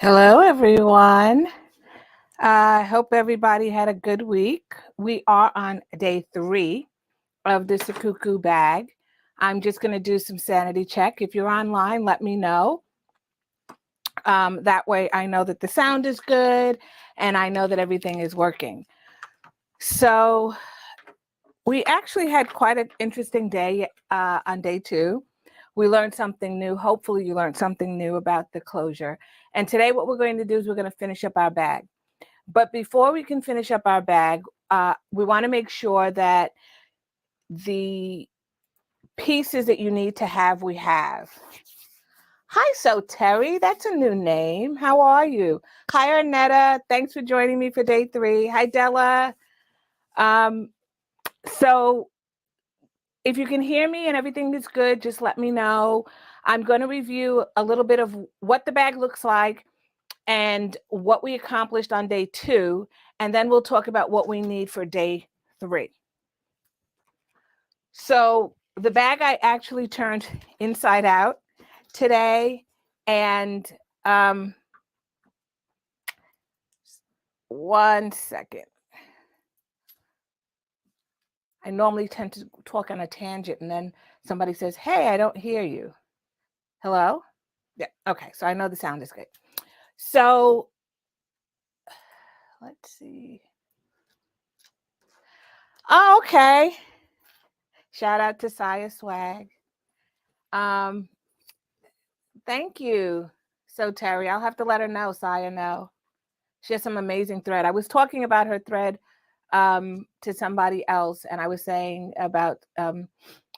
Hello, everyone. I hope everybody had a good week. We are on day 3 of the Sikukuu bag. I'm just going to do some sanity check. If you're online, let me know. That way I know that the sound is good and I know that everything is working. So we actually had quite an interesting day on day 2. We learned something new. Hopefully you learned something new about the closure. And today what we're going to do is we're going to finish up our bag. But before we can finish up our bag, we want to make sure that the pieces that you need to have, we have. Hi, So Terry. That's a new name. How are you? Hi, Arnetta. Thanks for joining me for day 3. Hi, Della. So if you can hear me and everything is good, just let me know. I'm going to review a little bit of what the bag looks like and what we accomplished on day 2, and then we'll talk about what we need for day 3. So the bag I actually turned inside out today, and one second. I normally tend to talk on a tangent and then somebody says, hey, I don't hear you. Hello? Yeah, okay, so I know the sound is good. So let's see. Oh, okay. Shout out to Saya Swag. Thank you. So Terry, I'll have to let her know, Saya know. She has some amazing thread. I was talking about her thread to somebody else, and I was saying about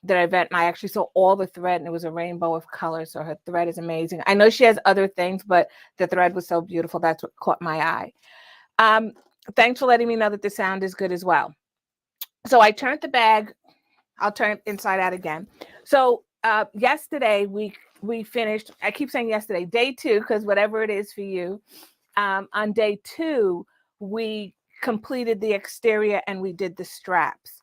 the event, and I actually saw all the thread, and it was a rainbow of colors, so her thread is amazing. I know she has other things, but the thread was so beautiful. That's what caught my eye. Thanks for letting me know that the sound is good as well. So I turned the bag. I'll turn it inside out again. So yesterday we finished, I keep saying yesterday, day 2, because whatever it is for you. On day 2, we completed the exterior and we did the straps.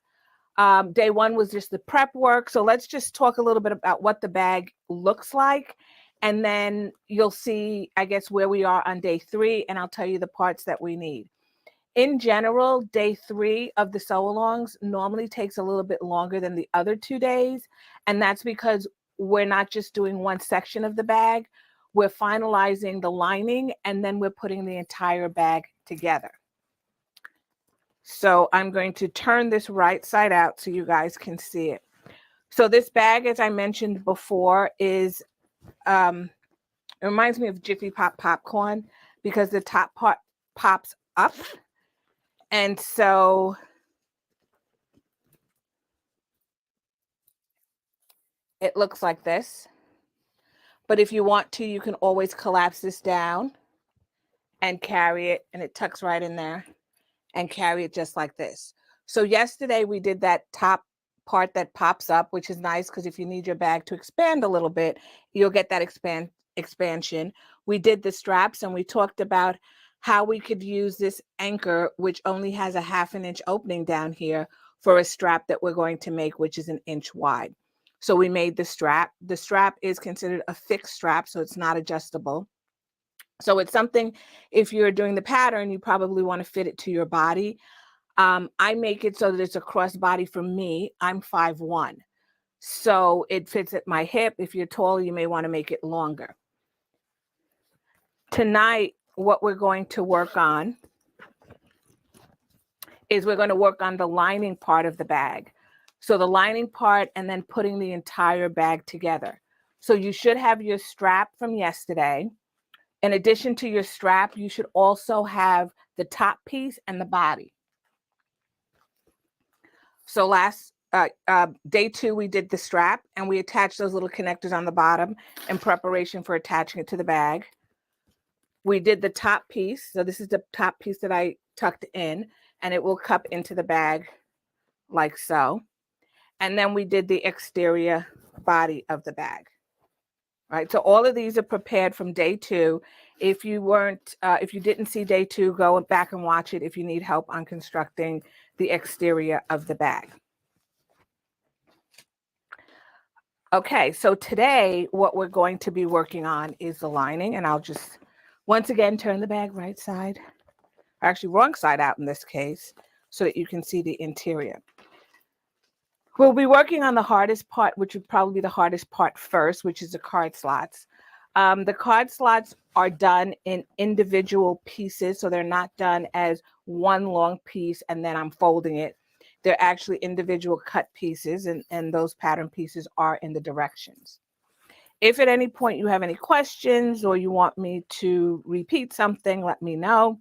Day 1 was just the prep work. So let's just talk a little bit about what the bag looks like. And then you'll see, I guess, where we are on day 3, and I'll tell you the parts that we need. In general, day 3 of the sew-alongs normally takes a little bit longer than the other 2 days. And that's because we're not just doing one section of the bag. We're finalizing the lining, and then we're putting the entire bag together. So I'm going to turn this right side out so you guys can see it. So this bag, as I mentioned before, is it reminds me of Jiffy Pop popcorn because the top part pops up. And so it looks like this. But if you want to, you can always collapse this down and carry it, and it tucks right in there, and carry it just like this. So yesterday we did that top part that pops up, which is nice because if you need your bag to expand a little bit, you'll get that expansion. We did the straps, and we talked about how we could use this anchor, which only has a 1/2 inch opening down here, for a strap that we're going to make, which is 1 inch wide. So we made the strap. The strap is considered a fixed strap, so it's not adjustable. So it's something, if you're doing the pattern, you probably want to fit it to your body. I make it so that it's a crossbody for me. I'm 5'1", so it fits at my hip. If you're taller, you may want to make it longer. Tonight, what we're going to work on is we're going to work on the lining part of the bag. So the lining part, and then putting the entire bag together. So you should have your strap from yesterday. In addition to your strap, you should also have the top piece and the body. So last day 2, we did the strap, and we attached those little connectors on the bottom in preparation for attaching it to the bag. We did the top piece. So this is the top piece that I tucked in, and it will cup into the bag like so. And then we did the exterior body of the bag. Right. So all of these are prepared from day 2. If you didn't see day 2, go back and watch it if you need help on constructing the exterior of the bag. Okay, so today what we're going to be working on is the lining, and I'll just Once again, turn the bag right side, actually wrong side out in this case, so that you can see the interior. We'll be working on the hardest part, which would probably be the hardest part first, which is the card slots. The card slots are done in individual pieces, so they're not done as one long piece and then I'm folding it. They're actually individual cut pieces, and those pattern pieces are in the directions. If at any point you have any questions or you want me to repeat something, let me know.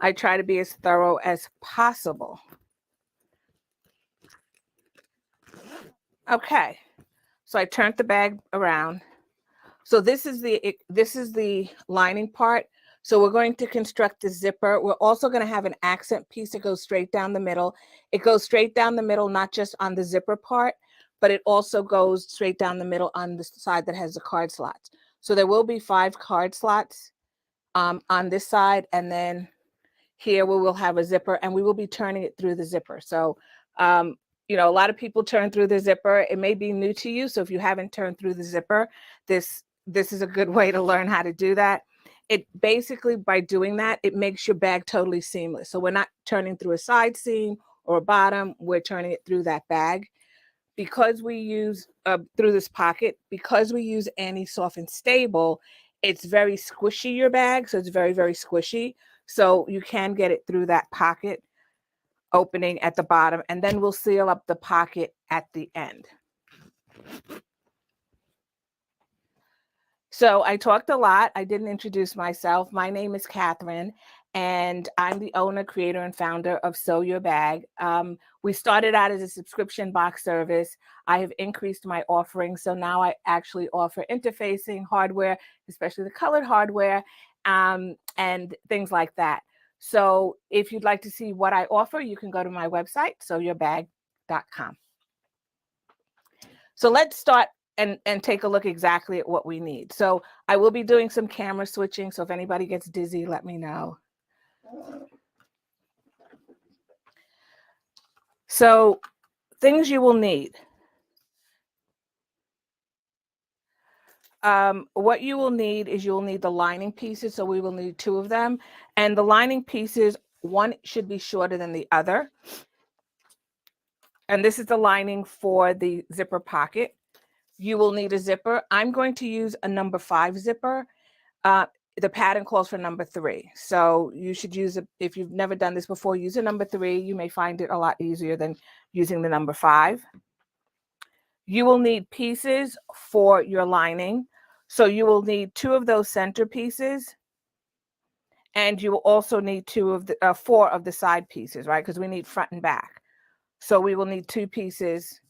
I try to be as thorough as possible. Okay, so I turned the bag around. So this is the lining part. So we're going to construct the zipper. We're also going to have an accent piece that goes straight down the middle. It goes straight down the middle, not just on the zipper part, but it also goes straight down the middle on the side that has the card slots. So there will be 5 card slots on this side, and then here we will have a zipper, and we will be turning it through the zipper. So you know, a lot of people turn through the zipper. It may be new to you, so if you haven't turned through the zipper, this is a good way to learn how to do that. It basically, by doing that, it makes your bag totally seamless. So we're not turning through a side seam or a bottom, we're turning it through that bag. Because we use through this pocket, because we use anti-soft and stable, it's very squishy, your bag, so it's very, very squishy. So you can get it through that pocket opening at the bottom, and then we'll seal up the pocket at the end. So I talked a lot. I didn't introduce myself. My name is Catherine, and I'm the owner, creator, and founder of Sew Your Bag. We started out as a subscription box service. I have increased my offerings, so now I actually offer interfacing hardware, especially the colored hardware, and things like that. So if you'd like to see what I offer, you can go to my website, sewyourbag.com. So let's start and take a look exactly at what we need. So I will be doing some camera switching, so if anybody gets dizzy, let me know. So things you will need. What you will need is you'll need the lining pieces, so we will need 2 of them. And the lining pieces, one should be shorter than the other. And this is the lining for the zipper pocket. You will need a zipper. I'm going to use a number 5 zipper. The pattern calls for number 3. So you should use, if you've never done this before, use a number 3. You may find it a lot easier than using the number 5. You will need pieces for your lining. So you will need 2 of those center pieces. And you will also need 4 of the side pieces, right? Because we need front and back. So we will need 2 pieces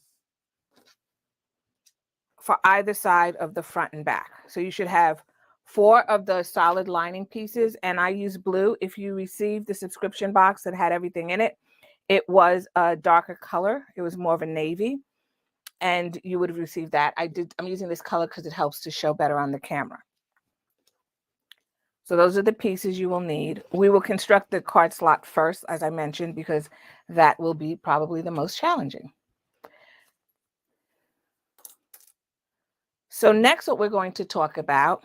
for either side of the front and back. So you should have 4 of the solid lining pieces, and I use blue. If you received the subscription box that had everything in it, it was a darker color. It was more of a navy, and you would have received that. I'm using this color because it helps to show better on the camera. So those are the pieces you will need. We will construct the card slot first, as I mentioned, because that will be probably the most challenging. So next, what we're going to talk about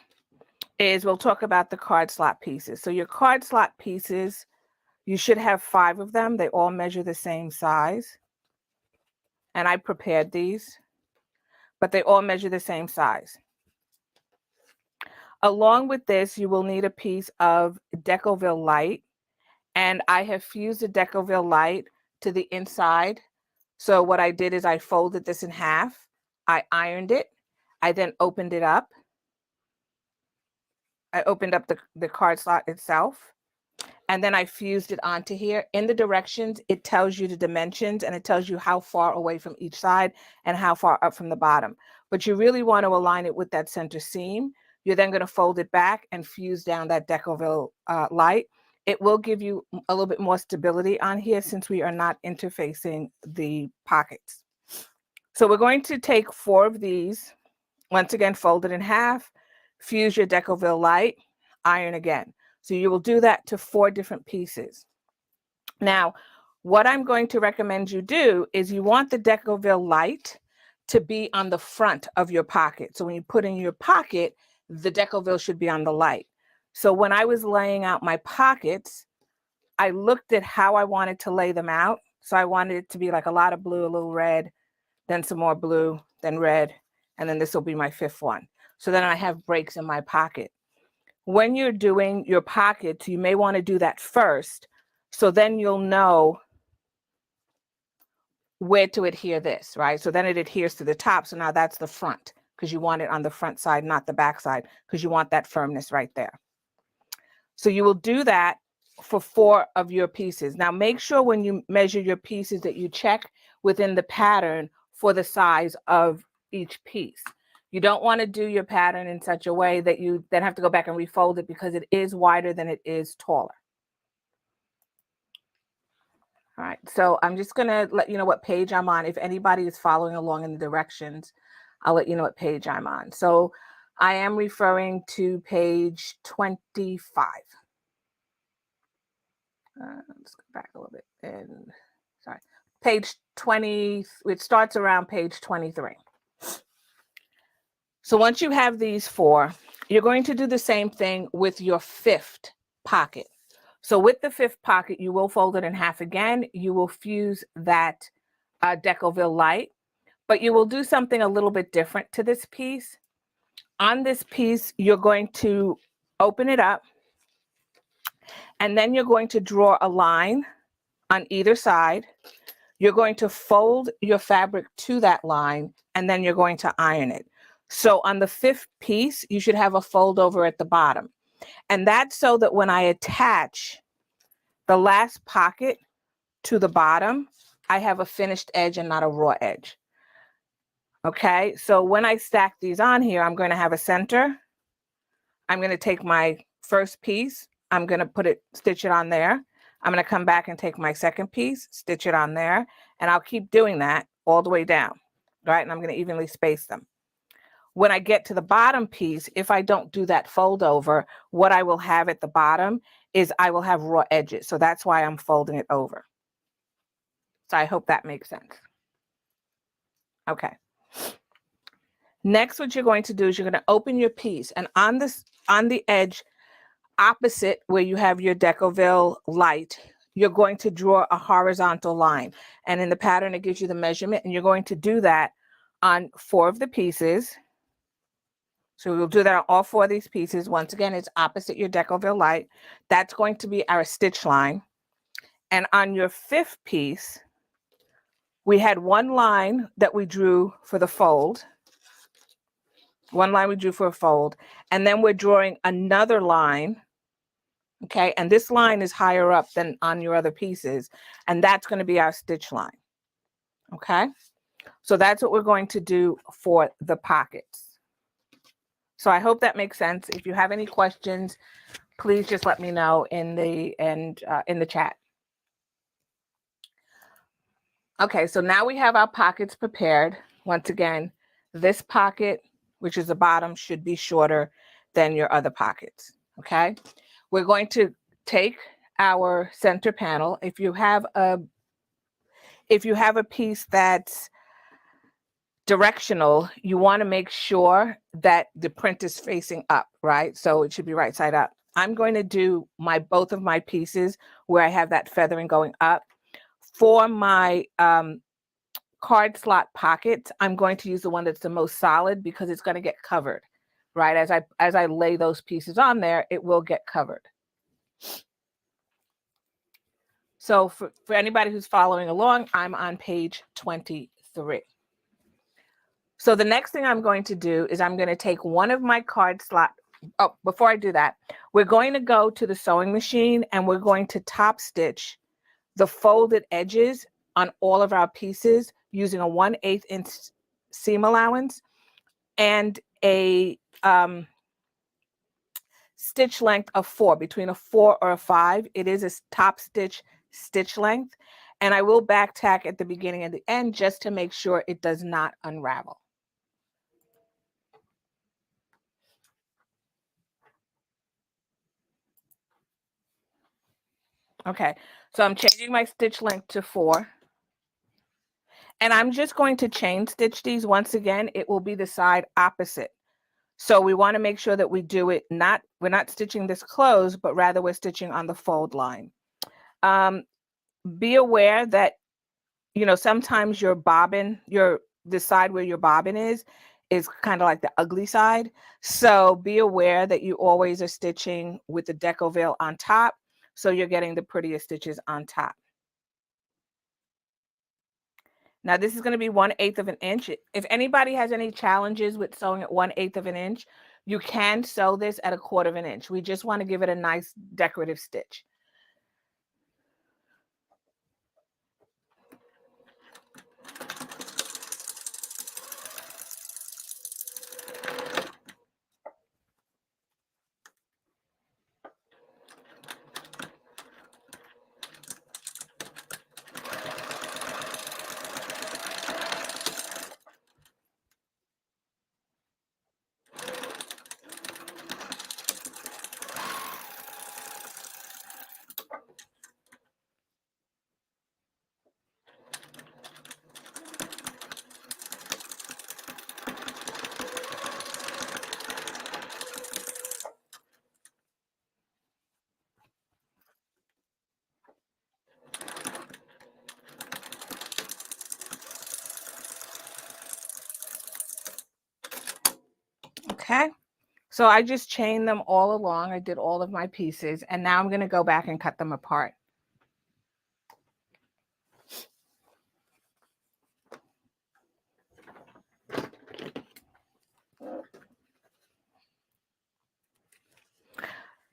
is we'll talk about the card slot pieces. So your card slot pieces, you should have 5 of them. They all measure the same size. And I prepared these, but they all measure the same size. Along with this, you will need a piece of Decoville light. And I have fused the Decoville light to the inside. So what I did is I folded this in half. I ironed it. I then opened it up. I opened up the card slot itself, and then I fused it onto here. In the directions, it tells you the dimensions, and it tells you how far away from each side and how far up from the bottom. But you really want to align it with that center seam. You're then going to fold it back and fuse down that Decoville light. It will give you a little bit more stability on here since we are not interfacing the pockets. So we're going to take 4 of these, once again, fold it in half, fuse your Decoville light, iron again. So you will do that to 4 different pieces. Now, what I'm going to recommend you do is you want the Decoville light to be on the front of your pocket. So when you put in your pocket, the decoville should be on the light. So when I was laying out my pockets, I looked at how I wanted to lay them out. So I wanted it to be like a lot of blue, a little red, then some more blue, then red, and then this will be my 5th one. So then I have breaks in my pocket. When you're doing your pockets, you may want to do that first. So then you'll know where to adhere this, right? So then it adheres to the top. So now that's the front, because you want it on the front side, not the back side, because you want that firmness right there. So you will do that for 4 of your pieces. Now make sure when you measure your pieces that you check within the pattern for the size of each piece. You don't want to do your pattern in such a way that you then have to go back and refold it, because it is wider than it is taller. All right, so I'm just going to let you know what page I'm on. If anybody is following along in the directions, I'll let you know what page I'm on. So I am referring to page 25. Let's go back a little bit. And sorry, page 20, it starts around page 23. So once you have these 4, you're going to do the same thing with your 5th pocket. So with the 5th pocket, you will fold it in half again. You will fuse that decoville light, but you will do something a little bit different to this piece. On this piece, you're going to open it up, and then you're going to draw a line on either side. You're going to fold your fabric to that line, and then you're going to iron it. So on the 5th piece, you should have a fold over at the bottom. And that's so that when I attach the last pocket to the bottom, I have a finished edge and not a raw edge. Okay, so when I stack these on here, I'm going to have a center. I'm going to take my first piece. I'm going to stitch it on there. I'm going to come back and take my second piece, stitch it on there, and I'll keep doing that all the way down, right? And I'm going to evenly space them. When I get to the bottom piece, if I don't do that fold over, what I will have at the bottom is I will have raw edges. So that's why I'm folding it over. So I hope that makes sense. Okay. Next, what you're going to do is you're going to open your piece, and on the edge opposite where you have your decoville light, you're going to draw a horizontal line. And in the pattern, it gives you the measurement, and you're going to do that on 4 of the pieces. So we'll do that on all 4 of these pieces. Once again, it's opposite your decoville light. That's going to be our stitch line. And on your 5th piece, we had one line that we drew for the fold. One line we drew for a fold. And then we're drawing another line. Okay, and this line is higher up than on your other pieces. And that's going to be our stitch line. Okay, so that's what we're going to do for the pockets. So I hope that makes sense. If you have any questions, please just let me know in the chat. Okay, so now we have our pockets prepared. Once again, this pocket, which is the bottom, should be shorter than your other pockets. Okay, we're going to take our center panel. If you have a piece that's directional, you want to make sure that the print is facing up, right? So it should be right side up. I'm going to do both of my pieces where I have that feathering going up. For my card slot pockets, I'm going to use the one that's the most solid, because it's going to get covered, right? As I lay those pieces on there, it will get covered. So for anybody who's following along, I'm on page 23. So the next thing I'm going to do is I'm going to take one of my card slot. Oh, before I do that, we're going to go to the sewing machine, and we're going to top stitch the folded edges on all of our pieces using a 1/8 inch seam allowance and a stitch length of 4, between a 4 or a 5. It is a top stitch length, and I will back tack at the beginning and the end just to make sure it does not unravel. Okay, so I'm changing my stitch length to 4. And I'm just going to chain stitch these. Once again, it will be the side opposite. So we want to make sure that we do it we're not stitching this closed, but rather we're stitching on the fold line. Be aware that, sometimes your bobbin, the side where your bobbin is kind of like the ugly side. So be aware that you always are stitching with the deco veil on top, so you're getting the prettiest stitches on top. Now this is going to be 1/8 of an inch. If anybody has any challenges with sewing at 1/8 of an inch, you can sew this at 1/4 of an inch. We just want to give it a nice decorative stitch. Okay, so I just chained them all along. I did all of my pieces, and now I'm going to go back and cut them apart.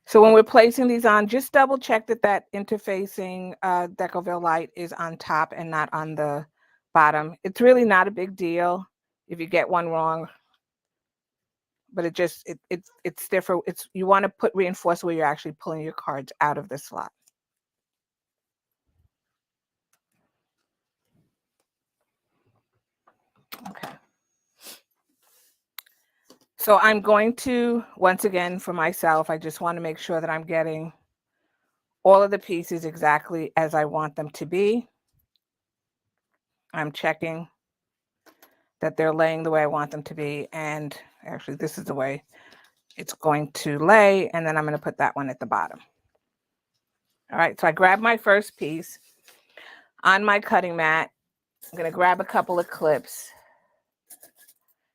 So when we're placing these on, just double check that interfacing deco veil light is on top and not on the bottom. It's really not a big deal if you get one wrong, but it's different. You want to reinforce where you're actually pulling your cards out of the slot. Okay. So I'm going to, once again, for myself, I just want to make sure that I'm getting all of the pieces exactly as I want them to be. I'm checking that they're laying the way I want them to be. And actually, this is the way it's going to lay. And then I'm going to put that one at the bottom. All right, so I grab my first piece on my cutting mat. I'm going to grab a couple of clips.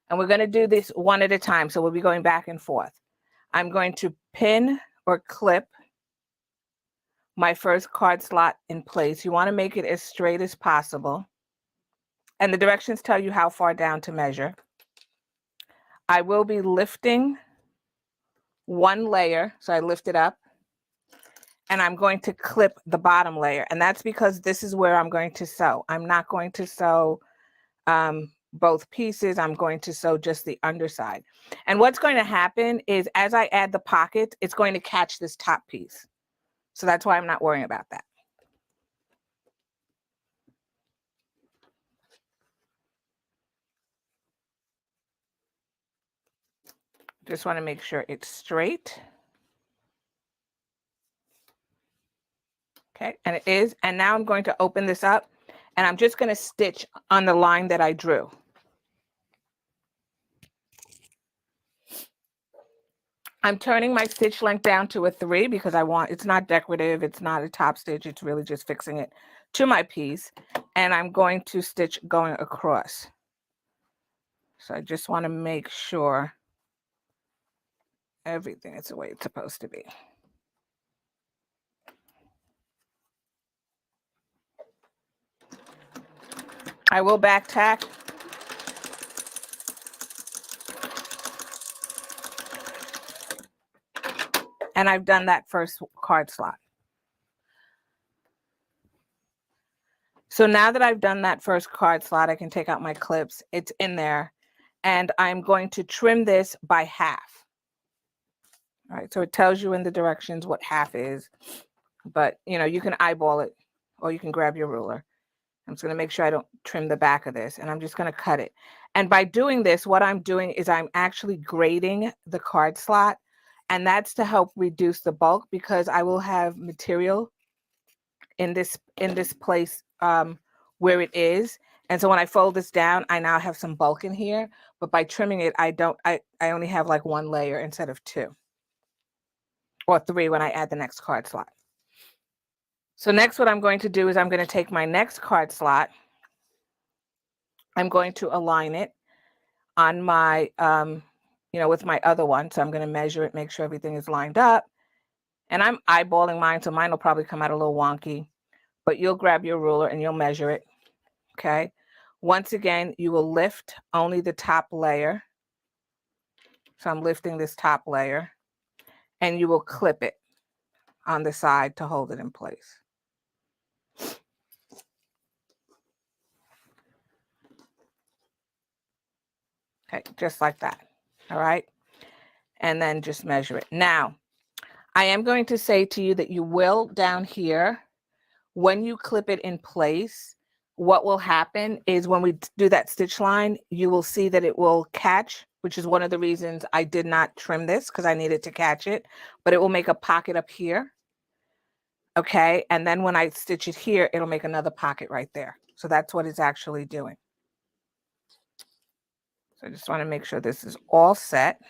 And we're going to do this one at a time. So we'll be going back and forth. I'm going to pin or clip my first card slot in place. You want to make it as straight as possible. And the directions tell you how far down to measure. I will be lifting one layer. So I lift it up. And I'm going to clip the bottom layer. And that's because this is where I'm going to sew. I'm not going to sew both pieces. I'm going to sew just the underside. And what's going to happen is as I add the pocket, it's going to catch this top piece. So that's why I'm not worrying about that. Just want to make sure it's straight. Okay, and it is. And now I'm going to open this up and I'm just going to stitch on the line that I drew. I'm turning my stitch length down to a 3 because it's not decorative. It's not a top stitch. It's really just fixing it to my piece. And I'm going to stitch going across. So I just want to make sure everything is the way it's supposed to be. I will back tack. And I've done that first card slot. So now that I've done that first card slot, I can take out my clips. It's in there. And I'm going to trim this by half. All right, so it tells you in the directions what half is. But, you can eyeball it or you can grab your ruler. I'm just going to make sure I don't trim the back of this. And I'm just going to cut it. And by doing this, what I'm doing is I'm actually grading the card slot. And that's to help reduce the bulk because I will have material in this place where it is. And so when I fold this down, I now have some bulk in here, but by trimming it, I only have like one layer instead of two or three when I add the next card slot. So next what I'm going to do is I'm going to take my next card slot. I'm going to align it on my, with my other one. So I'm going to measure it, make sure everything is lined up. And I'm eyeballing mine, so mine will probably come out a little wonky, but you'll grab your ruler and you'll measure it, okay? Once again, you will lift only the top layer. So I'm lifting this top layer, and you will clip it on the side to hold it in place. Okay, just like that, all right? And then just measure it. Now, I am going to say to you that you will down here, when you clip it in place, what will happen is when we do that stitch line, you will see that it will catch, which is one of the reasons I did not trim this because I needed to catch it, but it will make a pocket up here. Okay, and then when I stitch it here, it'll make another pocket right there. So that's what it's actually doing. So I just want to make sure this is all set.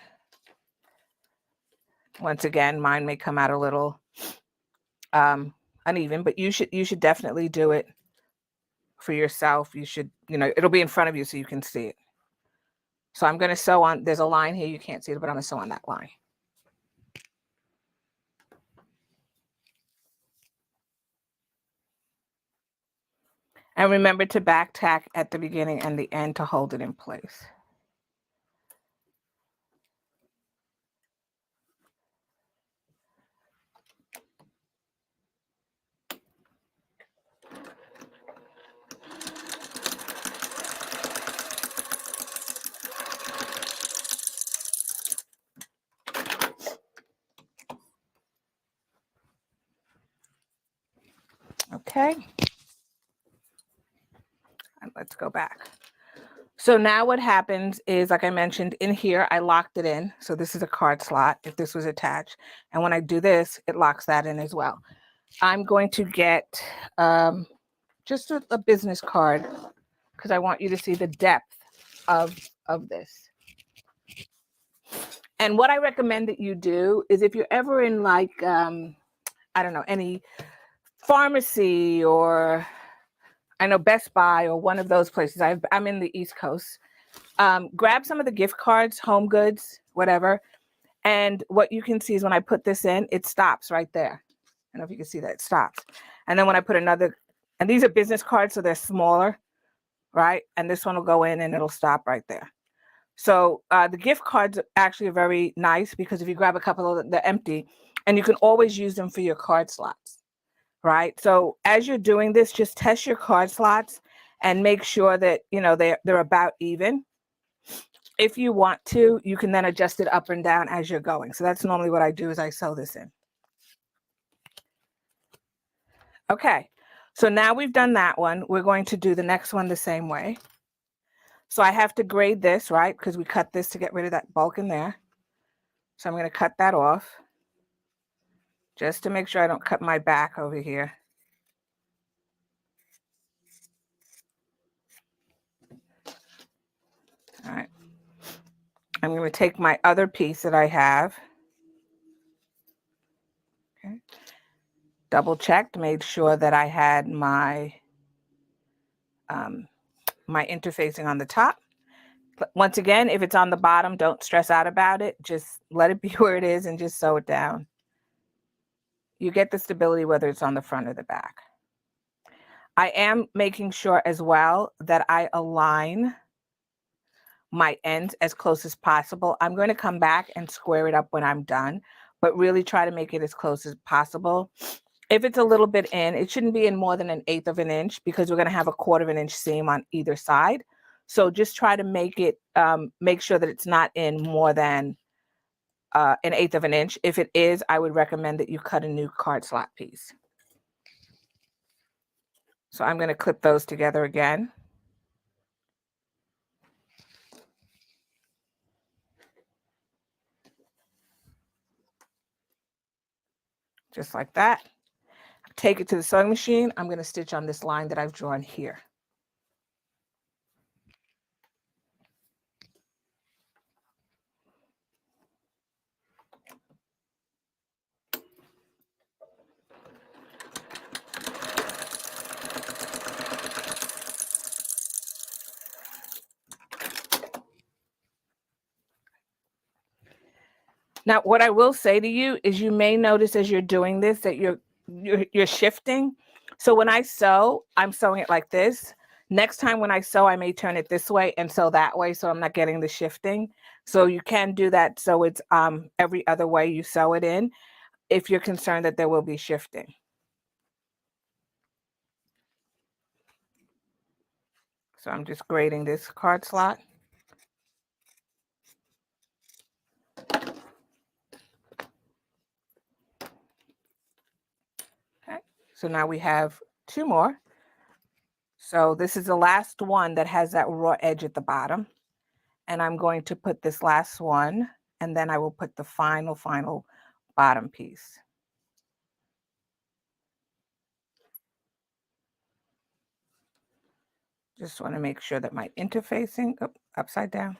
Once again, mine may come out a little uneven, but you should definitely do it for yourself. You should, it'll be in front of you so you can see it. So I'm going to sew on, there's a line here, you can't see it, but I'm going to sew on that line. And remember to back tack at the beginning and the end to hold it in place. Okay. And let's go back. So now what happens is, like I mentioned, in here, I locked it in. So this is a card slot if this was attached. And when I do this, it locks that in as well. I'm going to get just a business card because I want you to see the depth of this. And what I recommend that you do is if you're ever in like, I don't know, any pharmacy or I know Best Buy or one of those places. I'm in the East Coast. Grab some of the gift cards, Home Goods, whatever. And what you can see is when I put this in, it stops right there. I don't know if you can see that, it stops. And then when I put another, and these are business cards, so they're smaller, right? And this one will go in and it'll stop right there. So the gift cards actually are very nice because if you grab a couple of they're empty and you can always use them for your card slots, right? So as you're doing this, just test your card slots and make sure that, they're about even. If you want to, you can then adjust it up and down as you're going. So that's normally what I do is I sew this in. Okay, so now we've done that one. We're going to do the next one the same way. So I have to grade this, right? Because we cut this to get rid of that bulk in there. So I'm going to cut that off just to make sure I don't cut my back over here. All right. I'm going to take my other piece that I have. Okay. Double checked, made sure that I had my my interfacing on the top. But once again, if it's on the bottom, don't stress out about it. Just let it be where it is and just sew it down. You get the stability whether it's on the front or the back. I am making sure as well that I align my ends as close as possible. I'm going to come back and square it up when I'm done, but really try to make it as close as possible. If it's a little bit in, it shouldn't be in more than 1/8 of an inch because we're going to have a 1/4 of an inch seam on either side. So just try to make it, make sure that it's not in more than 1/8 of an inch. If it is, I would recommend that you cut a new card slot piece. So I'm going to clip those together again. Just like that. Take it to the sewing machine. I'm going to stitch on this line that I've drawn here. Now, what I will say to you is you may notice as you're doing this that you're shifting. So when I sew, I'm sewing it like this. Next time when I sew, I may turn it this way and sew that way, so I'm not getting the shifting. So you can do that so it's every other way you sew it in if you're concerned that there will be shifting. So I'm just grading this card slot. Okay, so now we have 2 more. So this is the last one that has that raw edge at the bottom. And I'm going to put this last one, and then I will put the final bottom piece. Just want to make sure that my interfacing, upside down.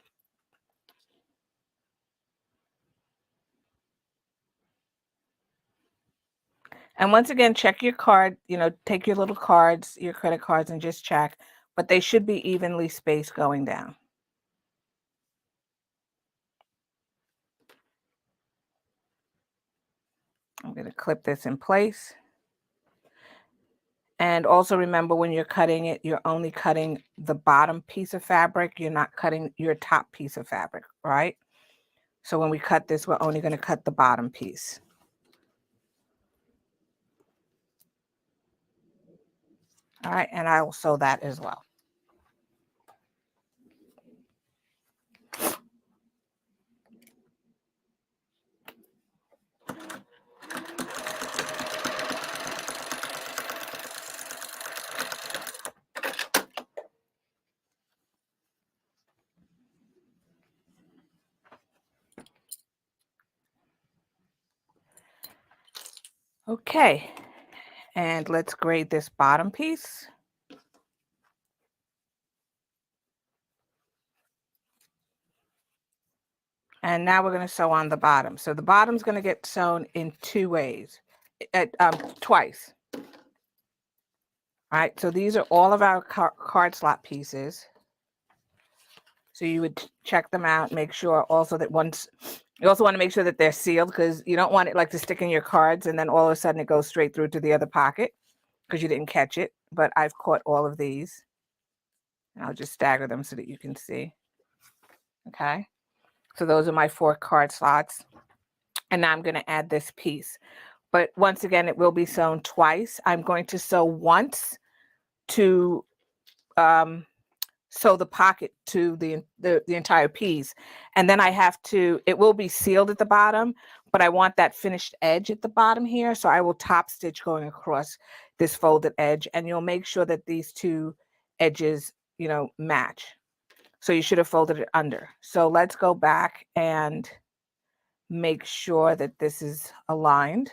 And once again, check your card, take your little cards, your credit cards, and just check, but they should be evenly spaced going down. I'm going to clip this in place. And also remember, when you're cutting it, you're only cutting the bottom piece of fabric. You're not cutting your top piece of fabric, right? So when we cut this, we're only going to cut the bottom piece. All right, and I will sew that as well. Okay, and let's grade this bottom piece. And now we're going to sew on the bottom. So the bottom's going to get sewn in 2 ways, twice. All right, so these are all of our card slot pieces. So you would check them out, make sure also that you also want to make sure that they're sealed, because you don't want it like to stick in your cards and then all of a sudden it goes straight through to the other pocket because you didn't catch it. But I've caught all of these. And I'll just stagger them so that you can see. Okay. So those are my 4 card slots. And now I'm going to add this piece. But once again, it will be sewn twice. I'm going to sew once to sew the pocket to the entire piece. And then I have to, it will be sealed at the bottom, but I want that finished edge at the bottom here. So I will top stitch going across this folded edge, and you'll make sure that these 2 edges, match. So you should have folded it under. So let's go back and make sure that this is aligned.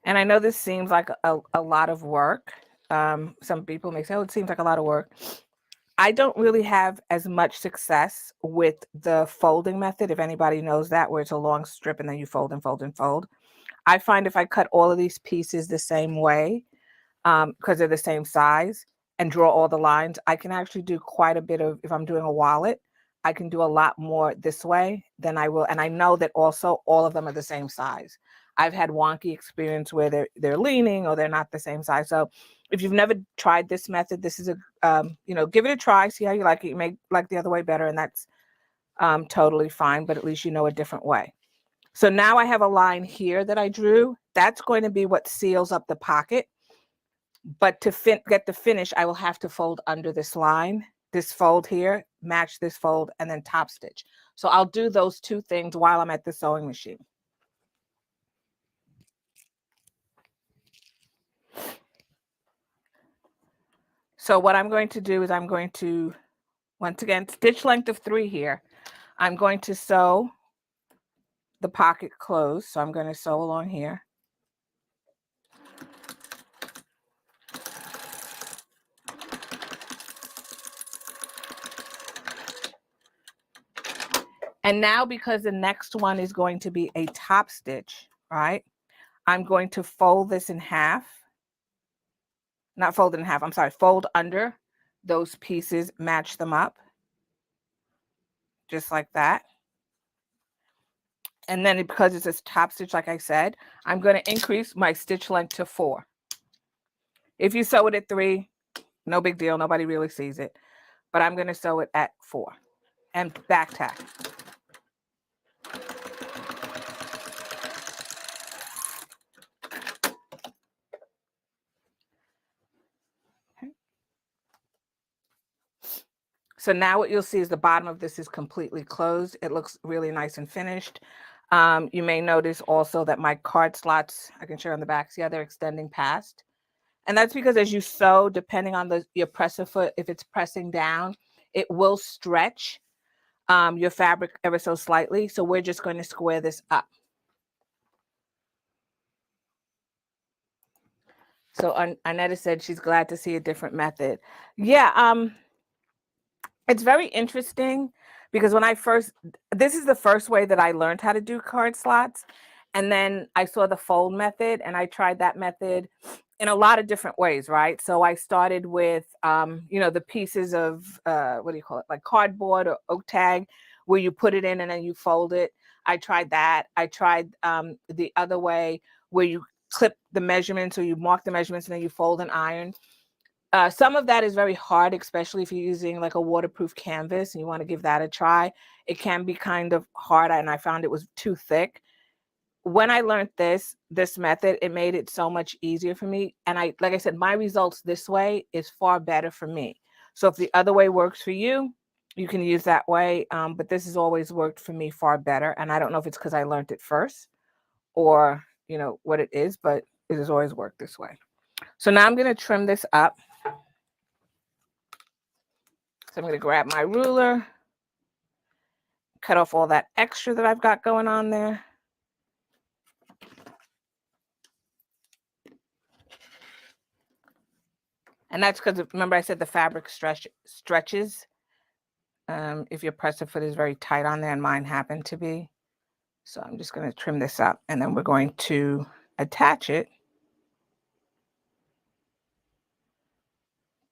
And I know this seems like a lot of work. Some people may say, oh, it seems like a lot of work. I don't really have as much success with the folding method, if anybody knows that, where it's a long strip and then you fold and fold and fold. I find if I cut all of these pieces the same way, because they're the same size, and draw all the lines, I can actually do quite a bit of, if I'm doing a wallet, I can do a lot more this way than I will. And I know that also all of them are the same size. I've had wonky experience where they're leaning or they're not the same size. So if you've never tried this method, this is give it a try, see how you like it. You may like the other way better, and that's totally fine, but at least you know a different way. So now I have a line here that I drew. That's going to be what seals up the pocket. But to get the finish, I will have to fold under this line, this fold here, match this fold, and then top stitch. So I'll do those 2 things while I'm at the sewing machine. So what I'm going to do is I'm going to, once again, stitch length of 3 here. I'm going to sew the pocket closed. So I'm going to sew along here. And now, because the next one is going to be a top stitch, right? I'm going to fold this in half. not fold it in half, I'm sorry, fold under those pieces, match them up, just like that. And then because it's a top stitch, like I said, I'm going to increase my stitch length to 4. If you sew it at 3, no big deal. Nobody really sees it. But I'm going to sew it at 4 and back tack. Okay. So now what you'll see is the bottom of this is completely closed. It looks really nice and finished. You may notice also that my card slots, I can show on the back, see how they're extending past. And that's because as you sew, depending on your presser foot, if it's pressing down, it will stretch your fabric ever so slightly. So we're just going to square this up. So Anetta said she's glad to see a different method. Yeah, it's very interesting because when this is the first way that I learned how to do card slots. And then I saw the fold method and I tried that method in a lot of different ways, right? So I started with, the pieces of, what do you call it? Like cardboard or oak tag where you put it in and then you fold it. I tried that. I tried the other way where you clip the measurements or you mark the measurements and then you fold and iron. Some of that is very hard, especially if you're using like a waterproof canvas and you want to give that a try. It can be kind of hard and I found it was too thick. When I learned this method, it made it so much easier for me. And like I said, my results this way is far better for me. So if the other way works for you, you can use that way. But this has always worked for me far better. And I don't know if it's because I learned it first or, what it is, but it has always worked this way. So now I'm going to trim this up. So I'm going to grab my ruler, cut off all that extra that I've got going on there. And that's because, remember I said the fabric stretches. If your presser foot is very tight on there, and mine happened to be. So I'm just going to trim this up and then we're going to attach it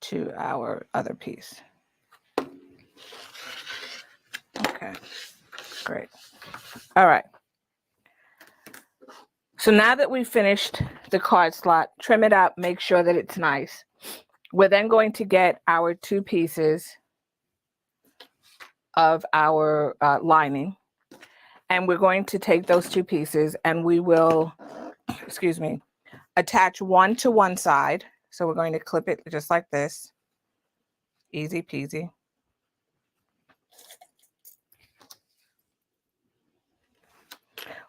to our other piece. Okay, great. All right. So now that we've finished the card slot, trim it up, make sure that it's nice. We're then going to get our 2 pieces of our lining. And we're going to take those 2 pieces and we will, attach one to one side. So we're going to clip it just like this. Easy peasy.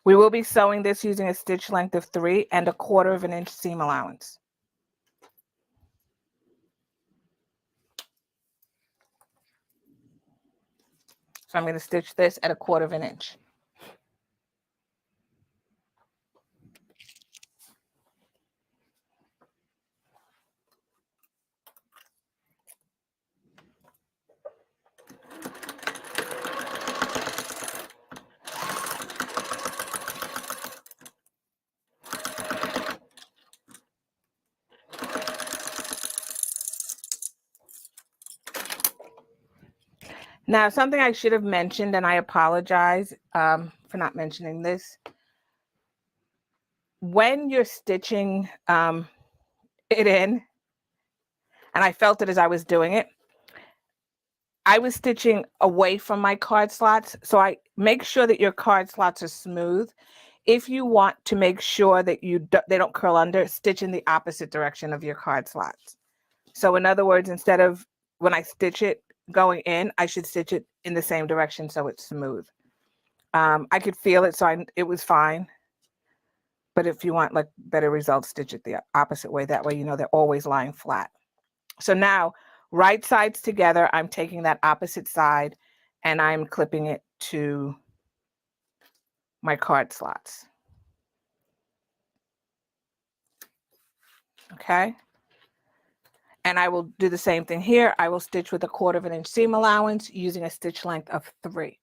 We will be sewing this using a stitch length of 3 and 1/4 inch seam allowance. So I'm going to stitch this at 1/4 inch. Now, something I should have mentioned, and I apologize for not mentioning this. When you're stitching it in, and I felt it as I was doing it, I was stitching away from my card slots. So I make sure that your card slots are smooth. If you want to make sure that they don't curl under, stitch in the opposite direction of your card slots. So in other words, instead of when I stitch it going in, I should stitch it in the same direction so it's smooth. I could feel it, so it was fine. But if you want like better results, stitch it the opposite way. That way, they're always lying flat. So now, right sides together, I'm taking that opposite side and I'm clipping it to my card slots. Okay. And I will do the same thing here. I will stitch with 1/4 inch seam allowance using a stitch length of 3.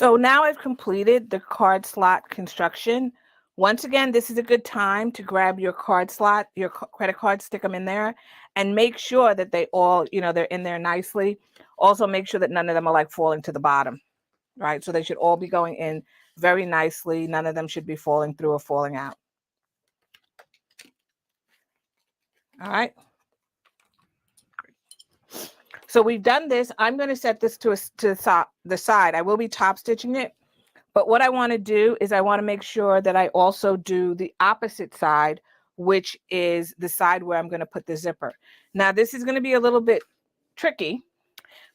So now I've completed the card slot construction. Once again, this is a good time to grab your card slot, your credit card, stick them in there, and make sure that they all, they're in there nicely. Also make sure that none of them are like falling to the bottom, right? So they should all be going in very nicely. None of them should be falling through or falling out. All right. So we've done this. I'm going to set this to the side. I will be top stitching it. But what I want to do is I want to make sure that I also do the opposite side, which is the side where I'm going to put the zipper. Now, this is going to be a little bit tricky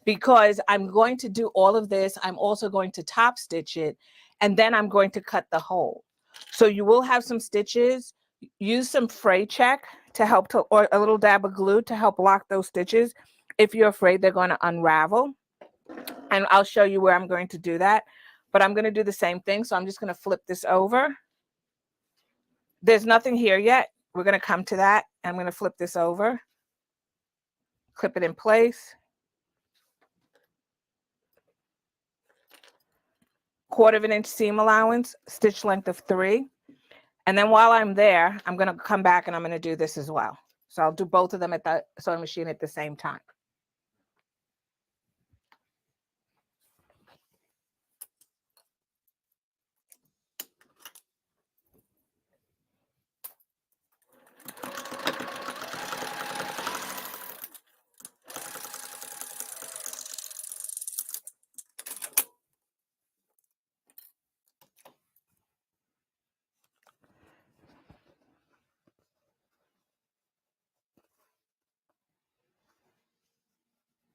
because I'm going to do all of this. I'm also going to top stitch it, and then I'm going to cut the hole. So you will have some stitches. Use some fray check to help or a little dab of glue to help lock those stitches if you're afraid they're going to unravel. And I'll show you where I'm going to do that. But I'm going to do the same thing. So I'm just going to flip this over. There's nothing here yet. We're going to come to that. I'm going to flip this over, clip it in place. 1/4 inch seam allowance, stitch length of 3. And then while I'm there, I'm going to come back and I'm going to do this as well. So I'll do both of them at the sewing machine at the same time.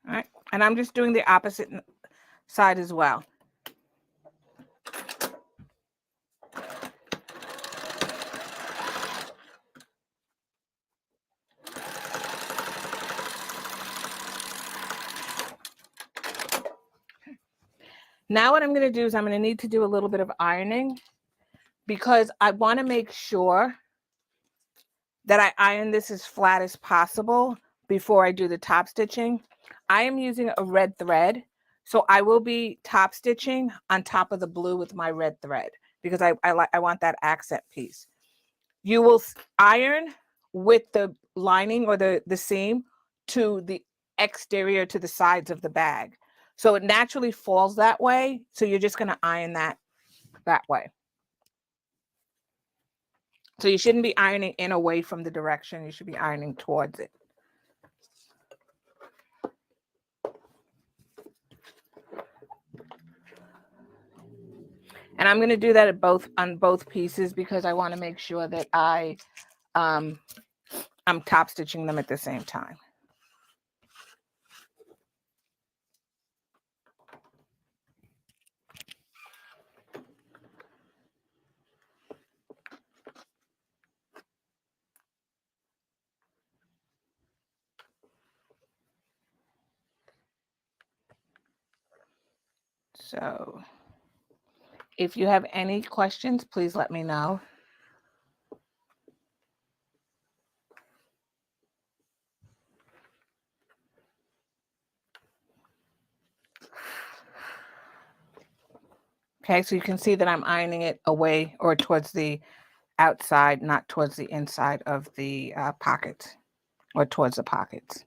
All right. And I'm just doing the opposite side as well. Now what I'm going to do is I'm going to need to do a little bit of ironing because I want to make sure that I iron this as flat as possible before I do the top stitching. I am using a red thread, so I will be top stitching on top of the blue with my red thread because I want that accent piece. You will iron with the lining or the seam to the exterior, to the sides of the bag. So it naturally falls that way. So you're just going to iron that way. So you shouldn't be ironing in away from the direction. You should be ironing towards it. And I'm going to do that on both pieces because I want to make sure that I'm top stitching them at the same time. So if you have any questions, please let me know. Okay, so you can see that I'm ironing it away or towards the outside, not towards the inside of the pockets or towards the pockets.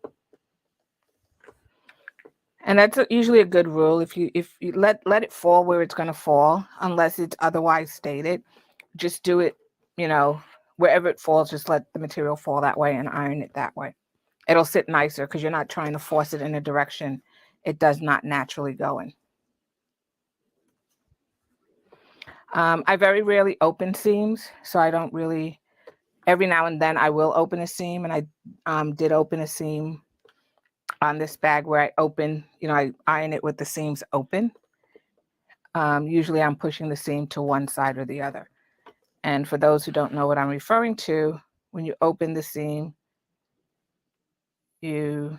And that's usually a good rule. If you let it fall where it's going to fall, unless it's otherwise stated, just do it, wherever it falls, just let the material fall that way and iron it that way. It'll sit nicer because you're not trying to force it in a direction it does not naturally go in. I very rarely open seams, so I don't really, every now and then I will open a seam, and I did open a seam on this bag where I open, I iron it with the seams open. Usually I'm pushing the seam to one side or the other. And for those who don't know what I'm referring to, when you open the seam, you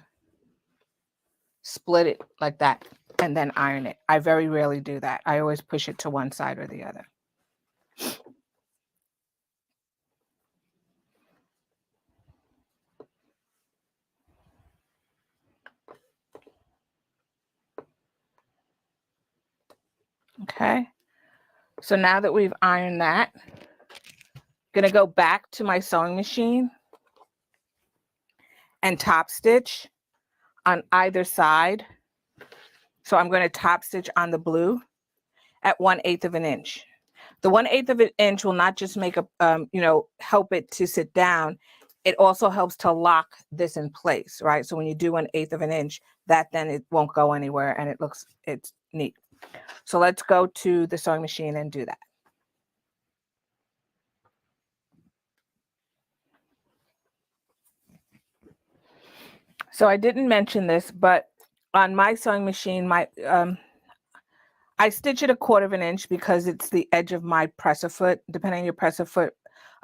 split it like that and then iron it. I very rarely do that. I always push it to one side or the other. Okay. So now that we've ironed that, I'm going to go back to my sewing machine and top stitch on either side. So I'm going to top stitch on the blue at 1/8 of an inch. The 1/8 of an inch will not just make a, help it to sit down. It also helps to lock this in place, right? So when you do 1/8 of an inch, that then it won't go anywhere and it's neat. So let's go to the sewing machine and do that. So I didn't mention this, but on my sewing machine, I stitch it 1/4 of an inch because it's the edge of my presser foot. Depending on your presser foot,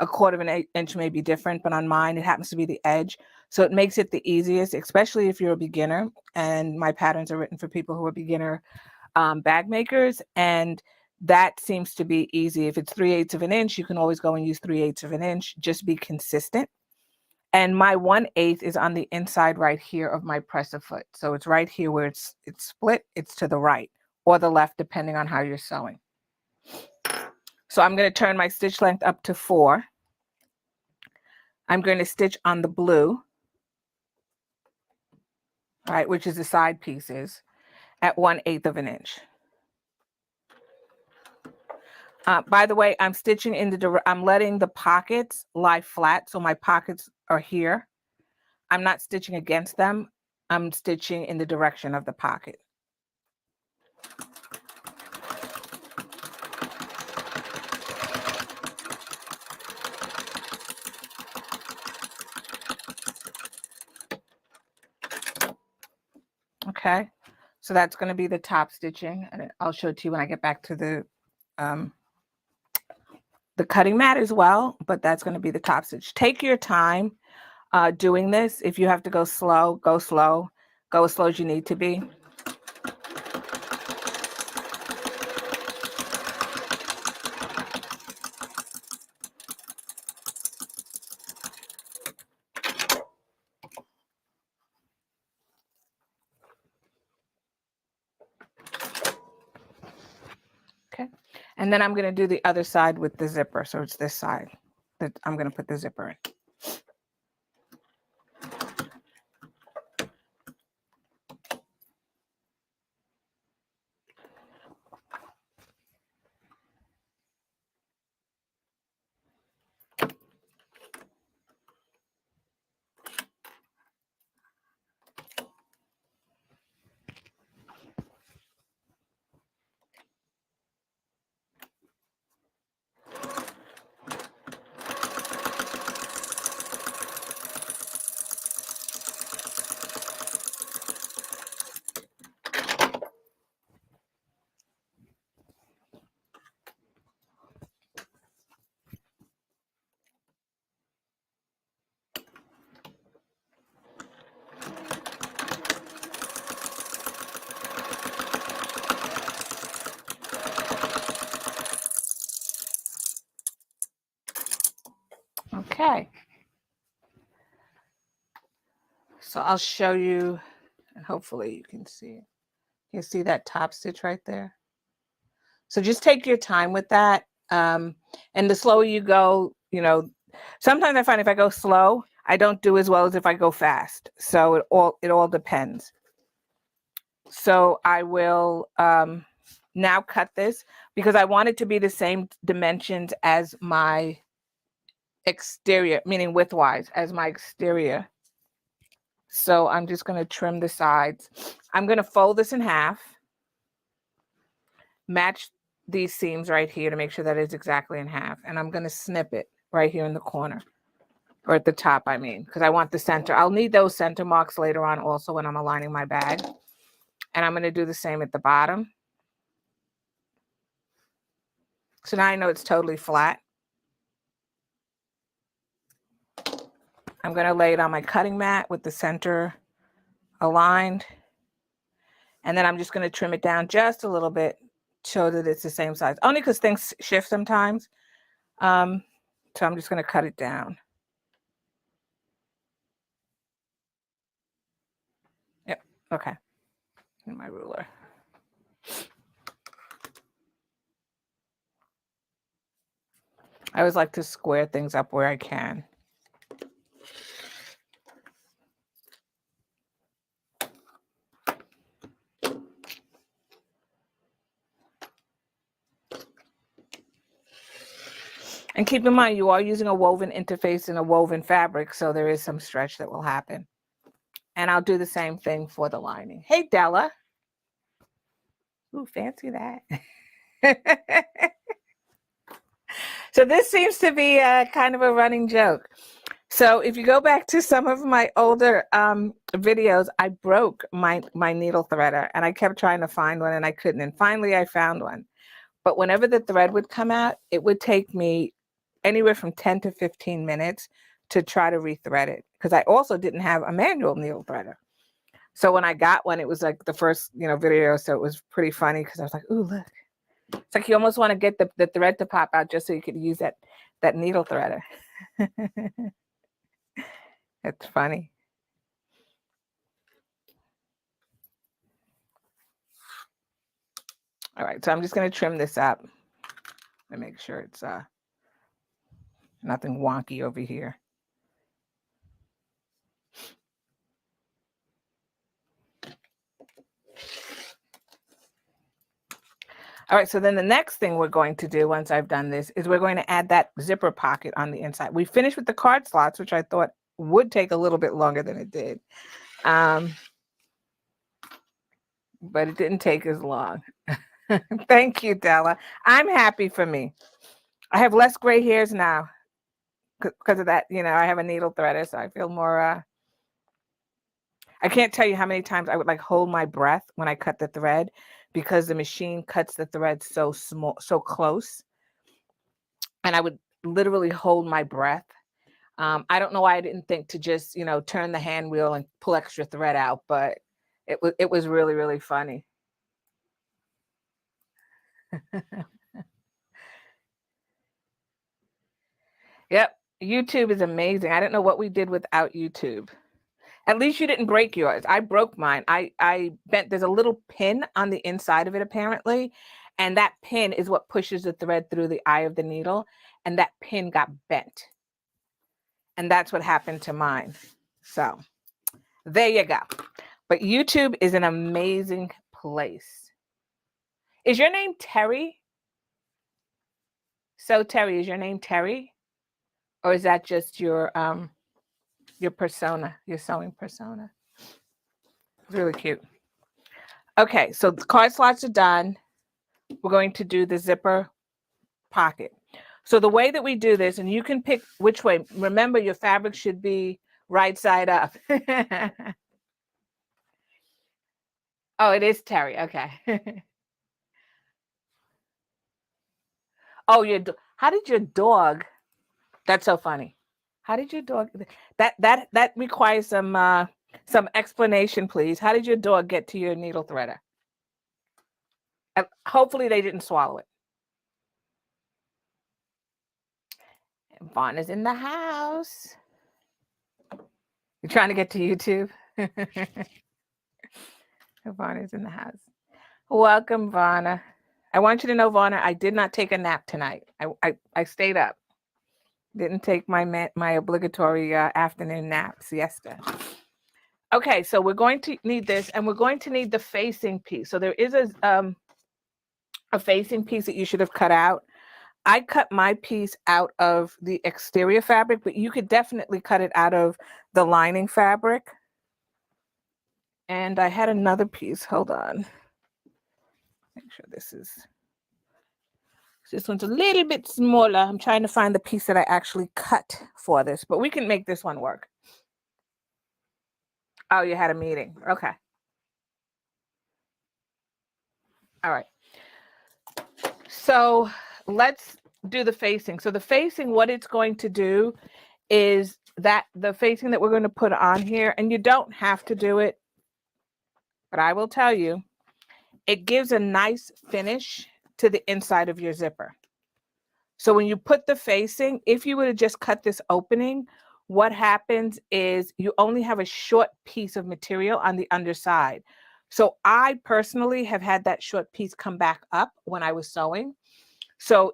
1/4 of an inch may be different, but on mine, it happens to be the edge. So it makes it the easiest, especially if you're a beginner. And my patterns are written for people who are beginner bag makers. And that seems to be easy. If it's 3/8 of an inch, you can always go and use 3/8 of an inch. Just be consistent. And my 1/8 is on the inside right here of my presser foot. So it's right here where it's split. It's to the right or the left, depending on how you're sewing. So I'm going to turn my stitch length up to 4. I'm going to stitch on the blue, right, which is the side pieces, at 1/8 of an inch. By the way, I'm stitching I'm letting the pockets lie flat. So my pockets are here. I'm not stitching against them. I'm stitching in the direction of the pocket. Okay, so that's going to be the top stitching, and I'll show it to you when I get back to the cutting mat as well, but that's going to be the top stitch. Take your time doing this. If you have to go slow, go slow. Go as slow as you need to be. Okay, and then I'm going to do the other side with the zipper. So it's this side that I'm going to put the zipper in. Okay, so I'll show you, and hopefully you can see it. You see that top stitch right there? So just take your time with that. And the slower you go, sometimes I find if I go slow, I don't do as well as if I go fast. So it all depends. So I will now cut this because I want it to be the same dimensions as my exterior, meaning widthwise, as my exterior. So I'm just going to trim the sides. I'm going to fold this in half, match these seams right here to make sure that it's exactly in half. And I'm going to snip it right here in the corner, or at the top, I mean, because I want the center. I'll need those center marks later on also when I'm aligning my bag. And I'm going to do the same at the bottom. So now I know it's totally flat. I'm going to lay it on my cutting mat with the center aligned. And then I'm just going to trim it down just a little bit, show that it's the same size. Only because things shift sometimes. So I'm just going to cut it down. Yep. Okay. And my ruler. I always like to square things up where I can. And keep in mind, you are using a woven interface and a woven fabric, so there is some stretch that will happen. And I'll do the same thing for the lining. Hey, Della. Ooh, fancy that. So this seems to be kind of a running joke. So if you go back to some of my older videos, I broke my needle threader and I kept trying to find one and I couldn't. And finally I found one. But whenever the thread would come out, it would take me anywhere from 10 to 15 minutes to try to rethread it, because I also didn't have a manual needle threader. So when I got one, it was like the first, video. So it was pretty funny because I was like, ooh, look. It's like you almost want to get the thread to pop out just so you could use that needle threader. It's funny. All right, so I'm just going to trim this up and make sure it's nothing wonky over here. All right, so then the next thing we're going to do once I've done this is we're going to add that zipper pocket on the inside. We finished with the card slots, which I thought would take a little bit longer than it did. But it didn't take as long. Thank you, Della. I'm happy for me. I have less gray hairs now because of that. I have a needle threader, so I feel more... I can't tell you how many times I would hold my breath when I cut the thread, because the machine cuts the thread so small, so close. And I would literally hold my breath. I don't know why I didn't think to just, turn the hand wheel and pull extra thread out, but it was really, really funny. Yep. YouTube is amazing. I don't know what we did without YouTube. At least you didn't break yours. I broke mine. I bent. There's a little pin on the inside of it, apparently. And that pin is what pushes the thread through the eye of the needle. And that pin got bent. And that's what happened to mine. So there you go. But YouTube is an amazing place. Is your name Terry? So Terry, is your name Terry? Or is that just your persona, your sewing persona? It's really cute. Okay, so the card slots are done. We're going to do the zipper pocket. So the way that we do this, and you can pick which way. Remember, your fabric should be right side up. Oh, it is Terry. Okay. Oh, how did your dog? That's so funny. How did your dog? That requires some explanation, please. How did your dog get to your needle threader? Hopefully they didn't swallow it. Vaughn is in the house. You're trying to get to YouTube? Vaughn is in the house. Welcome, Vaughn. I want you to know, Vaughn, I did not take a nap tonight. I stayed up. Didn't take my obligatory afternoon nap, siesta. Okay, so we're going to need this, and we're going to need the facing piece. So there is a facing piece that you should have cut out. I cut my piece out of the exterior fabric, but you could definitely cut it out of the lining fabric. And I had another piece. Hold on. Make sure this one's a little bit smaller. I'm trying to find the piece that I actually cut for this, but we can make this one work. Oh, you had a meeting. Okay. All right. So let's do the facing. So the facing, what it's going to do is that the facing that we're going to put on here, and you don't have to do it, but I will tell you, it gives a nice finish to the inside of your zipper. So when you put the facing, if you were to just cut this opening, what happens is you only have a short piece of material on the underside. So I personally have had that short piece come back up when I was sewing. So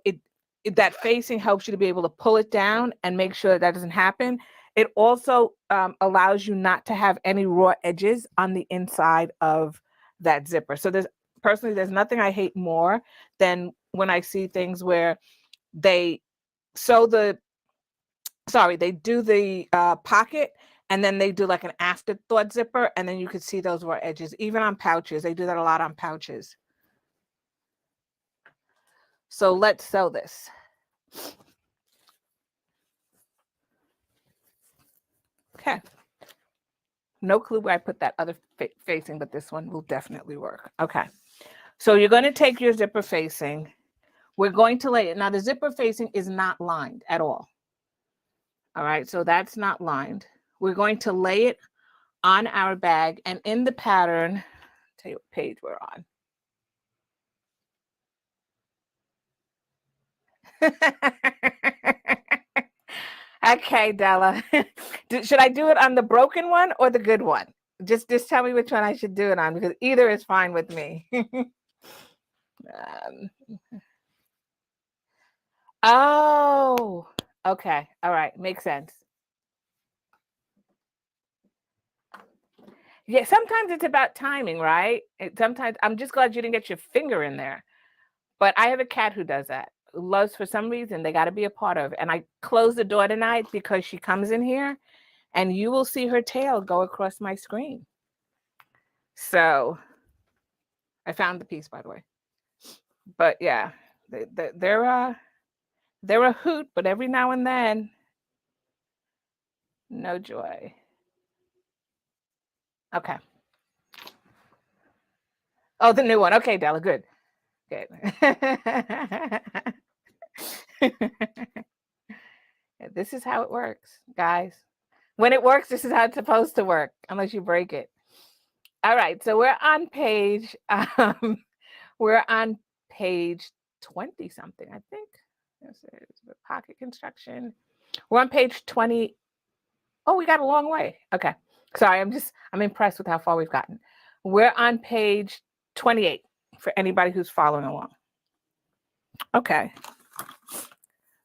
that facing helps you to be able to pull it down and make sure that doesn't happen. It also allows you not to have any raw edges on the inside of that zipper. So there's nothing I hate more than when I see things where they sew they do the pocket and then they do like an afterthought zipper, and then you could see those raw edges, even on pouches. They do that a lot on pouches. So let's sew this. Okay. No clue where I put that other facing, but this one will definitely work. Okay. So you're going to take your zipper facing. We're going to lay it. Now the zipper facing is not lined at all. All right. So that's not lined. We're going to lay it on our bag, and in the pattern, I'll tell you what page we're on. Okay, Della. Should I do it on the broken one or the good one? Just tell me which one I should do it on, because either is fine with me. Oh, okay. All right. Makes sense. Yeah, sometimes it's about timing, right? Sometimes I'm just glad you didn't get your finger in there. But I have a cat who does that. Who loves, for some reason, they got to be a part of. And I close the door tonight because she comes in here, and you will see her tail go across my screen. So I found the piece, by the way. But yeah, they're a hoot, but every now and then, no joy. Okay. Oh, the new one. Okay, Della, good. Good. This is how it works, guys. When it works, this is how it's supposed to work, unless you break it. All right, so we're on page 20 something, I think. This is the pocket construction. We're on page 20. Oh, we got a long way. Okay. Sorry, I'm impressed with how far we've gotten. We're on page 28 for anybody who's following along. Okay.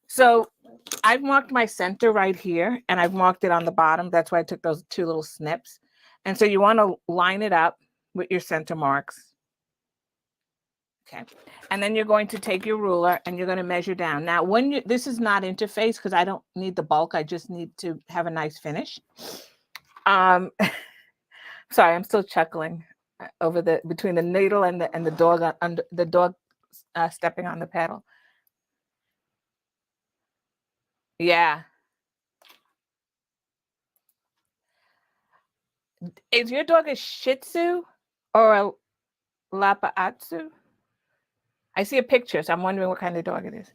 So I've marked my center right here, and I've marked it on the bottom. That's why I took those two little snips. And so you want to line it up with your center marks. Okay. And then you're going to take your ruler and you're going to measure down. Now, this is not interface because I don't need the bulk. I just need to have a nice finish. Sorry, I'm still chuckling over between the needle and the dog under the dog stepping on the pedal. Yeah. Is your dog a Shih Tzu or a Lapaatsu? I see a picture, so I'm wondering what kind of dog it is.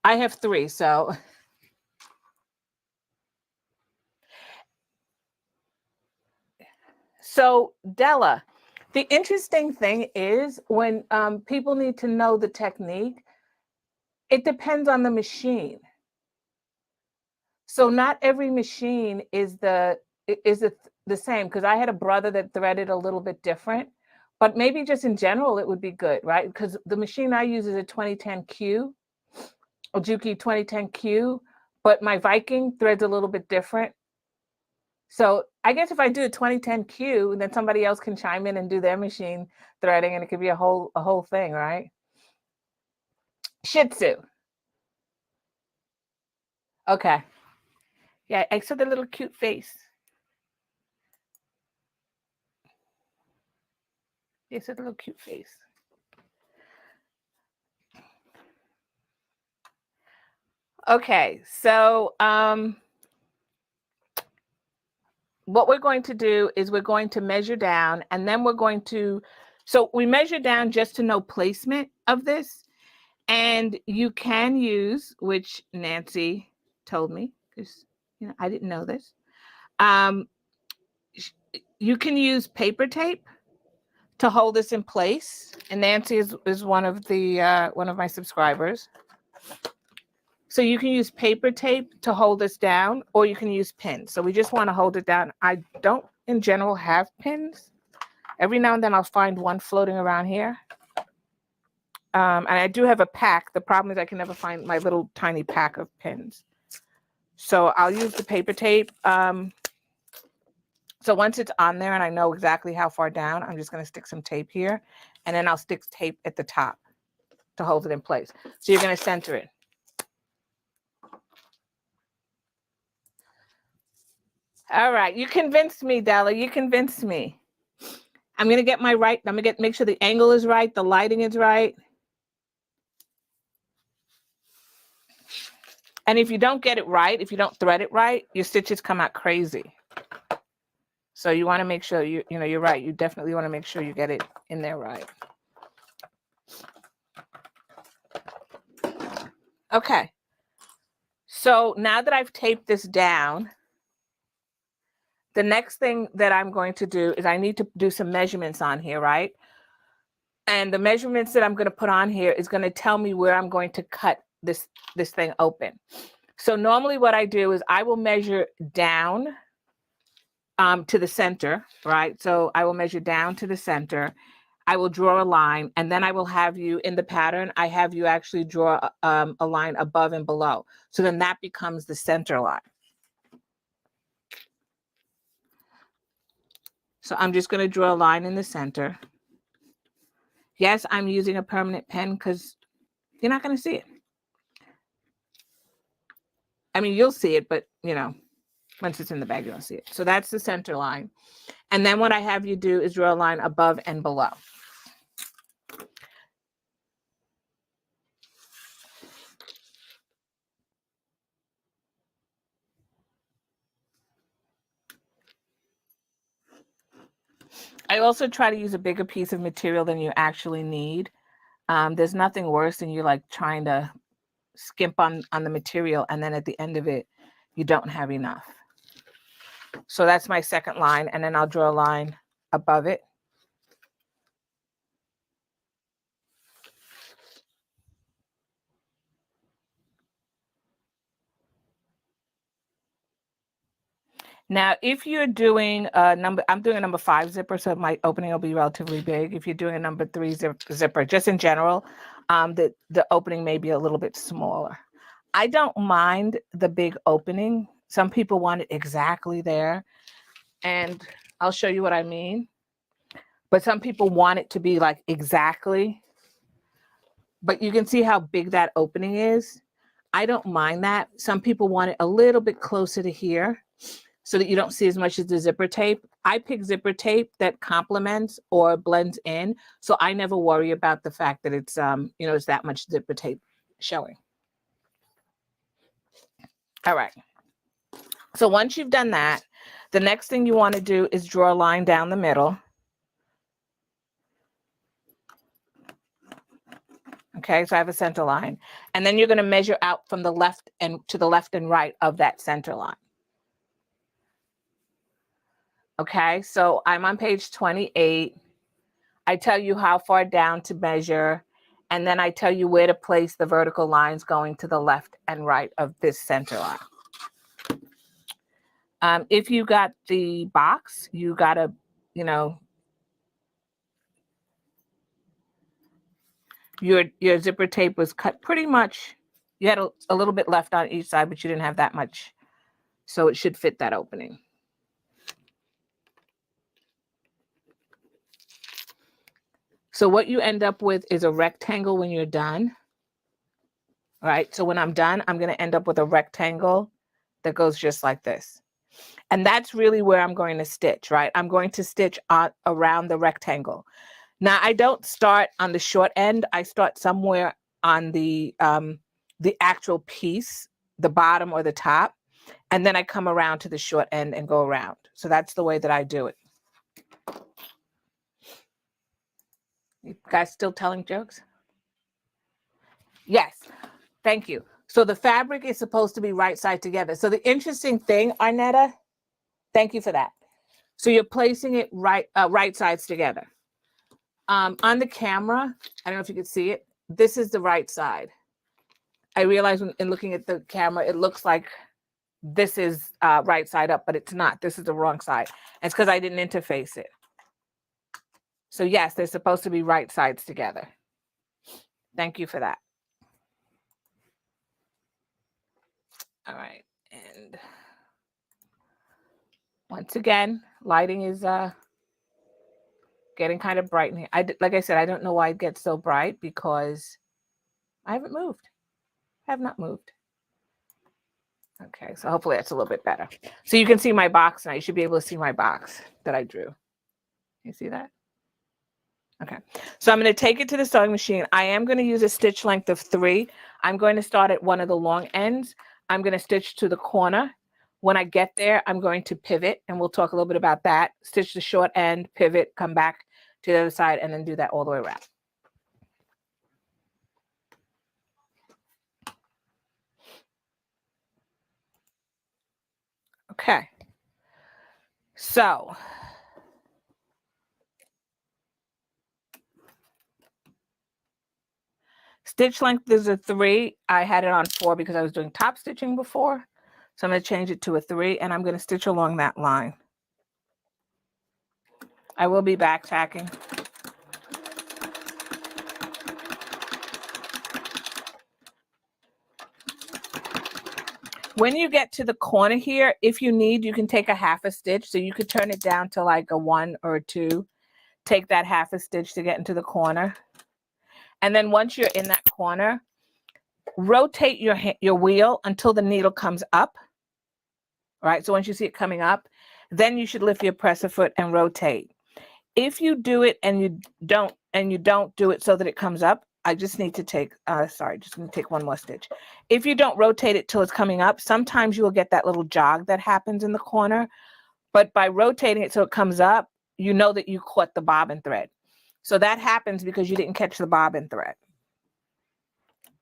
I have 3, so. So, Della, the interesting thing is when people need to know the technique, it depends on the machine. So not every machine is the same, because I had a brother that threaded a little bit different, but maybe just in general it would be good, right? Because the machine I use is a 2010Q, Ojuki 2010Q, but my Viking threads a little bit different. So I guess if I do a 2010Q, then somebody else can chime in and do their machine threading, and it could be a whole thing, right? Shih Tzu. Okay. Yeah, I saw the little cute face. It's a little cute face. Okay, so what we're going to do is we're going to measure down, and then we're going to, so we measure down just to know placement of this. And you can use, which Nancy told me, because I didn't know this. You can use paper tape to hold this in place. And Nancy is one of my subscribers. So you can use paper tape to hold this down, or you can use pins. So we just want to hold it down. I don't, in general, have pins. Every now and then I'll find one floating around here. And I do have a pack. The problem is I can never find my little tiny pack of pins. So I'll use the paper tape. So once it's on there and I know exactly how far down, I'm just going to stick some tape here. And then I'll stick tape at the top to hold it in place. So you're going to center it. All right. You convinced me, Della. You convinced me. I'm going to get my right. I'm going to make sure the angle is right. The lighting is right. And if you don't get it right, if you don't thread it right, your stitches come out crazy. So you want to make sure you're right. You definitely want to make sure you get it in there right. Okay. So now that I've taped this down, the next thing that I'm going to do is I need to do some measurements on here, right? And the measurements that I'm going to put on here is going to tell me where I'm going to cut this thing open. So normally what I do is I will measure down to the center, right? So I will measure down to the center. I will draw a line, and then I will have you in the pattern. I have you actually draw a line above and below. So then that becomes the center line. So I'm just going to draw a line in the center. Yes, I'm using a permanent pen because you're not going to see it. I mean, you'll see it, but once it's in the bag, you don't see it. So that's the center line. And then what I have you do is draw a line above and below. I also try to use a bigger piece of material than you actually need. There's nothing worse than you like trying to skimp on the material, and then at the end of it, you don't have enough. So that's my second line, and then I'll draw a line above it. Now, if you're doing I'm doing a number 5 zipper, so my opening will be relatively big. If you're doing a number 3 zipper, just in general, the opening may be a little bit smaller. I don't mind the big opening. Some people want it exactly there, and I'll show you what I mean. But some people want it to be like exactly. But you can see how big that opening is. I don't mind that. Some people want it a little bit closer to here, so that you don't see as much as the zipper tape. I pick zipper tape that complements or blends in, so I never worry about the fact that it's it's that much zipper tape showing. All right. So once you've done that, the next thing you want to do is draw a line down the middle. Okay, so I have a center line, and then you're going to measure out from the left and to the left and right of that center line. Okay, so I'm on page 28. I tell you how far down to measure, and then I tell you where to place the vertical lines going to the left and right of this center line. If you got the box, you got to, your zipper tape was cut pretty much. You had a little bit left on each side, but you didn't have that much. So it should fit that opening. So what you end up with is a rectangle when you're done. All right. So when I'm done, I'm going to end up with a rectangle that goes just like this. And that's really where I'm going to stitch, right? I'm going to stitch around the rectangle. Now, I don't start on the short end. I start somewhere on the actual piece, the bottom or the top, and then I come around to the short end and go around. So that's the way that I do it. You guys still telling jokes? Yes. Thank you. So the fabric is supposed to be right side together. So the interesting thing, Arnetta, thank you for that. So you're placing it right sides together. On the camera, I don't know if you can see it. This is the right side. I realize in looking at the camera, it looks like this is right side up, but it's not. This is the wrong side. And it's because I didn't interface it. So yes, they're supposed to be right sides together. Thank you for that. All right. And once again, lighting is getting kind of bright in here. Like I said, I don't know why it gets so bright because I haven't moved. I have not moved. Okay, so hopefully that's a little bit better. So you can see my box now. You should be able to see my box that I drew. You see that? Okay, so I'm going to take it to the sewing machine. I am going to use a stitch length of 3. I'm going to start at one of the long ends. I'm going to stitch to the corner. When I get there, I'm going to pivot, and we'll talk a little bit about that. Stitch the short end, pivot, come back to the other side, and then do that all the way around. Okay, so stitch length is a 3. I had it on 4 because I was doing top stitching before. So I'm going to change it to a 3, and I'm going to stitch along that line. I will be back tacking. When you get to the corner here, if you need, you can take a half a stitch. So you could turn it down to like a 1 or a 2. Take that half a stitch to get into the corner. And then once you're in that corner, rotate your wheel until the needle comes up. All right, so once you see it coming up, then you should lift your presser foot and rotate. If you do it and you don't do it so that it comes up, I just need to take, just going to take one more stitch. If you don't rotate it till it's coming up, sometimes you will get that little jog that happens in the corner. But by rotating it so it comes up, you know that you caught the bobbin thread. So that happens because you didn't catch the bobbin thread.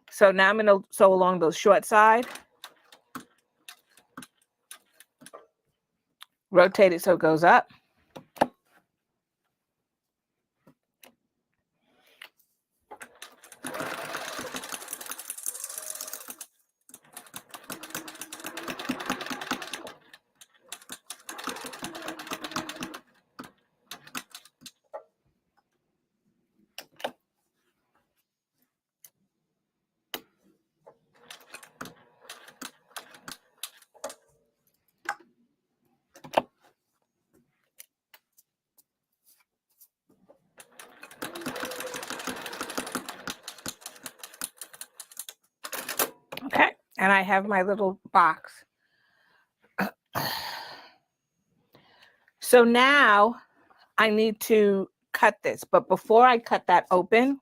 So now I'm going to sew along those short side. Rotate it so it goes up. Okay, and I have my little box. So now I need to cut this, but before I cut that open,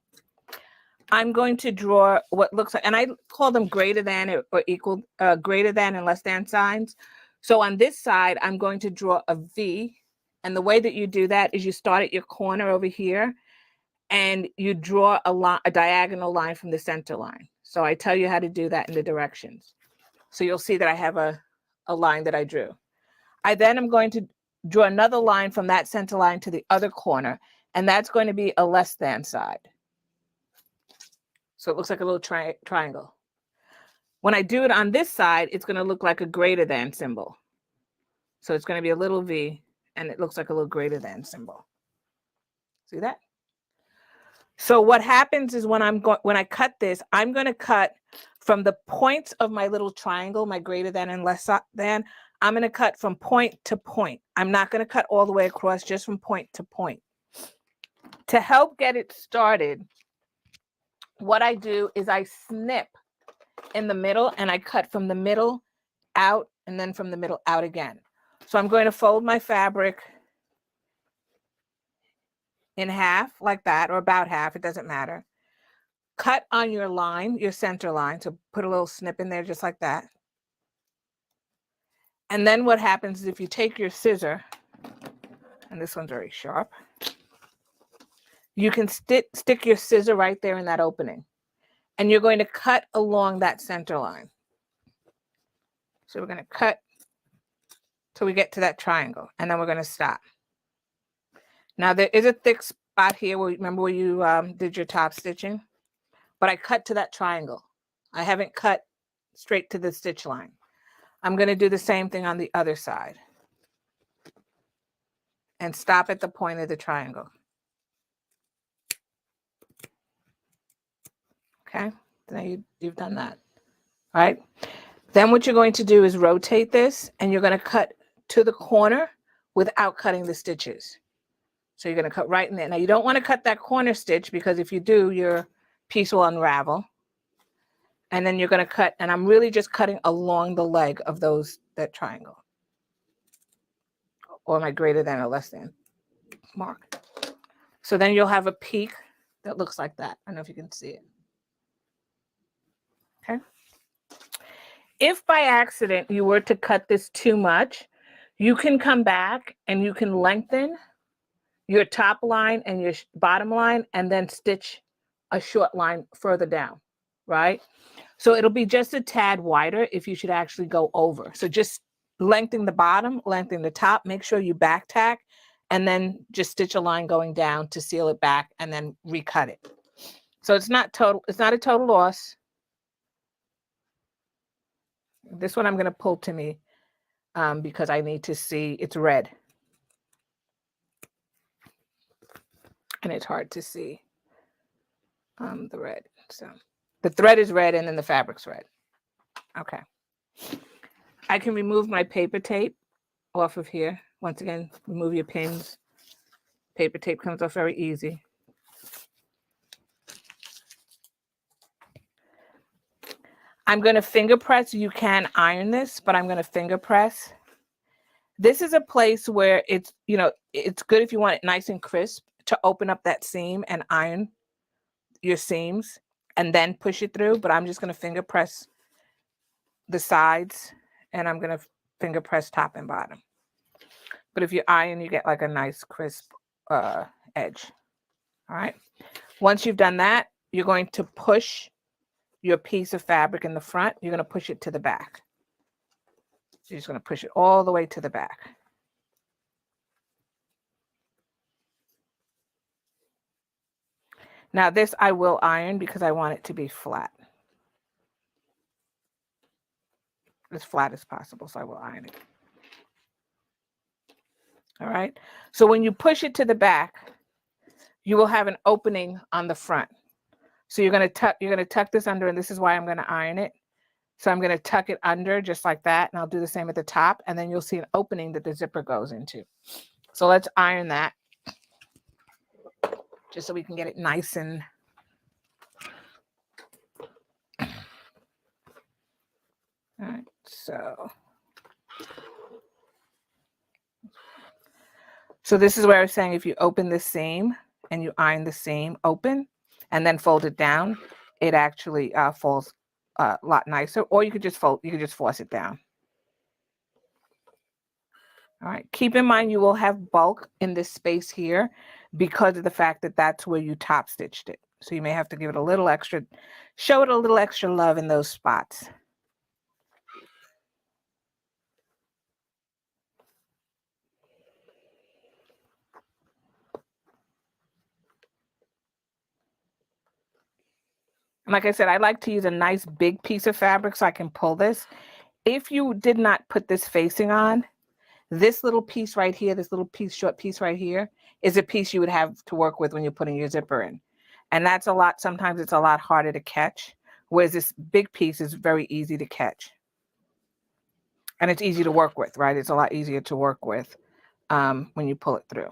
I'm going to draw what looks like, and I call them greater than or equal, greater than and less than signs. So on this side, I'm going to draw a V, and the way that you do that is you start at your corner over here, and you draw a diagonal line from the center line. So I tell you how to do that in the directions. So you'll see that I have a line that I drew. I then am going to draw another line from that center line to the other corner, and that's going to be a less than side. So it looks like a little triangle. When I do it on this side, it's going to look like a greater than symbol. So it's going to be a little V, and it looks like a little greater than symbol. See that? So what happens is when I cut this, I'm going to cut from the points of my little triangle, my greater than and less than. I'm going to cut from point to point. I'm not going to cut all the way across, just from point to point. To help get it started, what I do is I snip in the middle, and I cut from the middle out, and then from the middle out again. So I'm going to fold my fabric in half like that, or about half, it doesn't matter. Cut on your line, your center line, so put a little snip in there just like that. And then what happens is if you take your scissor, and this one's very sharp, you can stick your scissor right there in that opening. And you're going to cut along that center line. So we're going to cut till we get to that triangle, and then we're going to stop. Now there is a thick spot here where, remember where you did your top stitching? But I cut to that triangle. I haven't cut straight to the stitch line. I'm going to do the same thing on the other side. And stop at the point of the triangle. Now you've done that, right? Then what you're going to do is rotate this, and you're going to cut to the corner without cutting the stitches. So you're going to cut right in there. Now you don't want to cut that corner stitch, because if you do, your piece will unravel. And then you're going to cut, and I'm really just cutting along the leg of that triangle. Or am I greater than or less than mark? So then you'll have a peak that looks like that. I don't know if you can see it. Okay. If by accident you were to cut this too much, you can come back and you can lengthen your top line and your bottom line, and then stitch a short line further down, right? So it'll be just a tad wider if you should actually go over. So just lengthen the bottom, lengthen the top, make sure you back tack, and then just stitch a line going down to seal it back, and then recut it. So it's not a total loss. This one I'm going to pull to me because I need to see. It's red. And it's hard to see the red. So the thread is red, and then the fabric's red. Okay. I can remove my paper tape off of here. Once again, remove your pins. Paper tape comes off very easy. I'm going to finger press. You can iron this, but I'm going to finger press. This is a place where it's good if you want it nice and crisp, to open up that seam and iron your seams and then push it through. But I'm just going to finger press the sides, and I'm going to finger press top and bottom. But if you iron, you get like a nice crisp edge. All right. Once you've done that, you're going to push your piece of fabric in the front. You're going to push it to the back. You're just going to push it all the way to the back. Now this I will iron because I want it to be flat. As flat as possible, so I will iron it. All right. So when you push it to the back, you will have an opening on the front. So you're going to tuck this under, and this is why I'm going to iron it. So I'm going to tuck it under just like that, and I'll do the same at the top, and then you'll see an opening that the zipper goes into. So let's iron that just so we can get it nice and all right. So this is where I was saying, if you open the seam and you iron the seam open and then fold it down, it actually falls a lot nicer. Or you could just force it down. All right. Keep in mind you will have bulk in this space here because of the fact that that's where you top stitched it. So you may have to give it a little extra, show it a little extra love in those spots. And like I said, I like to use a nice big piece of fabric so I can pull this. If you did not put this facing on, this little piece right here, this little piece, short piece right here, is a piece you would have to work with when you're putting your zipper in. And that's a lot, sometimes it's a lot harder to catch, whereas this big piece is very easy to catch. And it's easy to work with, right? It's a lot easier to work with when you pull it through.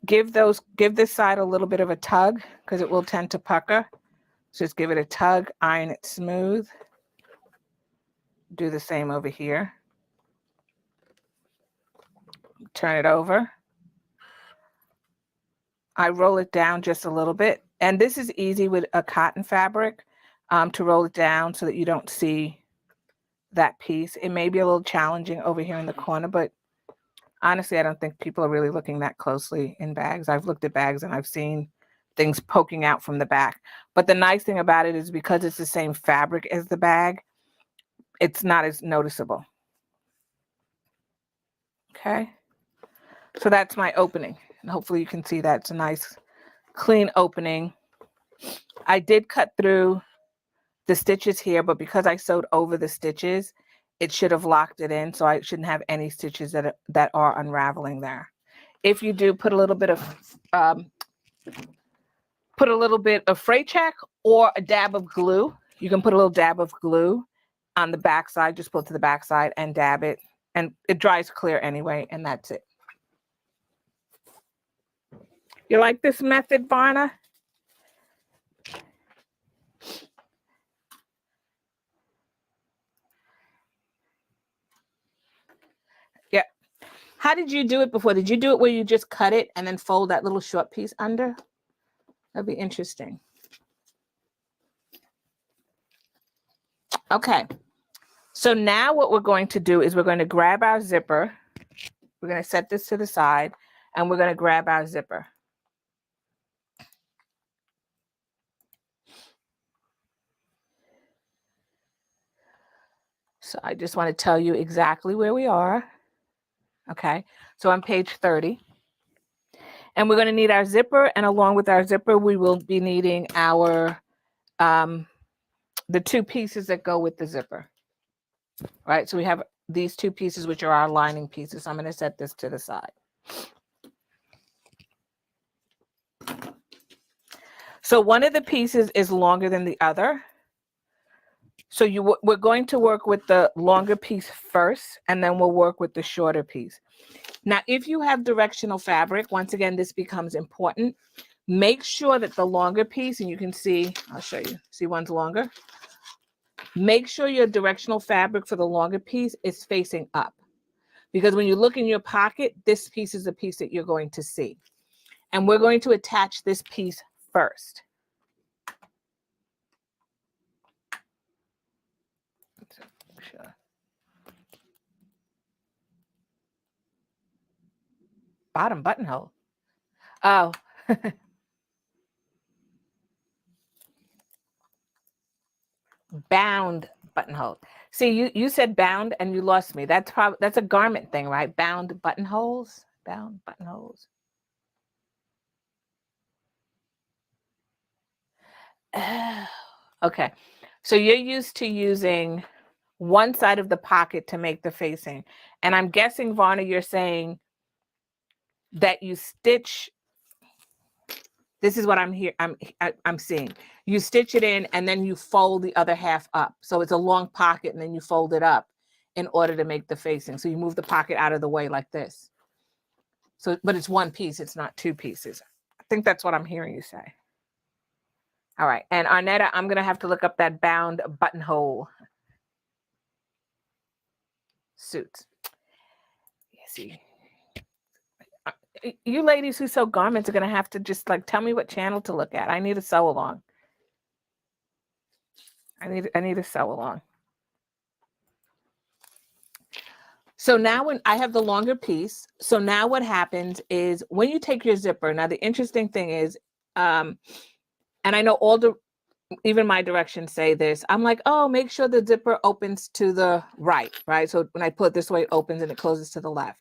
Give this side a little bit of a tug because it will tend to pucker. Just give it a tug, iron it smooth. Do the same over here. Turn it over. I roll it down just a little bit. And this is easy with a cotton fabric to roll it down so that you don't see that piece. It may be a little challenging over here in the corner, but honestly, I don't think people are really looking that closely in bags. I've looked at bags and I've seen things poking out from the back. But the nice thing about it is because it's the same fabric as the bag, it's not as noticeable. Okay. So that's my opening. And hopefully you can see that it's a nice clean opening. I did cut through the stitches here, but because I sewed over the stitches, it should have locked it in. So I shouldn't have any stitches that are unraveling there. If you do, put a little bit of freight check or a dab of glue. You can put a little dab of glue on the back side, just pull it to the back side and dab it, and it dries clear anyway, and that's it. You like this method, Varna? Yeah. How did you do it before? Did you do it where you just cut it and then fold that little short piece under? That'd be interesting. Okay. So now what we're going to do is we're going to grab our zipper. We're going to set this to the side, and we're going to grab our zipper. So I just want to tell you exactly where we are. Okay. So on page 30. And we're going to need our zipper, and along with our zipper, we will be needing our the two pieces that go with the zipper. Right? So we have these two pieces, which are our lining pieces. I'm going to set this to the side. So one of the pieces is longer than the other. So we're going to work with the longer piece first, and then we'll work with the shorter piece. Now, if you have directional fabric, once again, this becomes important. Make sure that the longer piece, and you can see, I'll show you, see one's longer. Make sure your directional fabric for the longer piece is facing up. Because when you look in your pocket, this piece is the piece that you're going to see. And we're going to attach this piece first. Sure. Bottom buttonhole. Oh. Bound buttonhole. See, you said bound and you lost me. That's a garment thing, right? Bound buttonholes. Bound buttonholes. Oh, okay. So you're used to using one side of the pocket to make the facing. And I'm guessing, Varna, you're saying that you stitch. This is what I'm seeing. You stitch it in and then you fold the other half up. So it's a long pocket and then you fold it up in order to make the facing. So you move the pocket out of the way like this. So, but it's one piece, it's not two pieces. I think that's what I'm hearing you say. All right. And Arnetta, I'm going to have to look up that bound buttonhole suit. See. You ladies who sew garments are going to have to just like tell me what channel to look at. I need a sew along. I need a sew along. So now when I have the longer piece, so now what happens is when you take your zipper, now the interesting thing is, and I know even my directions say this, I'm like, oh, make sure the zipper opens to the right? So when I put it this way, it opens and it closes to the left.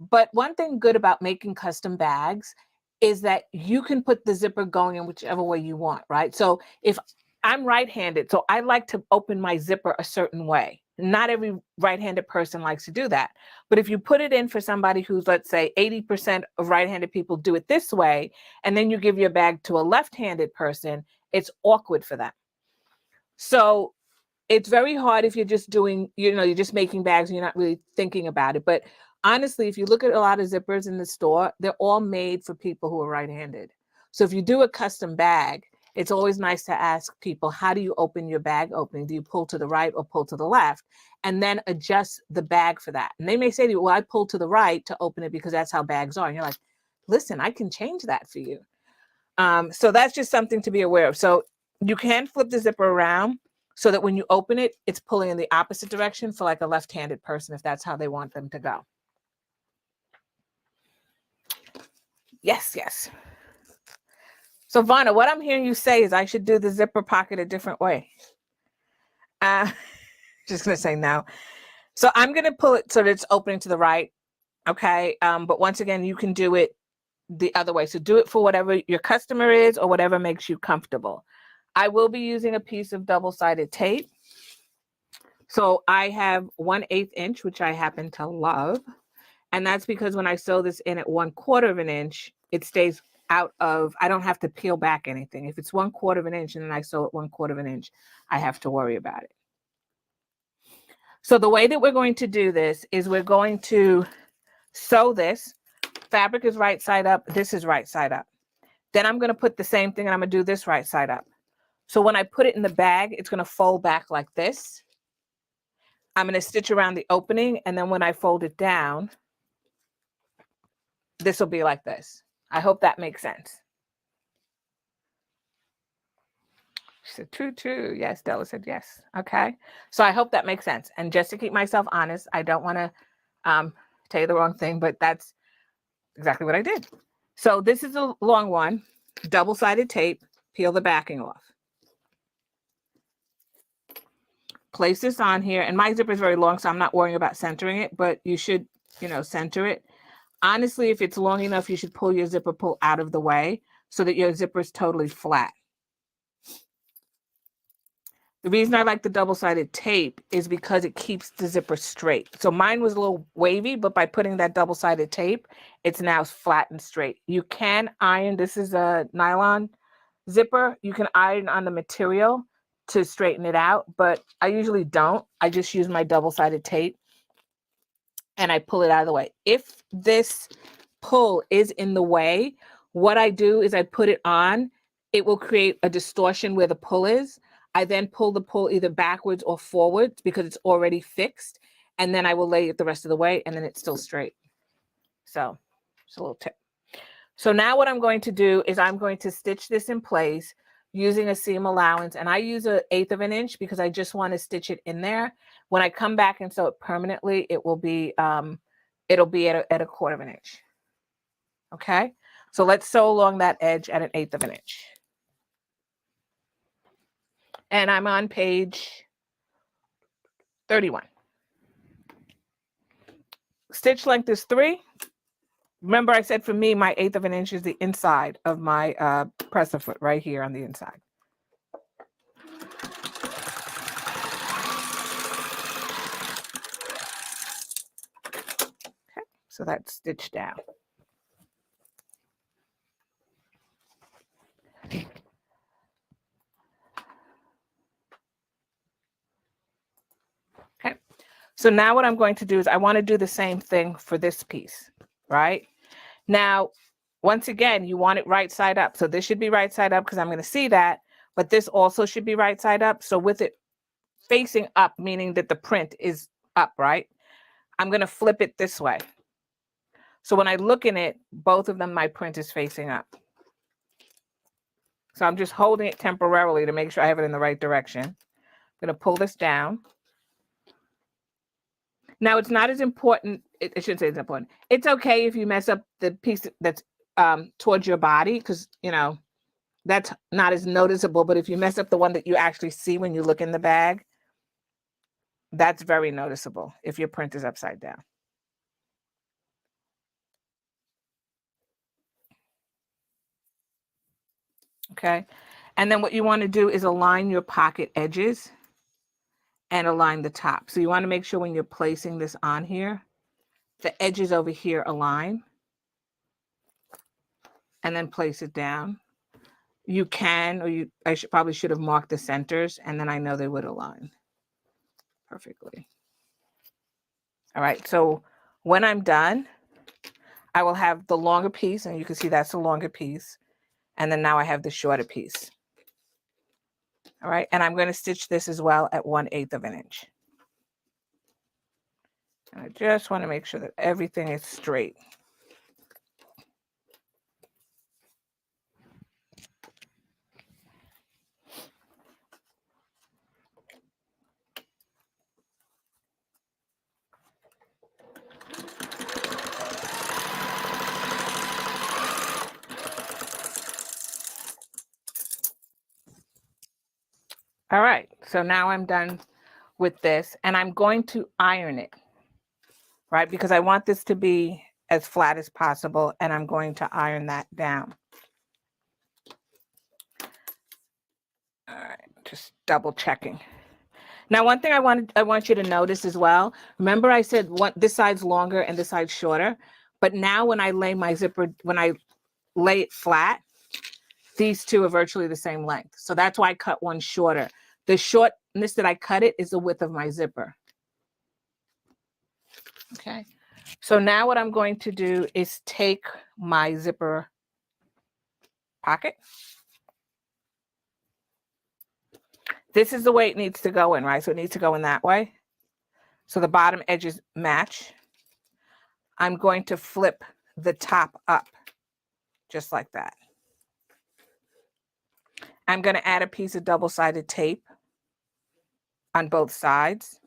But one thing good about making custom bags is that you can put the zipper going in whichever way you want, right? So if I'm right-handed, so I like to open my zipper a certain way. Not every right-handed person likes to do that. But if you put it in for somebody who's, let's say, 80% of right-handed people do it this way, and then you give your bag to a left-handed person, it's awkward for them. So it's very hard if you're just doing, you're just making bags and you're not really thinking about it. But honestly, if you look at a lot of zippers in the store, they're all made for people who are right-handed. So if you do a custom bag, it's always nice to ask people, how do you open your bag opening? Do you pull to the right or pull to the left? And then adjust the bag for that. And they may say to you, well, I pull to the right to open it because that's how bags are. And you're like, listen, I can change that for you. So that's just something to be aware of. So you can flip the zipper around so that when you open it, it's pulling in the opposite direction for like a left-handed person, if that's how they want them to go. Yes, yes. So Varna, what I'm hearing you say is I should do the zipper pocket a different way. Just gonna say no. So I'm gonna pull it so that it's opening to the right. Okay. But once again, you can do it the other way. So do it for whatever your customer is or whatever makes you comfortable. I will be using a piece of double-sided tape. So I have 1/8 inch, which I happen to love. And that's because when I sew this in at 1/4 of an inch, it stays out of, I don't have to peel back anything. If it's 1/4 of an inch and then I sew it 1/4 of an inch, I have to worry about it. So the way that we're going to do this is we're going to sew this. Fabric is right side up. This is right side up. Then I'm going to put the same thing and I'm going to do this right side up. So when I put it in the bag, it's going to fold back like this. I'm going to stitch around the opening, and then when I fold it down, this will be like this. I hope that makes sense. She said, true, true. Yes, Della said yes. Okay. So I hope that makes sense. And just to keep myself honest, I don't want to tell you the wrong thing, but that's exactly what I did. So this is a long one, double-sided tape, peel the backing off. Place this on here, and my zipper is very long, so I'm not worrying about centering it, but you should, center it. Honestly, if it's long enough, you should pull your zipper pull out of the way so that your zipper is totally flat. The reason I like the double-sided tape is because it keeps the zipper straight. So mine was a little wavy, but by putting that double-sided tape, it's now flat and straight. You can iron, this is a nylon zipper. You can iron on the material to straighten it out, but I usually don't. I just use my double-sided tape and I pull it out of the way. If this pull is in the way, what I do is I put it on. It will create a distortion where the pull is. I then pull the pull either backwards or forwards because it's already fixed. And then I will lay it the rest of the way and then it's still straight. So it's a little tip. So now what I'm going to do is I'm going to stitch this in place using a seam allowance. And I use 1/8 of an inch because I just want to stitch it in there. When I come back and sew it permanently, it will be, it'll be at 1/4 of an inch. Okay. So let's sew along that edge at 1/8 of an inch. And I'm on page 31. Stitch length is 3. Remember I said for me, my 1/8 of an inch is the inside of my presser foot right here on the inside. Okay, so that's stitched down. Okay, so now what I'm going to do is I want to do the same thing for this piece, right? Now, once again, you want it right side up. So this should be right side up because I'm going to see that, but this also should be right side up. So with it facing up, meaning that the print is up, right? I'm going to flip it this way. So when I look in it, both of them, my print is facing up. So I'm just holding it temporarily to make sure I have it in the right direction. I'm going to pull this down. Now, it's not as important. I shouldn't say it's important. It's okay if you mess up the piece that's towards your body because, that's not as noticeable. But if you mess up the one that you actually see when you look in the bag, that's very noticeable if your print is upside down. Okay. And then what you want to do is align your pocket edges and align the top. So you want to make sure when you're placing this on here, the edges over here align. And then place it down. You can, or I probably should have marked the centers, and then I know they would align perfectly. All right, so when I'm done, I will have the longer piece, and you can see that's the longer piece. And then now I have the shorter piece. All right, and I'm going to stitch this as well at 1/8 of an inch. And I just want to make sure that everything is straight. All right, so now I'm done with this, and I'm going to iron it, right? Because I want this to be as flat as possible, and I'm going to iron that down. All right, just double checking. Now, one thing I want you to notice as well. Remember I said this side's longer and this side's shorter, but now when I lay my zipper, when I lay it flat, these two are virtually the same length. So that's why I cut one shorter. The shortness that I cut it is the width of my zipper. Okay. So now what I'm going to do is take my zipper pocket. This is the way it needs to go in, right? So it needs to go in that way. So the bottom edges match. I'm going to flip the top up just like that. I'm going to add a piece of double-sided tape on both sides.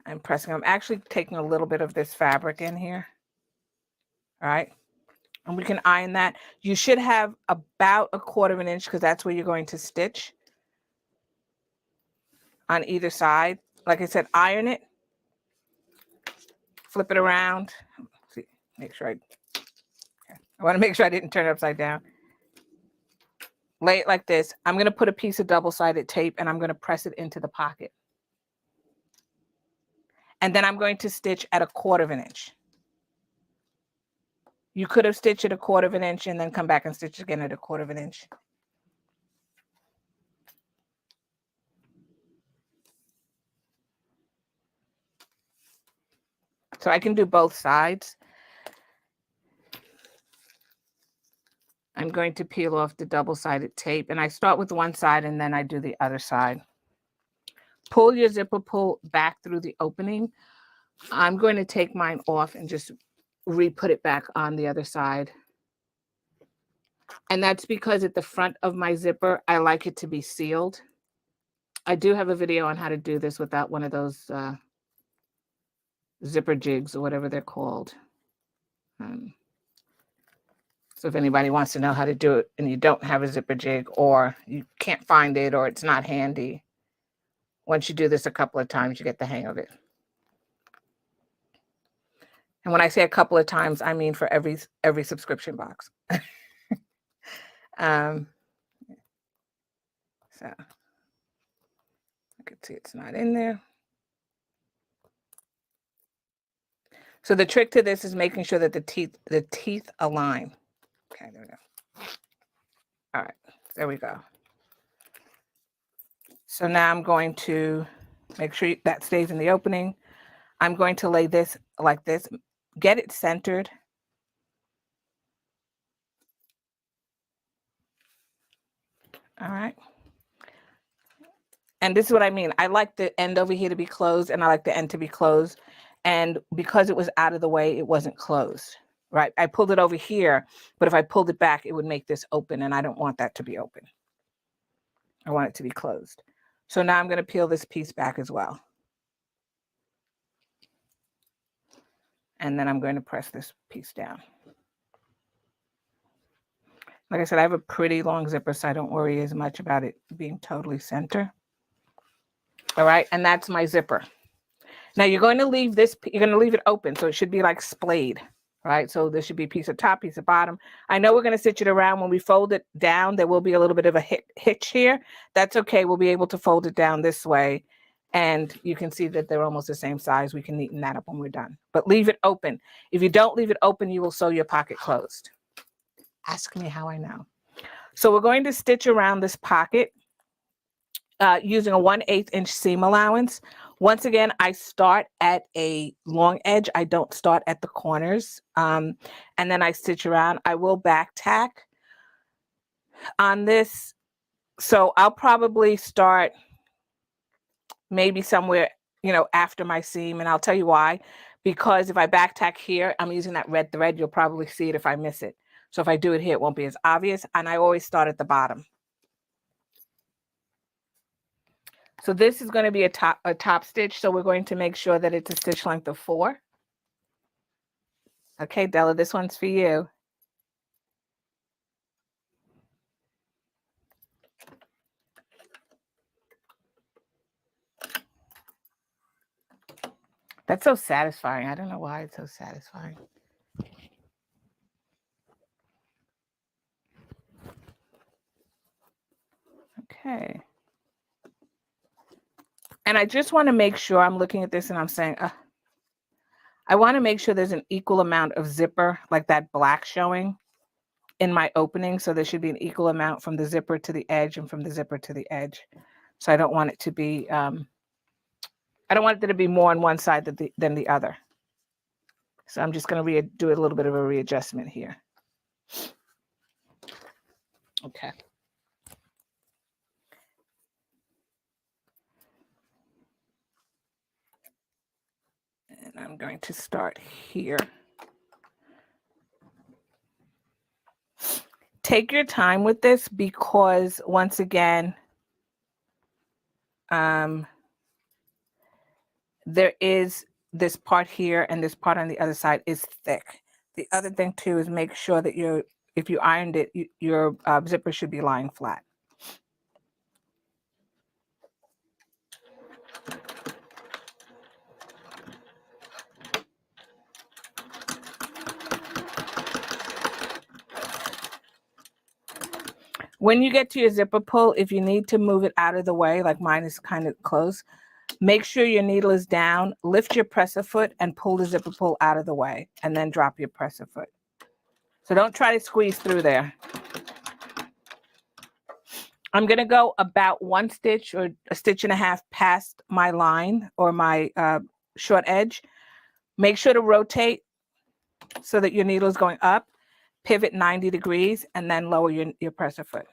I'm pressing. I'm actually taking a little bit of this fabric in here. All right. And we can iron that. You should have about 1/4 inch because that's where you're going to stitch on either side. Like I said, iron it, flip it around. See, make sure I want to make sure I didn't turn it upside down. Lay it like this. I'm going to put a piece of double-sided tape and I'm going to press it into the pocket. And then I'm going to stitch at 1/4 inch. You could have stitched at 1/4 inch and then come back and stitch again at 1/4 inch. So I can do both sides. I'm going to peel off the double-sided tape and I start with one side and then I do the other side. Pull your zipper pull back through the opening. I'm going to take mine off and just re-put it back on the other side. And that's because at the front of my zipper, I like it to be sealed. I do have a video on how to do this without one of those zipper jigs or whatever they're called. So if anybody wants to know how to do it and you don't have a zipper jig or you can't find it or it's not handy, once you do this a couple of times, you get the hang of it. And when I say a couple of times, I mean for every subscription box. So I can see it's not in there. So the trick to this is making sure that the teeth align. Okay, there we go. All right, there we go. So now I'm going to make sure that stays in the opening. I'm going to lay this like this, get it centered. All right. And this is what I mean. I like the end over here to be closed and I like the end to be closed. And because it was out of the way, it wasn't closed, right? I pulled it over here, but if I pulled it back, it would make this open and I don't want that to be open. I want it to be closed. So now I'm going to peel this piece back as well. And then I'm going to press this piece down. Like I said, I have a pretty long zipper, so I don't worry as much about it being totally center. All right, and that's my zipper. Now you're going to leave this, you're going to leave it open, so it should be like splayed, right? So there should be a piece of top, piece of bottom. I know we're going to stitch it around. When we fold it down, there will be a little bit of a hitch here. That's okay. We'll be able to fold it down this way. And you can see that they're almost the same size. We can neaten that up when we're done. But leave it open. If you don't leave it open, you will sew your pocket closed. Ask me how I know. So we're going to stitch around this pocket using a 1/8 inch seam allowance. Once again, I start at a long edge. I don't start at the corners. And then I stitch around. I will back tack on this. So I'll probably start maybe somewhere, after my seam. And I'll tell you why. Because if I back tack here, I'm using that red thread. You'll probably see it if I miss it. So if I do it here, it won't be as obvious. And I always start at the bottom. So this is going to be a top stitch. So we're going to make sure that it's a stitch length of 4. Okay, Della, this one's for you. That's so satisfying. I don't know why it's so satisfying. Okay. And I just want to make sure, I'm looking at this and I'm saying, I want to make sure there's an equal amount of zipper, like that black showing in my opening. So there should be an equal amount from the zipper to the edge and from the zipper to the edge. So I don't want it to be, I don't want there to be more on one side than the other. So I'm just going to do a little bit of a readjustment here. Okay. And I'm going to start here. Take your time with this because once again, there is this part here and this part on the other side is thick. The other thing too is make sure that if you ironed it, your zipper should be lying flat. When you get to your zipper pull, if you need to move it out of the way, like mine is kind of close, make sure your needle is down, lift your presser foot and pull the zipper pull out of the way and then drop your presser foot. So don't try to squeeze through there. I'm going to go about 1 stitch or a stitch and a half past my line or my short edge. Make sure to rotate so that your needle is going up, pivot 90 degrees, and then lower your presser foot.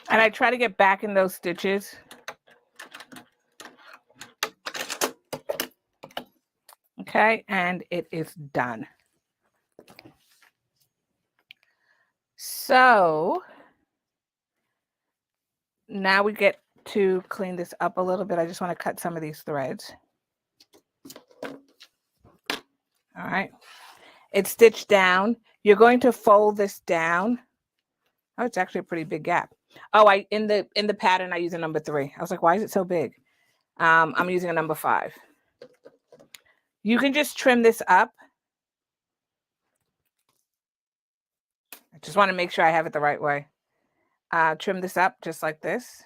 And I try to get back in those stitches. Okay, and it is done. So now we get to clean this up a little bit. I just want to cut some of these threads. All right, it's stitched down. You're going to fold this down. Oh, it's actually a pretty big gap. Oh, in the pattern I use a number 3. I was like, why is it so big? I'm using a number 5. You can just trim this up. I just want to make sure I have it the right way. Trim this up just like this.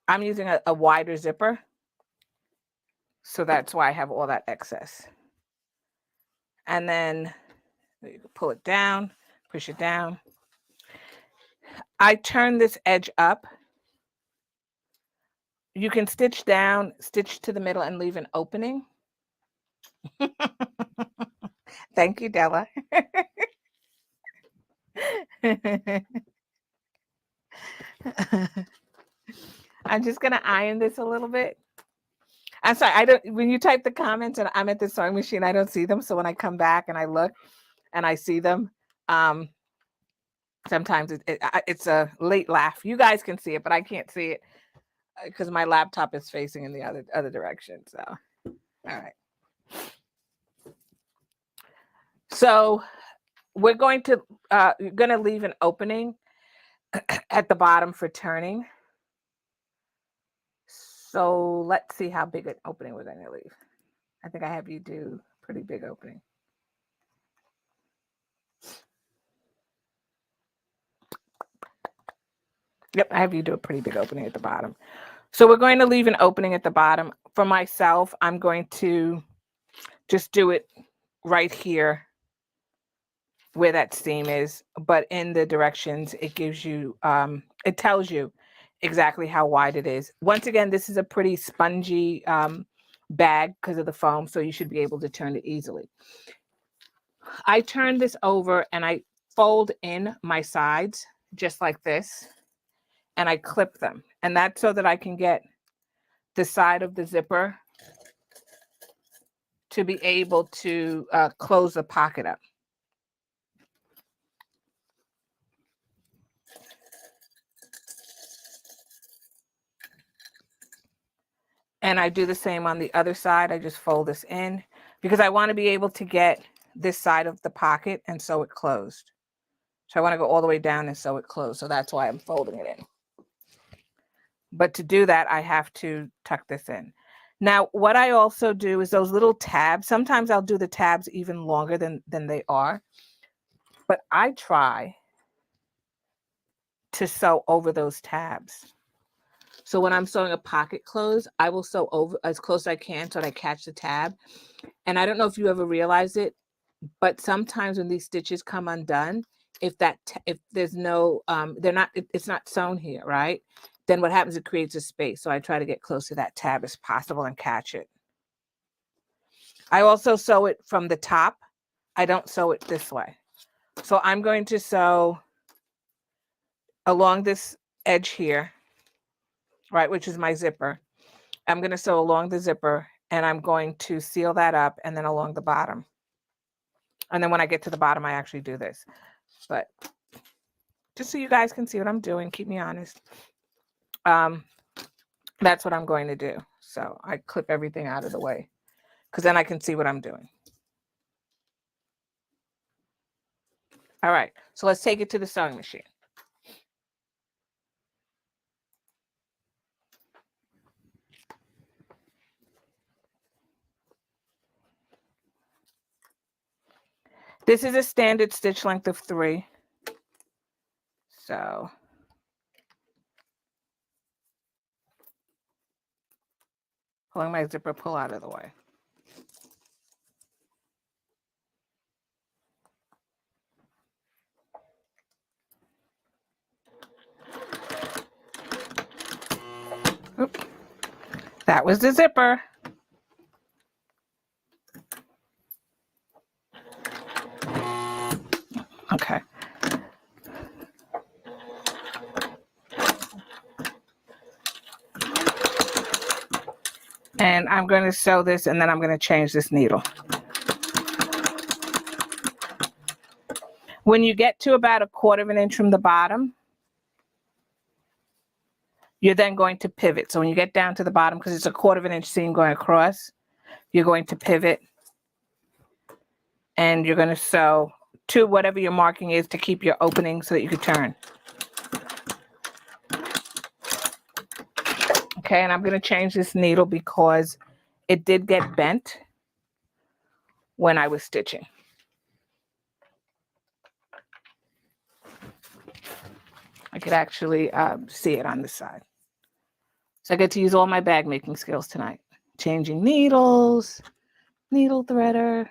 I'm using a wider zipper, so that's why I have all that excess. And then you can pull it down, push it down. I turn this edge up. You can stitch down, stitch to the middle, and leave an opening. Thank you, Della. I'm just gonna iron this a little bit. I'm sorry, when you type the comments and I'm at the sewing machine, I don't see them. So when I come back and I look and I see them, sometimes it's a late laugh. You guys can see it, but I can't see it because my laptop is facing in the other direction. So, all right. So we're going to leave an opening at the bottom for turning. So let's see how big an opening we're going to leave. I think I have you do a pretty big opening. Yep, I have you do a pretty big opening at the bottom. So we're going to leave an opening at the bottom. For myself, I'm going to just do it right here where that seam is, but in the directions, it gives you, it tells you exactly how wide it is. Once again, this is a pretty spongy bag because of the foam, so you should be able to turn it easily. I turn this over and I fold in my sides just like this. and I clip them. And that's so that I can get the side of the zipper to be able to close the pocket up. And I do the same on the other side. I just fold this in because I want to be able to get this side of the pocket and sew it closed. So I want to go all the way down and sew it closed. So that's why I'm folding it in. But to do that, I have to tuck this in. Now, what I also do is those little tabs. Sometimes I'll do the tabs even longer than they are. But I try to sew over those tabs. So when I'm sewing a pocket close, I will sew over as close as I can so that I catch the tab. And I don't know if you ever realize it, but sometimes when these stitches come undone, if there's no, it's not sewn here, right? Then what happens, it creates a space. So I try to get close to that tab as possible and catch it. I also sew it from the top. I don't sew it this way. So I'm going to sew along this edge here, right, which is my zipper. I'm going to sew along the zipper and I'm going to seal that up and then along the bottom. And then when I get to the bottom, I actually do this. But just so you guys can see what I'm doing, keep me honest. That's what I'm going to do. So I clip everything out of the way because then I can see what I'm doing. All right, so let's take it to the sewing machine. This is a standard stitch length of 3. So pulling my zipper pull out of the way. Oop. That was the zipper. Okay. And I'm going to sew this and then I'm going to change this needle. When you get to about 1/4 inch from the bottom, you're then going to pivot. So when you get down to the bottom, because it's 1/4 inch seam going across, you're going to pivot and you're going to sew to whatever your marking is to keep your opening so that you can turn. Okay, and I'm going to change this needle because it did get bent when I was stitching. I could actually see it on this side. So I get to use all my bag making skills tonight. Changing needles, needle threader.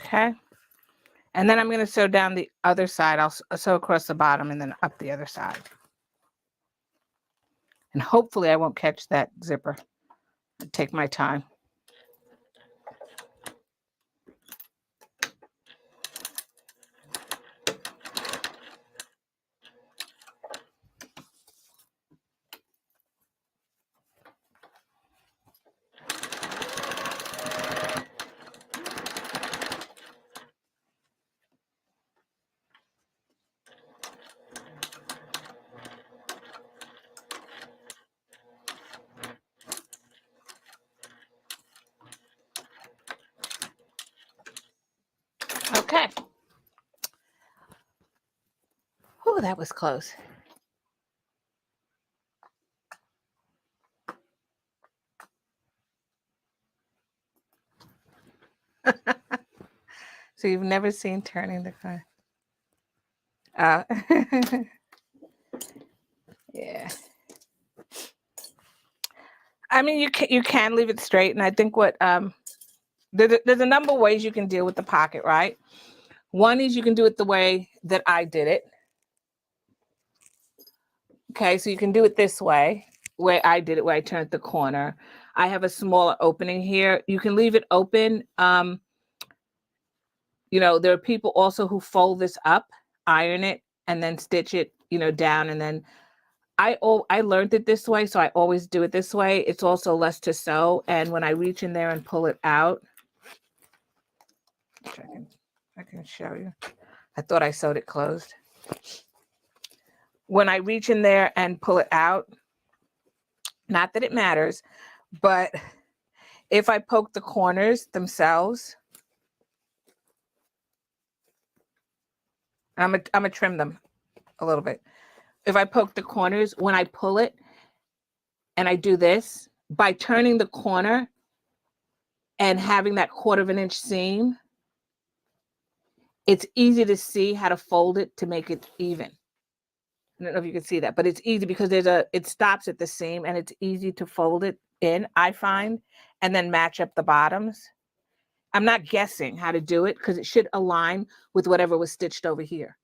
Okay. And then I'm going to sew down the other side. I'll sew across the bottom and then up the other side. And hopefully I won't catch that zipper. I'll take my time. Okay. Oh, that was close. So you've never seen turning the coin? Yeah. I mean, you can leave it straight, and I think what there's a number of ways you can deal with the pocket, right? One is you can do it the way that I did it. Okay, so you can do it this way, where I did it, where I turned the corner. I have a smaller opening here. You can leave it open. You know, there are people also who fold this up, iron it, and then stitch it, you know, down. And then I learned it this way, so I always do it this way. It's also less to sew. And when I reach in there and pull it out, which I can show you. I thought I sewed it closed. When I reach in there and pull it out, not that it matters, but if I poke the corners themselves, I'm gonna trim them a little bit. If I poke the corners, when I pull it and I do this, by turning the corner and having that 1/4 of an inch seam, it's easy to see how to fold it to make it even. I don't know if you can see that, but it's easy because it stops at the seam and it's easy to fold it in, I find, and then match up the bottoms. I'm not guessing how to do it because it should align with whatever was stitched over here.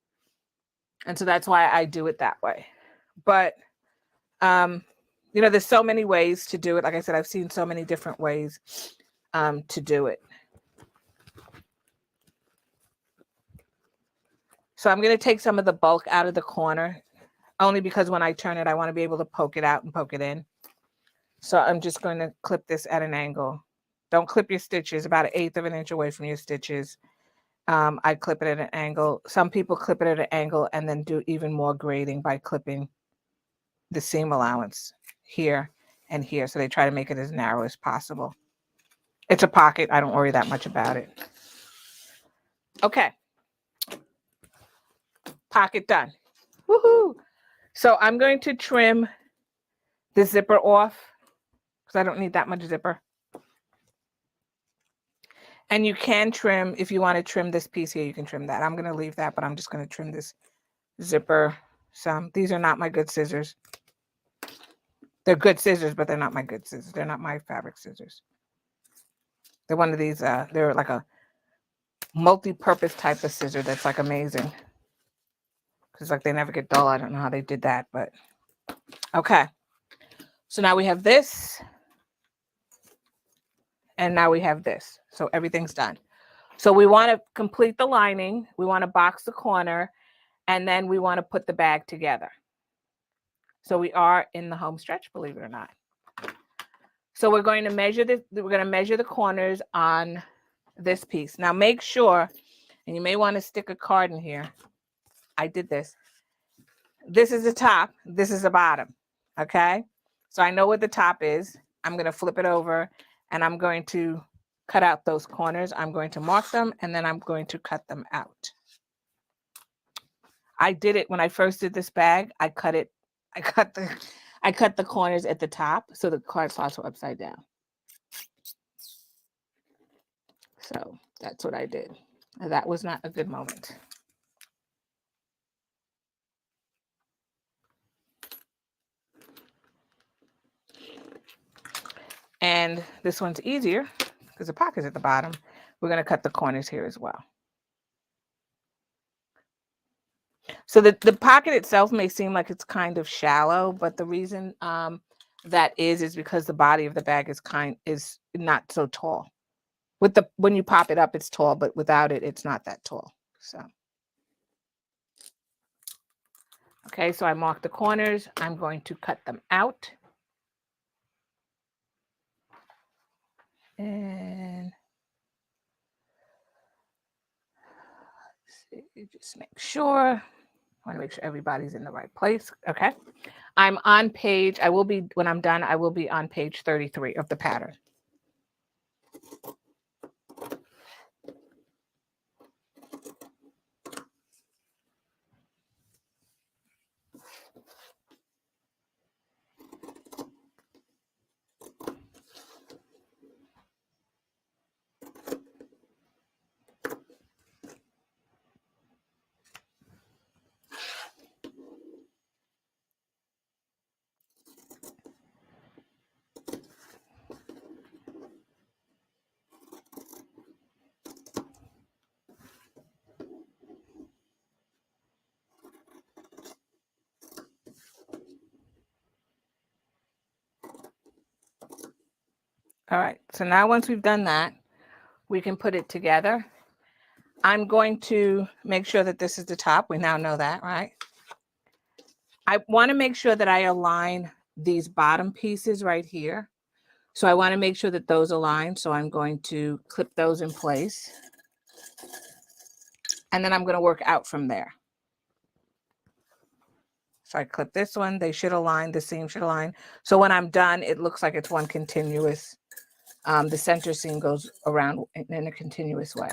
And so that's why I do it that way. But, you know, there's so many ways to do it. Like I said, I've seen so many different ways to do it. So I'm going to take some of the bulk out of the corner, only because when I turn it, I want to be able to poke it out and poke it in. So I'm just going to clip this at an angle. Don't clip your stitches about 1/8 of an inch away from your stitches. I clip it at an angle. Some people clip it at an angle and then do even more grading by clipping the seam allowance here and here. So they try to make it as narrow as possible. It's a pocket. I don't worry that much about it. Okay. Pocket done. Woohoo! So I'm going to trim the zipper off because I don't need that much zipper. And you can trim, if you want to trim this piece here, you can trim that. I'm going to leave that, but I'm just going to trim this zipper some. These are not my good scissors. They're good scissors, but they're not my good scissors. They're not my fabric scissors. They're one of these, they're like a multi-purpose type of scissor that's like amazing. Because like they never get dull. I don't know how they did that, but okay. So now we have this. And now we have this. So everything's done. So we want to complete the lining. We want to box the corner. And then we want to put the bag together. So we are in the home stretch, believe it or not. So we're going to measure this. We're going to measure the corners on this piece. Now make sure, and you may want to stick a card in here. I did this. This is the top. This is the bottom. Okay. So I know what the top is. I'm going to flip it over and I'm going to cut out those corners. I'm going to mark them and then I'm going to cut them out. I did it when I first did this bag. I cut the corners at the top so the card slots were upside down. So that's what I did. And that was not a good moment. And this one's easier because the pocket's at the bottom. We're going to cut the corners here as well. So the pocket itself may seem like it's kind of shallow, but the reason that is because the body of the bag is not so tall. When you pop it up, it's tall, but without it, it's not that tall. So, okay, so I marked the corners. I'm going to cut them out. And let's see, just make sure. I want to make sure everybody's in the right place. Okay. I'm on page, when I'm done, I will be on page 33 of the pattern. All right, so now once we've done that, we can put it together. I'm going to make sure that this is the top. We now know that, right? I want to make sure that I align these bottom pieces right here. So I want to make sure that those align. So I'm going to clip those in place. And then I'm going to work out from there. So I clip this one. They should align. The seam should align. So when I'm done, it looks like it's one continuous. The center seam goes around in a continuous way.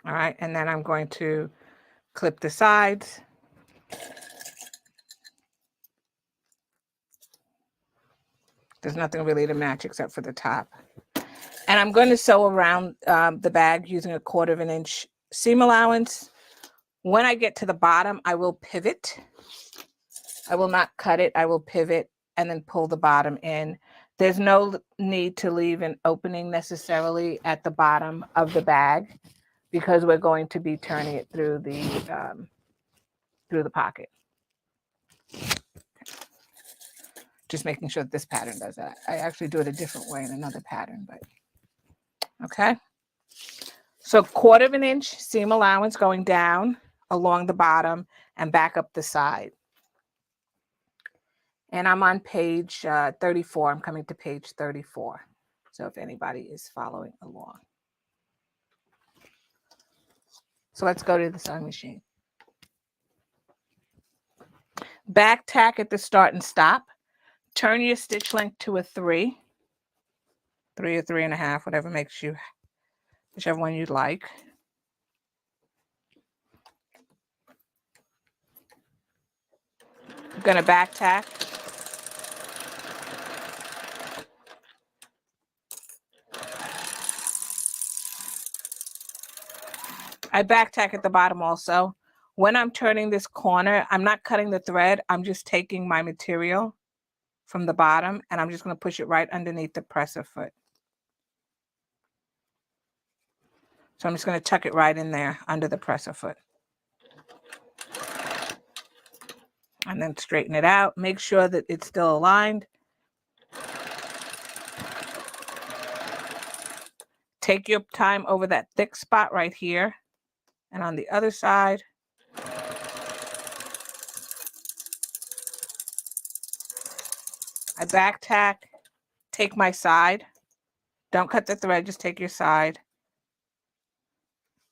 All right, and then I'm going to clip the sides. There's nothing really to match except for the top. And I'm going to sew around the bag using a 1/4 inch seam allowance. When I get to the bottom, I will pivot. I will not cut it. I will pivot and then pull the bottom in. There's no need to leave an opening necessarily at the bottom of the bag because we're going to be turning it through the pocket. Just making sure that this pattern does that. I actually do it a different way in another pattern, but okay. So 1/4 inch seam allowance going down along the bottom and back up the side. And I'm on page 34. I'm coming to page 34. So if anybody is following along. So let's go to the sewing machine. Back tack at the start and stop. Turn your stitch length to a 3 or 3.5, whatever makes you, whichever one you'd like. I'm going to back tack. I back tack at the bottom also. When I'm turning this corner, I'm not cutting the thread. I'm just taking my material from the bottom and I'm just going to push it right underneath the presser foot. So I'm just going to tuck it right in there under the presser foot. And then straighten it out. Make sure that it's still aligned. Take your time over that thick spot right here. And on the other side. I back tack, take my side. Don't cut the thread, just take your side.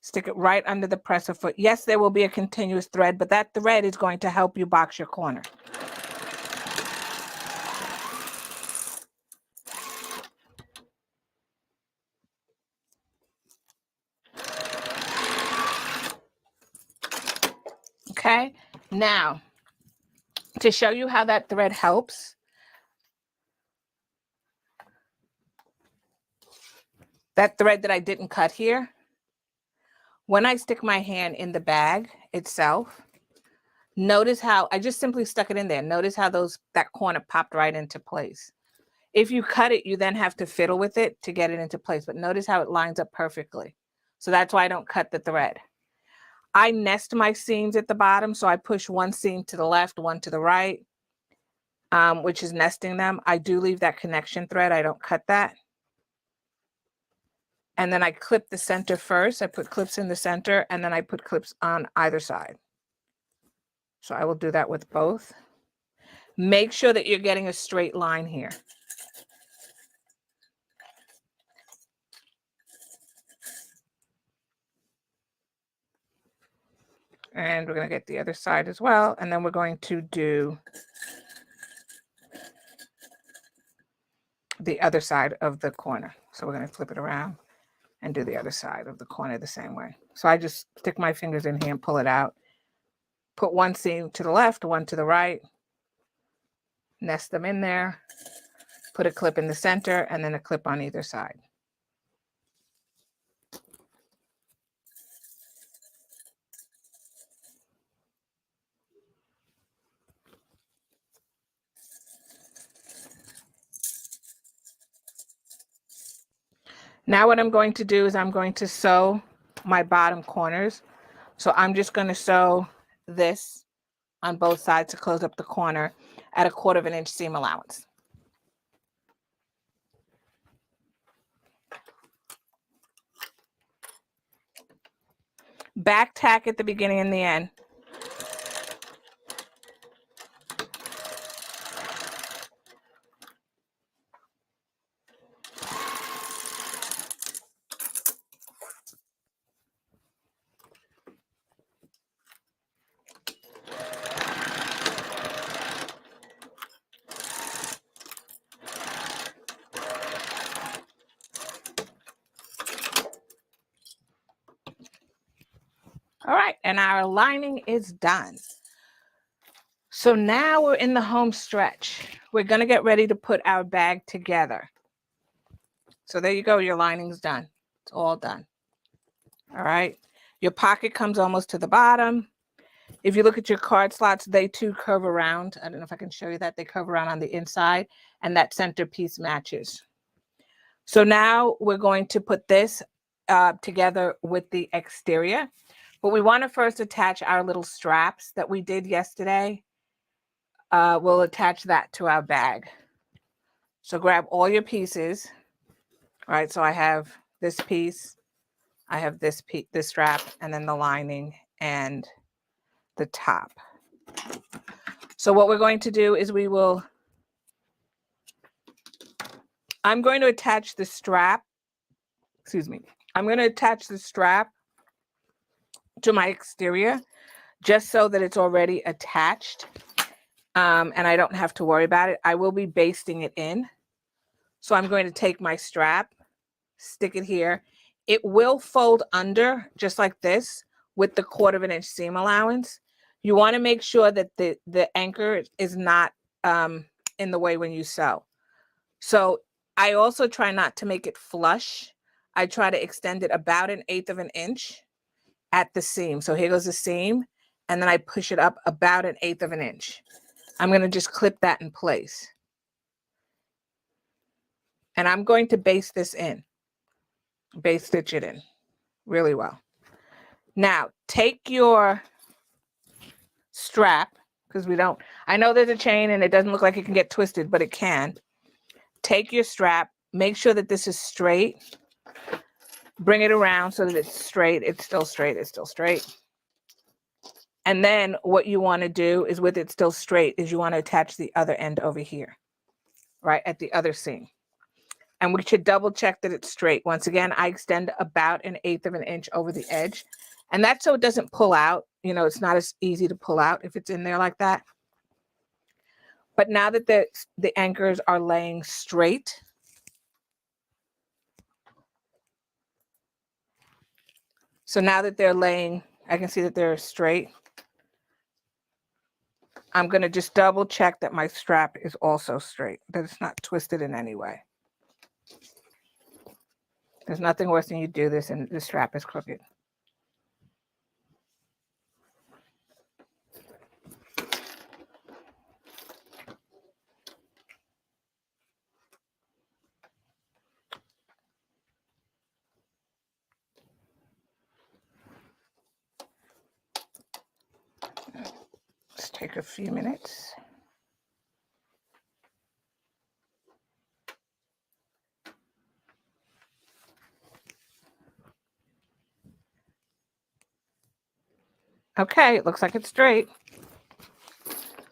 Stick it right under the presser foot. Yes, there will be a continuous thread, but that thread is going to help you box your corner. Okay, now to show you how that thread helps, that thread that I didn't cut here, when I stick my hand in the bag itself, notice how I just simply stuck it in there. Notice how that corner popped right into place. If you cut it, you then have to fiddle with it to get it into place. But notice how it lines up perfectly. So that's why I don't cut the thread. I nest my seams at the bottom. So I push one seam to the left, one to the right, which is nesting them. I do leave that connection thread. I don't cut that. And then I clip the center first. I put clips in the center, and then I put clips on either side. So I will do that with both. Make sure that you're getting a straight line here. And we're going to get the other side as well. And then we're going to do the other side of the corner. So we're going to flip it around and do the other side of the corner the same way. So I just stick my fingers in here and pull it out. Put one seam to the left, one to the right. Nest them in there. Put a clip in the center and then a clip on either side. Now what I'm going to do is I'm going to sew my bottom corners. So I'm just going to sew this on both sides to close up the corner at 1/4 inch seam allowance. Back tack at the beginning and the end. All right, and our lining is done. So now we're in the home stretch. We're going to get ready to put our bag together. So there you go, your lining's done. It's all done. All right, your pocket comes almost to the bottom. If you look at your card slots, they too curve around. I don't know if I can show you that. They curve around on the inside, and that center piece matches. So now we're going to put this together with the exterior. But we want to first attach our little straps that we did yesterday. We'll attach that to our bag. So grab all your pieces. All right, so I have this piece, I have this strap, and then the lining and the top. So what we're going to do is I'm going to attach the strap, I'm going to attach the strap to my exterior just so that it's already attached and I don't have to worry about it. I will be basting it in. So I'm going to take my strap, stick it here. It will fold under just like this with the 1/4 inch seam allowance. You want to make sure that the anchor is not in the way when you sew. So I also try not to make it flush. I try to extend it about 1/8 inch at the seam. So here goes the seam, and then I push it up about 1/8 inch. I'm going to just clip that in place. And I'm going to base this in, base stitch it in really well. Now take your strap, because I know there's a chain and it doesn't look like it can get twisted, but it can. Take your strap, make sure that this is straight. Bring it around so that it's straight. It's still straight. It's still straight. And then what you want to do is with it still straight is you want to attach the other end over here, right at the other seam. And we should double check that it's straight. Once again, I extend about 1/8 inch over the edge. And that's so it doesn't pull out. You know, it's not as easy to pull out if it's in there like that. But now that the anchors are laying straight, so now that they're laying, I can see that they're straight. I'm going to just double check that my strap is also straight, that it's not twisted in any way. There's nothing worse than you do this and the strap is crooked. Let's take a few minutes. Okay, it looks like it's straight.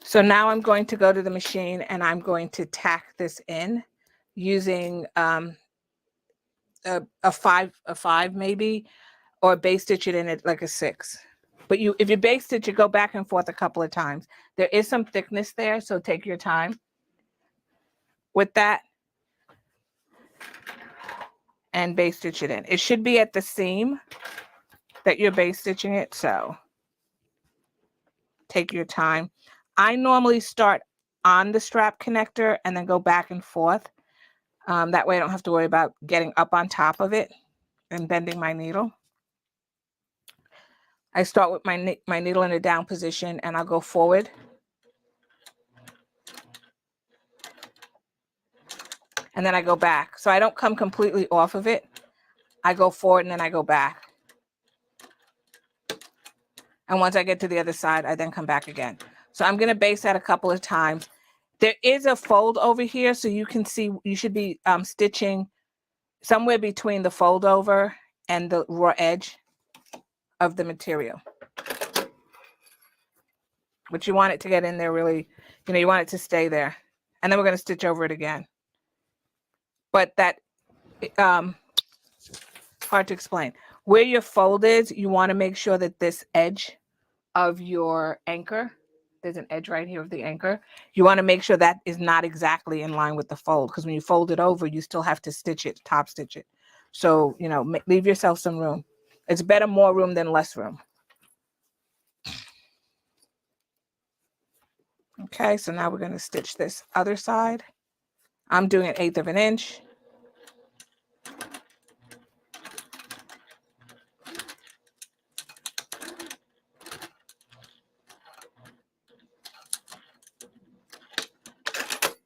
So now I'm going to go to the machine and I'm going to tack this in using a five maybe, or base stitch it in it like a 6. But if you base stitch, you go back and forth a couple of times. There is some thickness there, so take your time with that and base stitch it in. It should be at the seam that you're base stitching it, so take your time. I normally start on the strap connector and then go back and forth. That way I don't have to worry about getting up on top of it and bending my needle. I start with my needle in a down position and I'll go forward. And then I go back. So I don't come completely off of it. I go forward and then I go back. And once I get to the other side, I then come back again. So I'm going to base that a couple of times. There is a fold over here, so you can see you should be stitching somewhere between the fold over and the raw edge of the material. But you want it to get in there really, you want it to stay there. And then we're going to stitch over it again. But that, hard to explain. Where your fold is, you want to make sure that this edge of your anchor, there's an edge right here of the anchor. You want to make sure that is not exactly in line with the fold, because when you fold it over, you still have to stitch it, top stitch it. So, leave yourself some room. It's better more room than less room. Okay, so now we're going to stitch this other side. I'm doing 1/8 of an inch.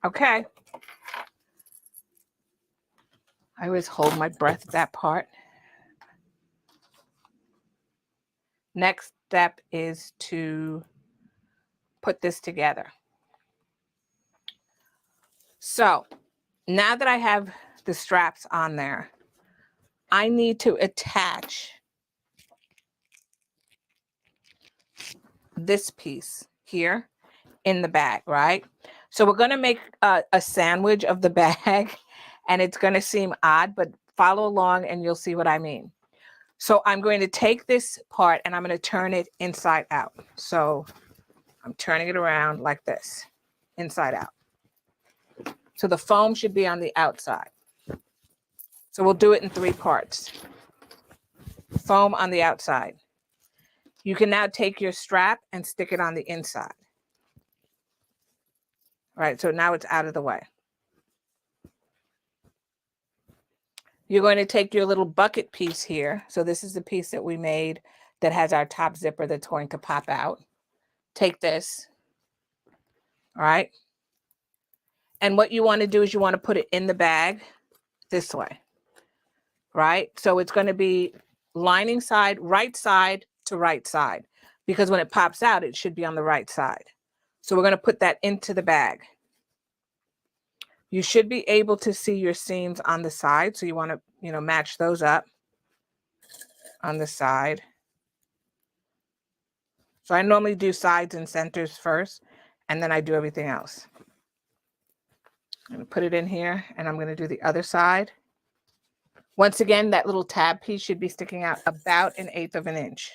Okay. I always hold my breath at that part. Next step is to put this together. So now that I have the straps on there, I need to attach this piece here in the bag, right? So we're going to make a sandwich of the bag, and it's going to seem odd, but follow along and you'll see what I mean. So I'm going to take this part and I'm going to turn it inside out. So I'm turning it around like this, inside out. So the foam should be on the outside. So we'll do it in 3 parts. Foam on the outside. You can now take your strap and stick it on the inside. All right, so now it's out of the way. You're going to take your little bucket piece here. So this is the piece that we made that has our top zipper that's going to pop out. Take this. All right. And what you want to do is you want to put it in the bag this way. Right? So it's going to be lining side to right side, because when it pops out, it should be on the right side. So we're going to put that into the bag. You should be able to see your seams on the side. So you want to, match those up on the side. So I normally do sides and centers first, and then I do everything else. I'm going to put it in here, and I'm going to do the other side. Once again, that little tab piece should be sticking out about 1/8 of an inch.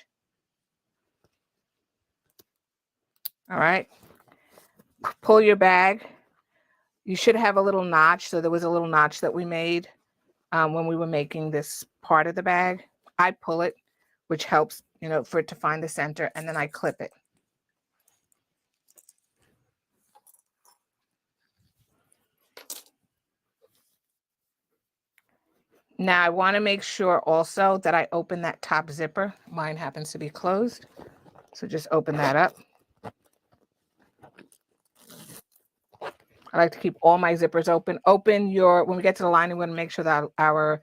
All right. Pull your bag. You should have a little notch. So there was a little notch that we made when we were making this part of the bag. I pull it, which helps, for it to find the center, and then I clip it. Now I want to make sure also that I open that top zipper. Mine happens to be closed. So just open that up. I like to keep all my zippers open. When we get to the lining, we're going to make sure that our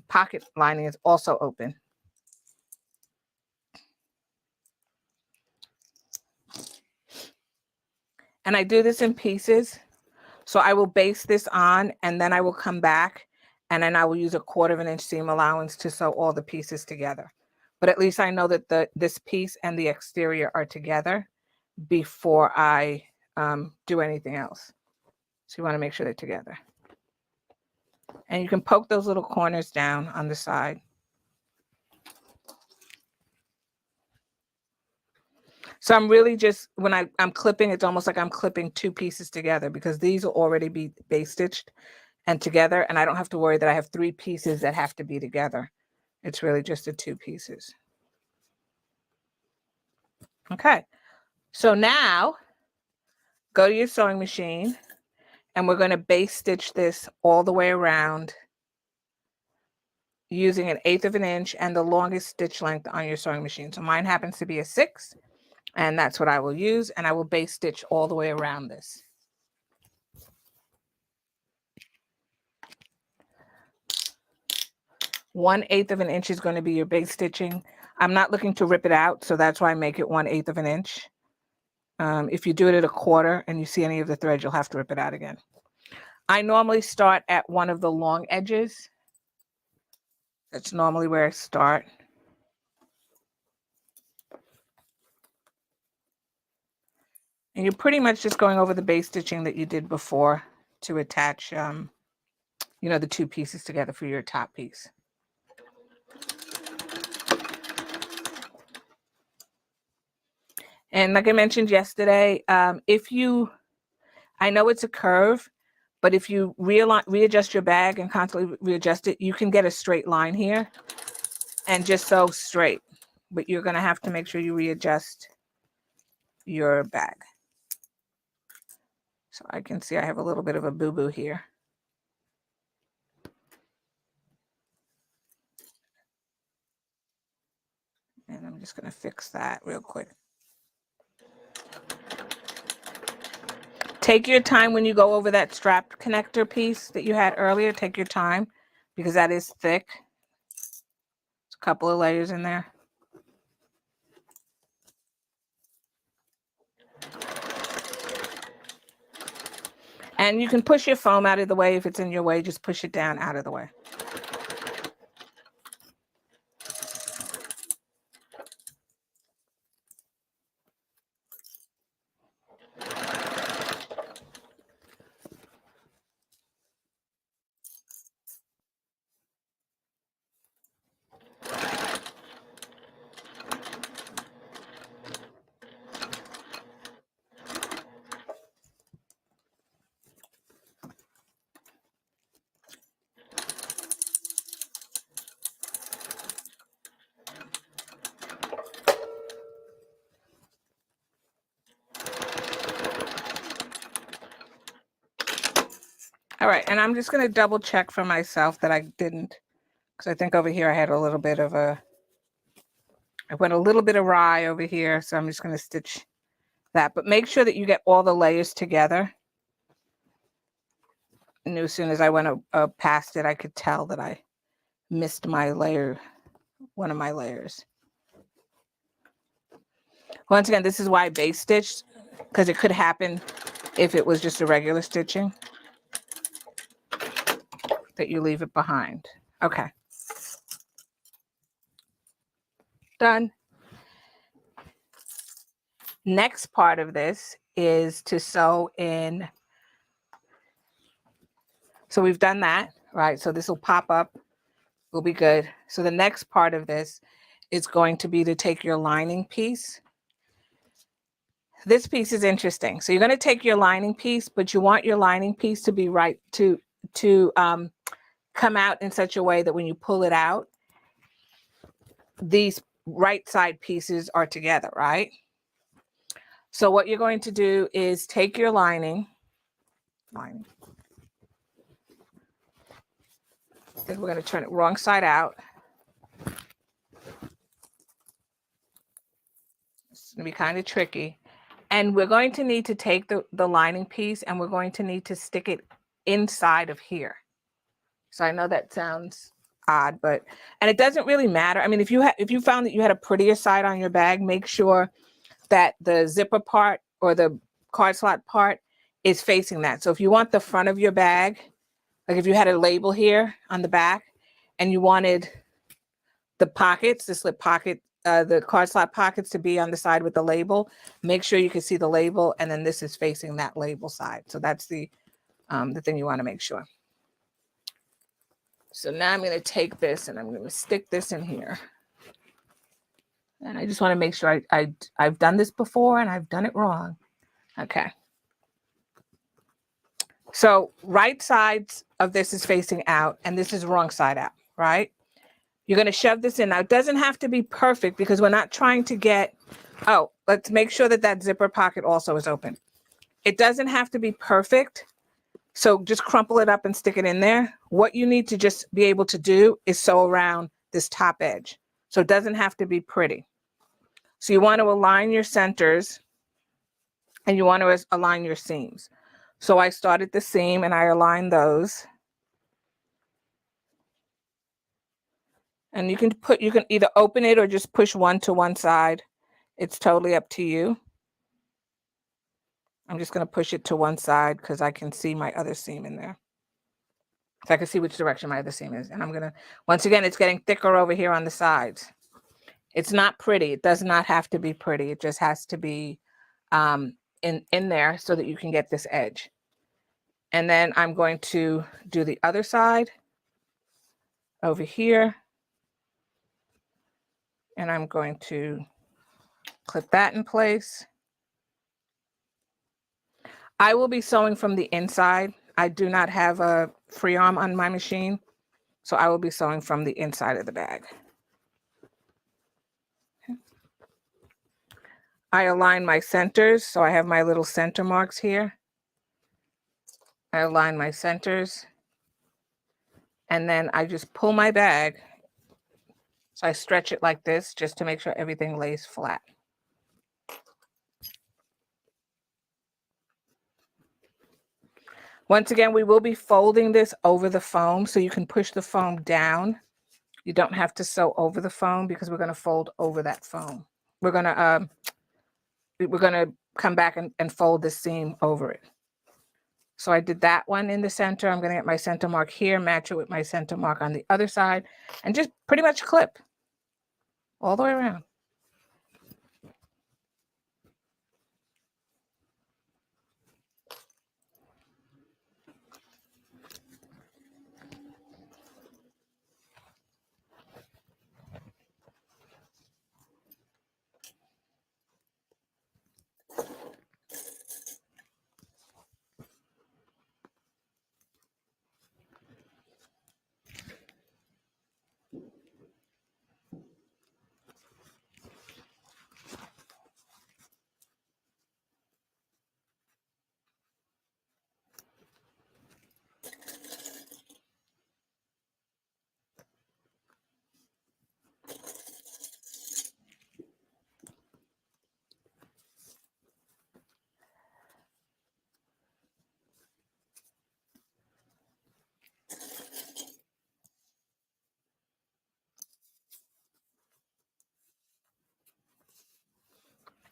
pocket lining is also open. And I do this in pieces. So I will base this on, and then I will come back, and then I will use a 1/4 inch seam allowance to sew all the pieces together. But at least I know that this piece and the exterior are together before I do anything else. So you want to make sure they're together. And you can poke those little corners down on the side. So I'm really just, when I'm clipping, it's almost like I'm clipping 2 pieces together, because these will already be base stitched and together, and I don't have to worry that I have 3 pieces that have to be together. It's really just the 2 pieces. Okay, so now go to your sewing machine, and we're going to base stitch this all the way around using 1/8 inch and the longest stitch length on your sewing machine. So mine happens to be a 6, and that's what I will use, and I will base stitch all the way around this. One-eighth of an inch is going to be your base stitching. I'm not looking to rip it out, so that's why I make it 1/8 of an inch. If you do it at a 1/4 and you see any of the thread, you'll have to rip it out again. I normally start at one of the long edges. That's normally where I start. And you're pretty much just going over the base stitching that you did before to attach, you know, the 2 pieces together for your top piece. And like I mentioned yesterday, I know it's a curve, but if you readjust your bag and constantly readjust it, you can get a straight line here and just sew straight. But you're going to have to make sure you readjust your bag. So I can see I have a little bit of a boo-boo here. And I'm just going to fix that real quick. Take your time when you go over that strap connector piece that you had earlier. Take your time, because that is thick. There's a couple of layers in there. And you can push your foam out of the way. If it's in your way, just push it down out of the way. All right, and I'm just going to double check for myself that I didn't, because I think over here I had a little bit of I went a little bit awry over here, so I'm just going to stitch that. But make sure that you get all the layers together. And as soon as I went past it, I could tell that I missed my layer, one of my layers. Once again, this is why I base stitched, because it could happen if it was just a regular stitching that you leave it behind. Okay. Done. Next part of this is to sew in. So we've done that, right? So this will pop up, will be good. So the next part of this is going to be to take your lining piece. This piece is interesting. So you're going to take your lining piece, but you want your lining piece to be right to come out in such a way that when you pull it out, these right side pieces are together, right? So what you're going to do is take your lining. Then we're going to turn it wrong side out. It's going to be kind of tricky. And we're going to need to take the lining piece, and we're going to need to stick it inside of here. So I know that sounds odd, and it doesn't really matter. I mean, if you found that you had a prettier side on your bag, make sure that the zipper part or the card slot part is facing that. So if you want the front of your bag, like if you had a label here on the back and you wanted the pockets, the slip pocket, the card slot pockets to be on the side with the label, make sure you can see the label, and then this is facing that label side. So that's the thing you want to make sure. So now I'm going to take this and I'm going to stick this in here. And I just want to make sure I've done this before and I've done it wrong. Okay. So right sides of this is facing out and this is wrong side out, right? You're going to shove this in. Now, it doesn't have to be perfect because we're not trying to get, oh, let's make sure that that zipper pocket also is open. It doesn't have to be perfect. So just crumple it up and stick it in there. What you need to just be able to do is sew around this top edge. So it doesn't have to be pretty. So you want to align your centers and you want to align your seams. So I started the seam and I aligned those. And you can either open it or just push one to one side. It's totally up to you. I'm just going to push it to one side because I can see my other seam in there. So I can see which direction my other seam is. And I'm going to, once again, it's getting thicker over here on the sides. It's not pretty. It does not have to be pretty. It just has to be in there so that you can get this edge. And then I'm going to do the other side over here. And I'm going to clip that in place. I will be sewing from the inside. I do not have a free arm on my machine, so I will be sewing from the inside of the bag. Okay. I align my centers, so I have my little center marks here. I align my centers, and then I just pull my bag. So I stretch it like this just to make sure everything lays flat. Once again, we will be folding this over the foam, so you can push the foam down. You don't have to sew over the foam because we're going to fold over that foam. We're going to come back and fold the seam over it. So I did that one in the center. I'm going to get my center mark here, match it with my center mark on the other side, and just pretty much clip all the way around.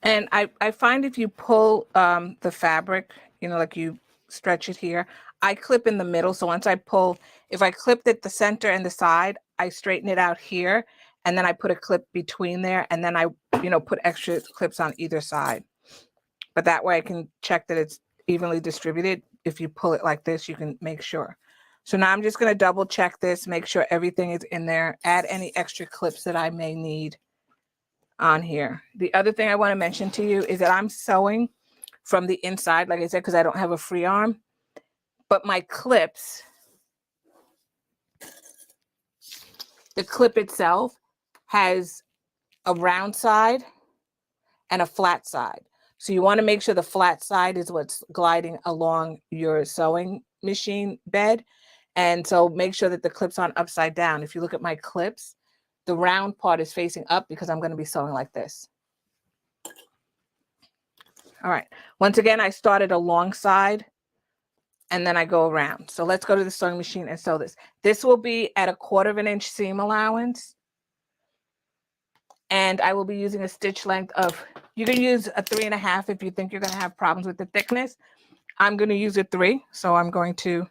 And I find if you pull the fabric, you know, like you stretch it here, I clip in the middle. So once I pull, if I clipped it the center and the side, I straighten it out here, and then I put a clip between there, and then I, you know, put extra clips on either side. But that way I can check that it's evenly distributed. If you pull it like this, you can make sure. So now I'm just going to double check this, make sure everything is in there, add any extra clips that I may need on here. The other thing I want to mention to you is that I'm sewing from the inside, like I said, because I don't have a free arm, but my clips, the clip itself has a round side and a flat side. So you want to make sure the flat side is what's gliding along your sewing machine bed. And so make sure that the clip's on upside down. If you look at my clips, the round part is facing up because I'm going to be sewing like this. All right. Once again, I started alongside and then I go around. So let's go to the sewing machine and sew this. This will be at 1/4 inch seam allowance. And I will be using a stitch length of, you can use a 3.5 if you think you're going to have problems with the thickness. I'm going to use a 3, so I'm going to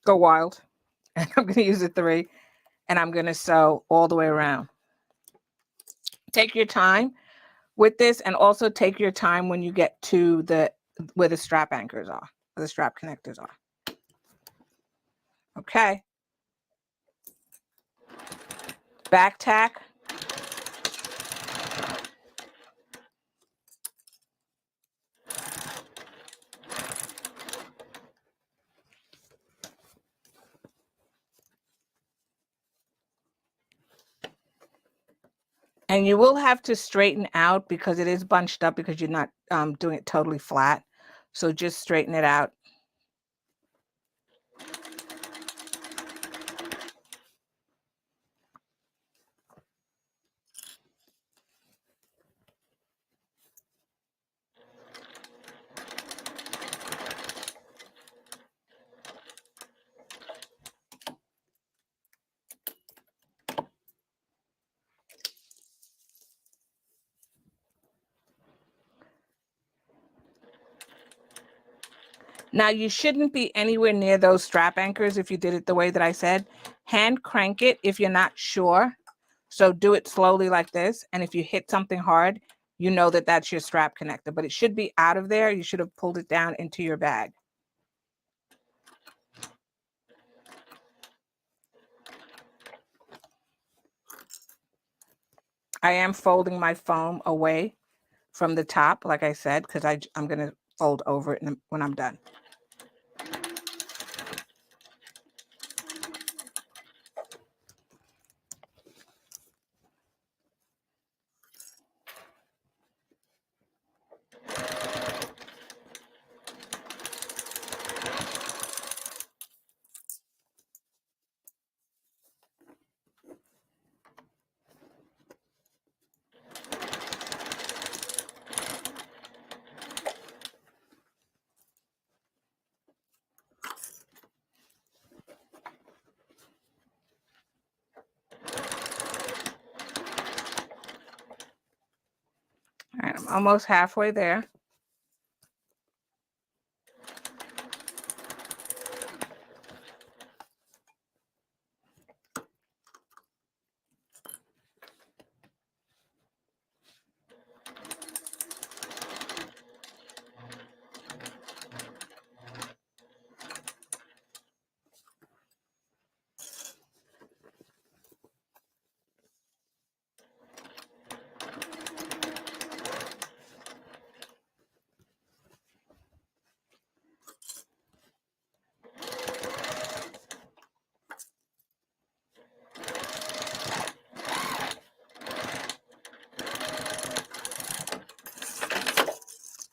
go wild, and I'm going to use a 3, and I'm going to sew all the way around. Take your time with this, and also take your time when you get to where the strap anchors are, where the strap connectors are. Okay. Back tack. And you will have to straighten out because it is bunched up because you're not doing it totally flat. So just straighten it out. Now you shouldn't be anywhere near those strap anchors if you did it the way that I said. Hand crank it if you're not sure. So do it slowly like this. And if you hit something hard, you know that that's your strap connector, but it should be out of there. You should have pulled it down into your bag. I am folding my foam away from the top, like I said, because I'm going to fold over it when I'm done. All right, I'm almost halfway there.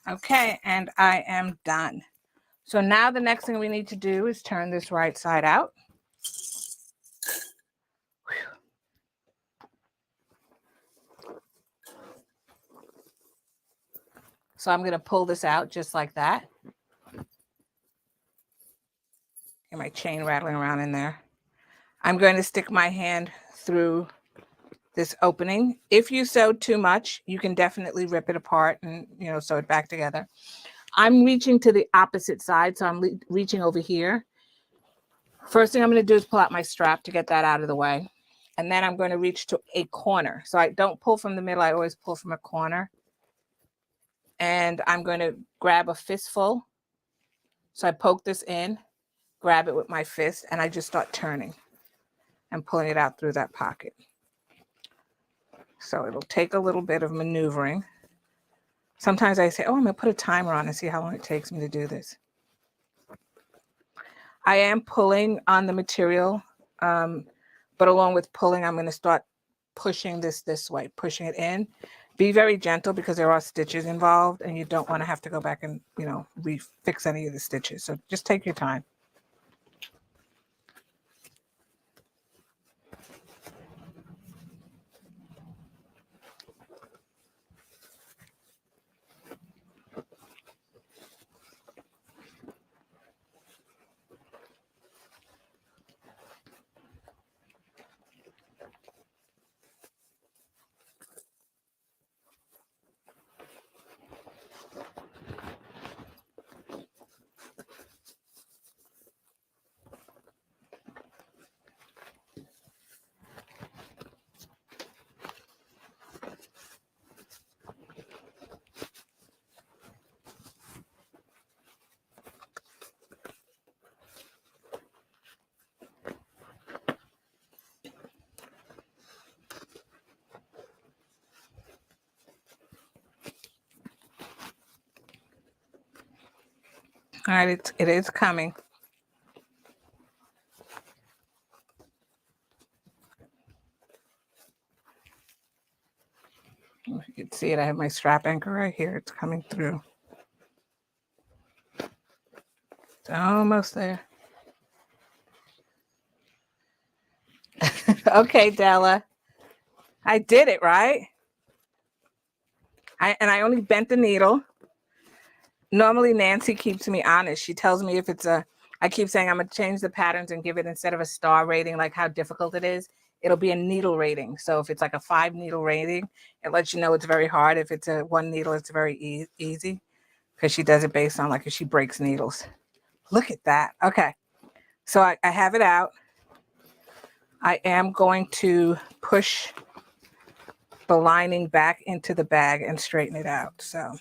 Okay, and I am done. So now the next thing we need to do is turn this right side out. So I'm going to pull this out just like that. Get my chain rattling around in there. I'm going to stick my hand through this opening. If you sew too much, you can definitely rip it apart and, sew it back together. I'm reaching to the opposite side, so I'm reaching over here. First thing I'm going to do is pull out my strap to get that out of the way. And then I'm going to reach to a corner. So I don't pull from the middle. I always pull from a corner. And I'm going to grab a fistful. So I poke this in, grab it with my fist, and I just start turning and pulling it out through that pocket. So it'll take a little bit of maneuvering. Sometimes I say, oh, I'm going to put a timer on and see how long it takes me to do this. I am pulling on the material, but along with pulling, I'm going to start pushing this way, pushing it in. Be very gentle because there are stitches involved and you don't want to have to go back and, refix any of the stitches. So just take your time. All right, it is coming. If you can see it, I have my strap anchor right here. It's coming through. It's almost there. Okay, Della. I did it, right? I only bent the needle. Normally, Nancy keeps me honest. She tells me if it's I keep saying I'm going to change the patterns and give it, instead of a star rating, like how difficult it is, it'll be a needle rating. So if it's like a 5 needle rating, it lets you know it's very hard. If it's a 1 needle, it's very easy, because she does it based on like if she breaks needles. Look at that. Okay. So I have it out. I am going to push the lining back into the bag and straighten it out. So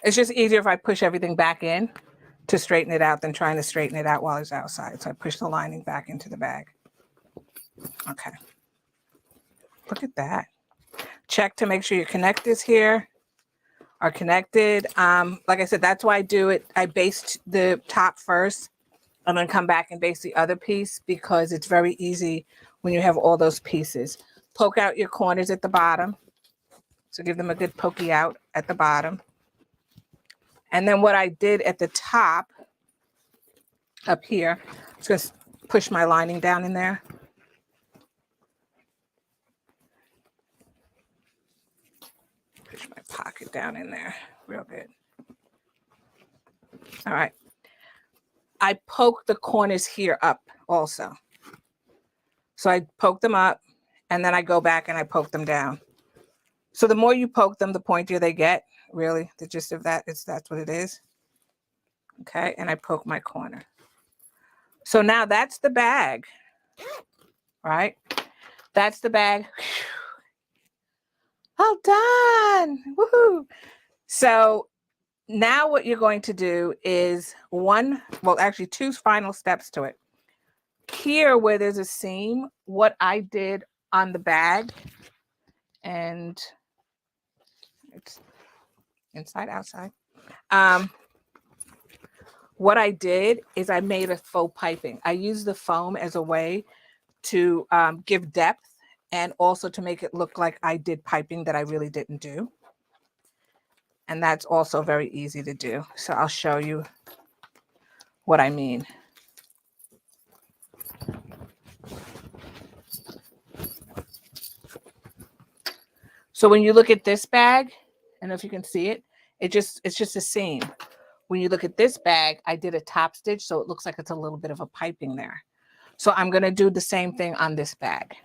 it's just easier if I push everything back in to straighten it out than trying to straighten it out while it's outside. So I push the lining back into the bag. Okay. Look at that. Check to make sure your connectors here are connected. Like I said, that's why I do it. I baste the top first and then come back and baste the other piece, because it's very easy when you have all those pieces. Poke out your corners at the bottom. So give them a good pokey out at the bottom. And then what I did at the top up here, just push my lining down in there. Push my pocket down in there real good. All right. I poke the corners here up also. So I poke them up and then I go back and I poke them down. So the more you poke them, the pointier they get. Really, the gist of that is that's what it is. Okay, and I poke my corner. So now that's the bag, right? That's the bag. All done. Woohoo. So now what you're going to do is two final steps to it. Here where there's a seam, what I did on the bag, and it's inside, outside. What I did is I made a faux piping. I used the foam as a way to give depth and also to make it look like I did piping that I really didn't do. And that's also very easy to do. So I'll show you what I mean. So when you look at this bag, I don't know if you can see it, it's just a seam. When you look at this bag, I did a top stitch, so it looks like it's a little bit of a piping there. So I'm going to do the same thing on this bag.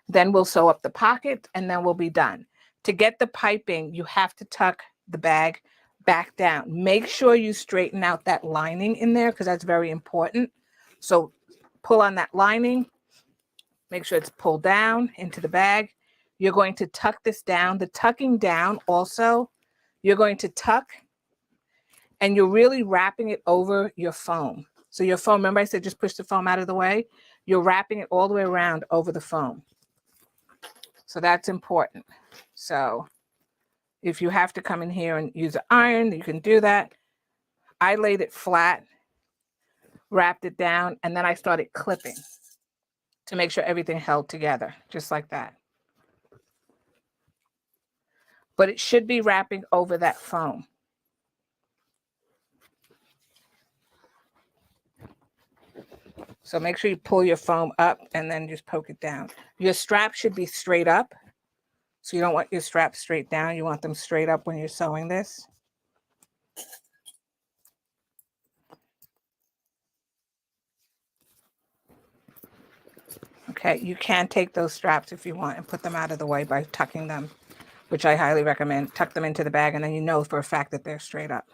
Then we'll sew up the pocket and then we'll be done. To get the piping, you have to tuck the bag back down. Make sure you straighten out that lining in there, because that's very important. So pull on that lining, make sure it's pulled down into the bag. You're going to tuck this down. The tucking down also, you're going to tuck and you're really wrapping it over your foam. So your foam, remember I said just push the foam out of the way? You're wrapping it all the way around over the foam. So that's important. So if you have to come in here and use an iron, you can do that. I laid it flat, wrapped it down, and then I started clipping to make sure everything held together, just like that. But it should be wrapping over that foam. So make sure you pull your foam up and then just poke it down. Your strap should be straight up. So you don't want your straps straight down. You want them straight up when you're sewing this. Okay, you can take those straps if you want and put them out of the way by tucking them, which I highly recommend. Tuck them into the bag and then you know for a fact that they're straight up.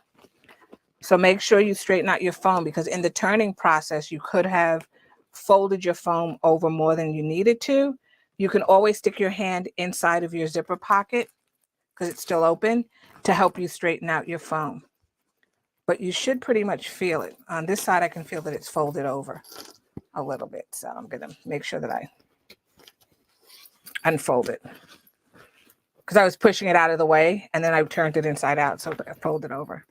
So make sure you straighten out your foam, because in the turning process, you could have folded your foam over more than you needed to. You can always stick your hand inside of your zipper pocket, because it's still open, to help you straighten out your foam. But you should pretty much feel it. On this side, I can feel that it's folded over a little bit. So I'm going to make sure that I unfold it. because I was pushing it out of the way, and then I turned it inside out, so I folded over.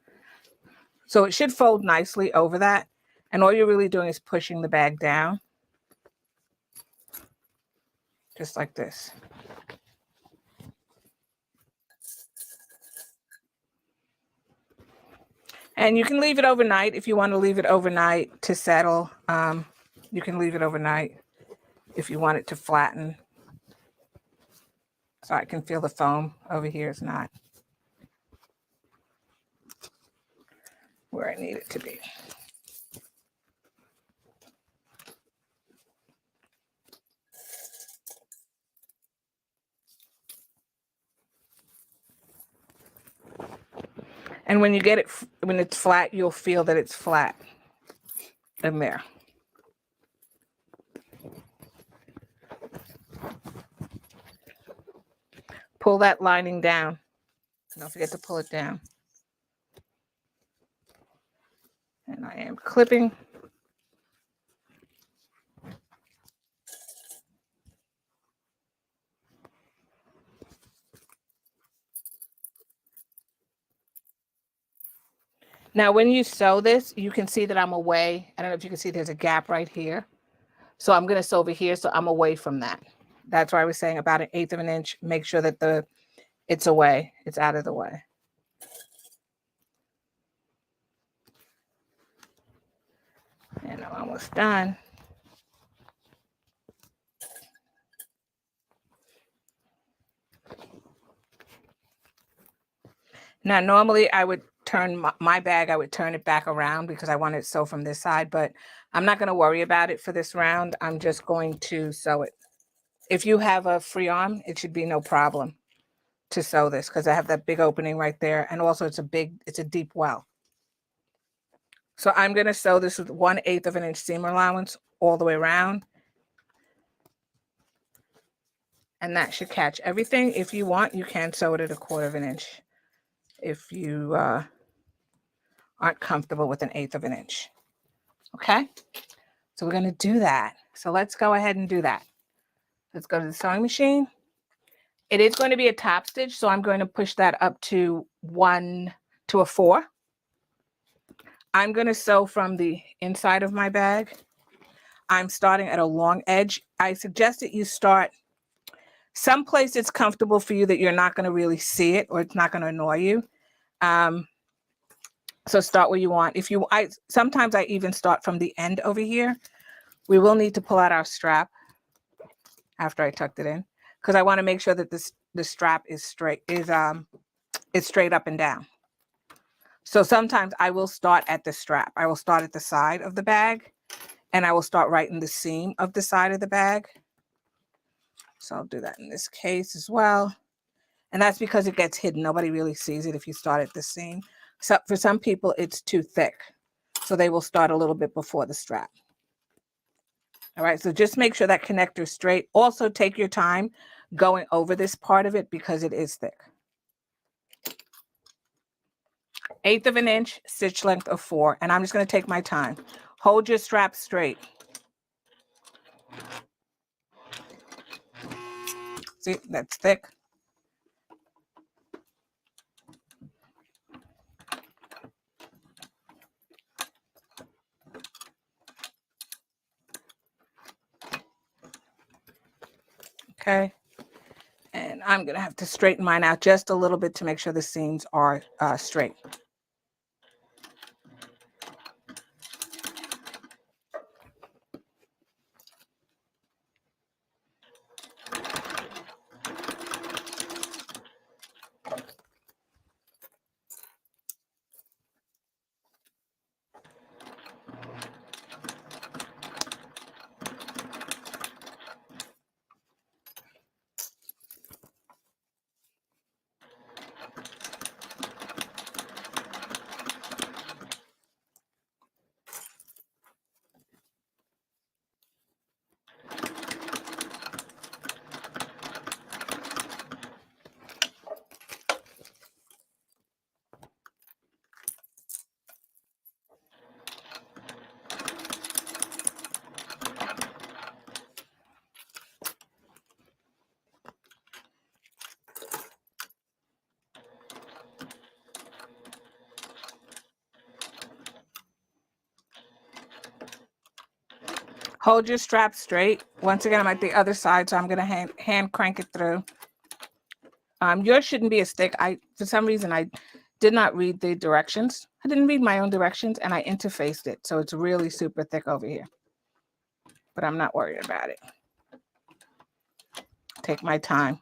So it should fold nicely over that, and all you're really doing is pushing the bag down, just like this. And you can leave it overnight if you want to leave it overnight to settle. You can leave it overnight if you want it to flatten. So I can feel the foam over here is not where I need it to be. And when you get it, when it's flat, you'll feel that it's flat in there. Pull that lining down. Don't forget to pull it down. And I am clipping. Now, when you sew this, you can see that I'm away. I don't know if you can see there's a gap right here. So I'm going to sew over here, so I'm away from that. That's why I was saying about 1/8 of an inch. Make sure that it's away. It's out of the way. And I'm almost done. Now, normally I would turn my bag, I would turn it back around because I want it to sew from this side, but I'm not going to worry about it for this round. I'm just going to sew it. If you have a free arm, it should be no problem to sew this because I have that big opening right there. And also it's a deep well. So I'm going to sew this with 1/8 of an inch seam allowance all the way around. And that should catch everything. If you want, you can sew it at 1/4 of an inch if you aren't comfortable with 1/8 of an inch. Okay, so we're going to do that. So let's go ahead and do that. Let's go to the sewing machine. It is going to be a top stitch, so I'm going to push that up to a 4. I'm going to sew from the inside of my bag. I'm starting at a long edge. I suggest that you start someplace it's comfortable for you that you're not going to really see it or it's not going to annoy you. So start where you want. Sometimes I even start from the end over here. We will need to pull out our strap after I tucked it in because I want to make sure that the strap is straight, it's straight up and down. So sometimes I will start at the strap. I will start at the side of the bag and I will start right in the seam of the side of the bag. So I'll do that in this case as well. And that's because it gets hidden. Nobody really sees it if you start at the seam. So for some people, it's too thick. So they will start a little bit before the strap. All right, so just make sure that connector is straight. Also take your time going over this part of it because it is thick. 1/8 of an inch, stitch length of 4. And I'm just going to take my time. Hold your strap straight. See, that's thick. Okay. And I'm going to have to straighten mine out just a little bit to make sure the seams are straight. Hold your strap straight. Once again, I'm at the other side, so I'm going to hand crank it through. Yours shouldn't be as thick. For some reason, I did not read the directions. I didn't read my own directions, and I interfaced it, so it's really super thick over here. But I'm not worried about it. Take my time.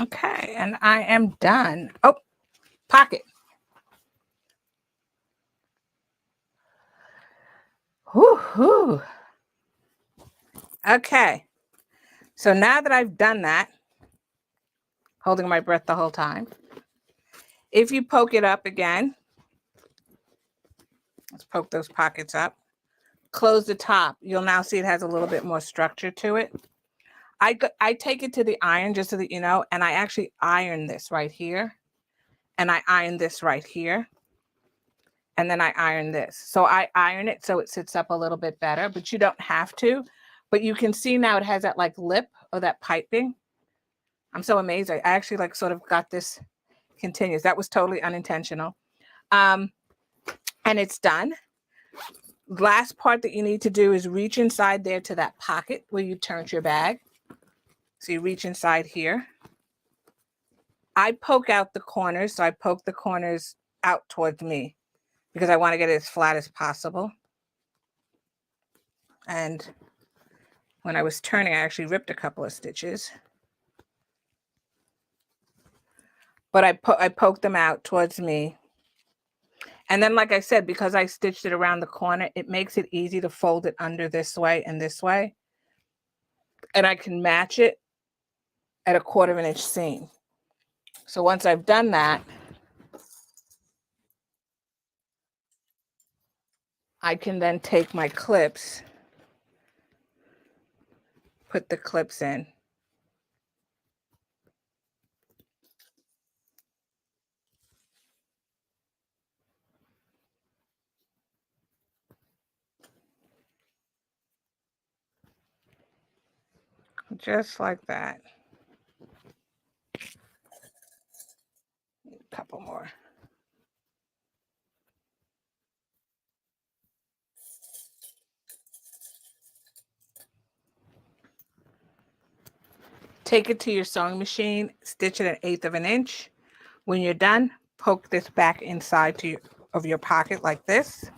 Okay, and I am done. Oh, pocket. Whoo. Okay, so now that I've done that, holding my breath the whole time, if you poke it up again, let's poke those pockets up, close the top, you'll now see it has a little bit more structure to it. I take it to the iron, just so that you know, and I actually iron this right here, and I iron this right here, and then I iron this. So I iron it so it sits up a little bit better, but you don't have to. But you can see now it has that like lip or that piping. I'm so amazed. I actually like sort of got this continuous. That was totally unintentional. And it's done. Last part that you need to do is reach inside there to that pocket where you turned your bag. So you reach inside here. I poke out the corners. So I poke the corners out towards me because I want to get it as flat as possible. And when I was turning, I actually ripped a couple of stitches. But I poked them out towards me. And then, like I said, because I stitched it around the corner, it makes it easy to fold it under this way and this way. And I can match it at a 1/4 inch seam. So once I've done that, I can then take my clips, put the clips in. Just like that. A couple more. Take it to your sewing machine, stitch it at 1/8 inch. When you're done, poke this back inside of your pocket like this.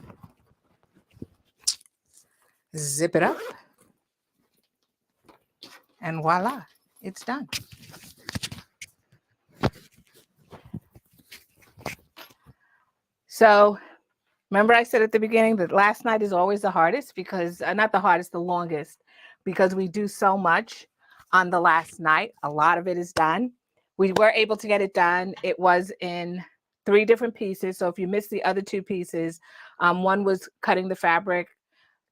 Zip it up. And voila, it's done. So remember I said at the beginning that last night is always the hardest because, not the hardest, the longest, because we do so much on the last night. A lot of it is done. We were able to get it done. It was in 3 different pieces. So if you missed the other 2 pieces, one was cutting the fabric.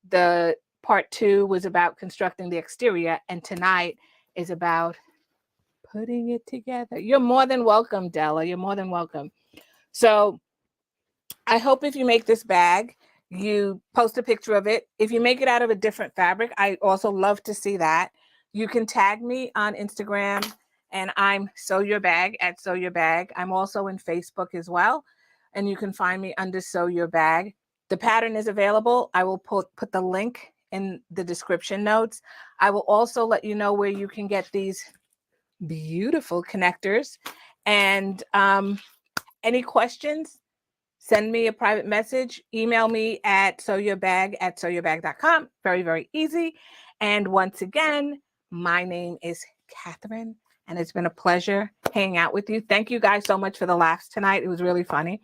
The part 2 was about constructing the exterior. And tonight is about putting it together. You're more than welcome, Della. You're more than welcome. So I hope if you make this bag, you post a picture of it. If you make it out of a different fabric, I also love to see that. You can tag me on Instagram, and I'm Sew Your Bag at Sew Your Bag. I'm also in Facebook as well, and you can find me under Sew Your Bag. The pattern is available. I will put the link in the description notes. I will also let you know where you can get these beautiful connectors. And any questions, send me a private message, email me at sewyourbag@sewyourbag.com. Very, very easy. And once again, my name is Catherine, and it's been a pleasure hanging out with you. Thank you guys so much for the laughs tonight. It was really funny.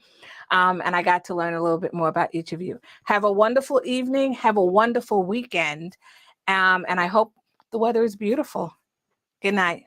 And I got to learn a little bit more about each of you. Have a wonderful evening. Have a wonderful weekend. And I hope the weather is beautiful. Good night.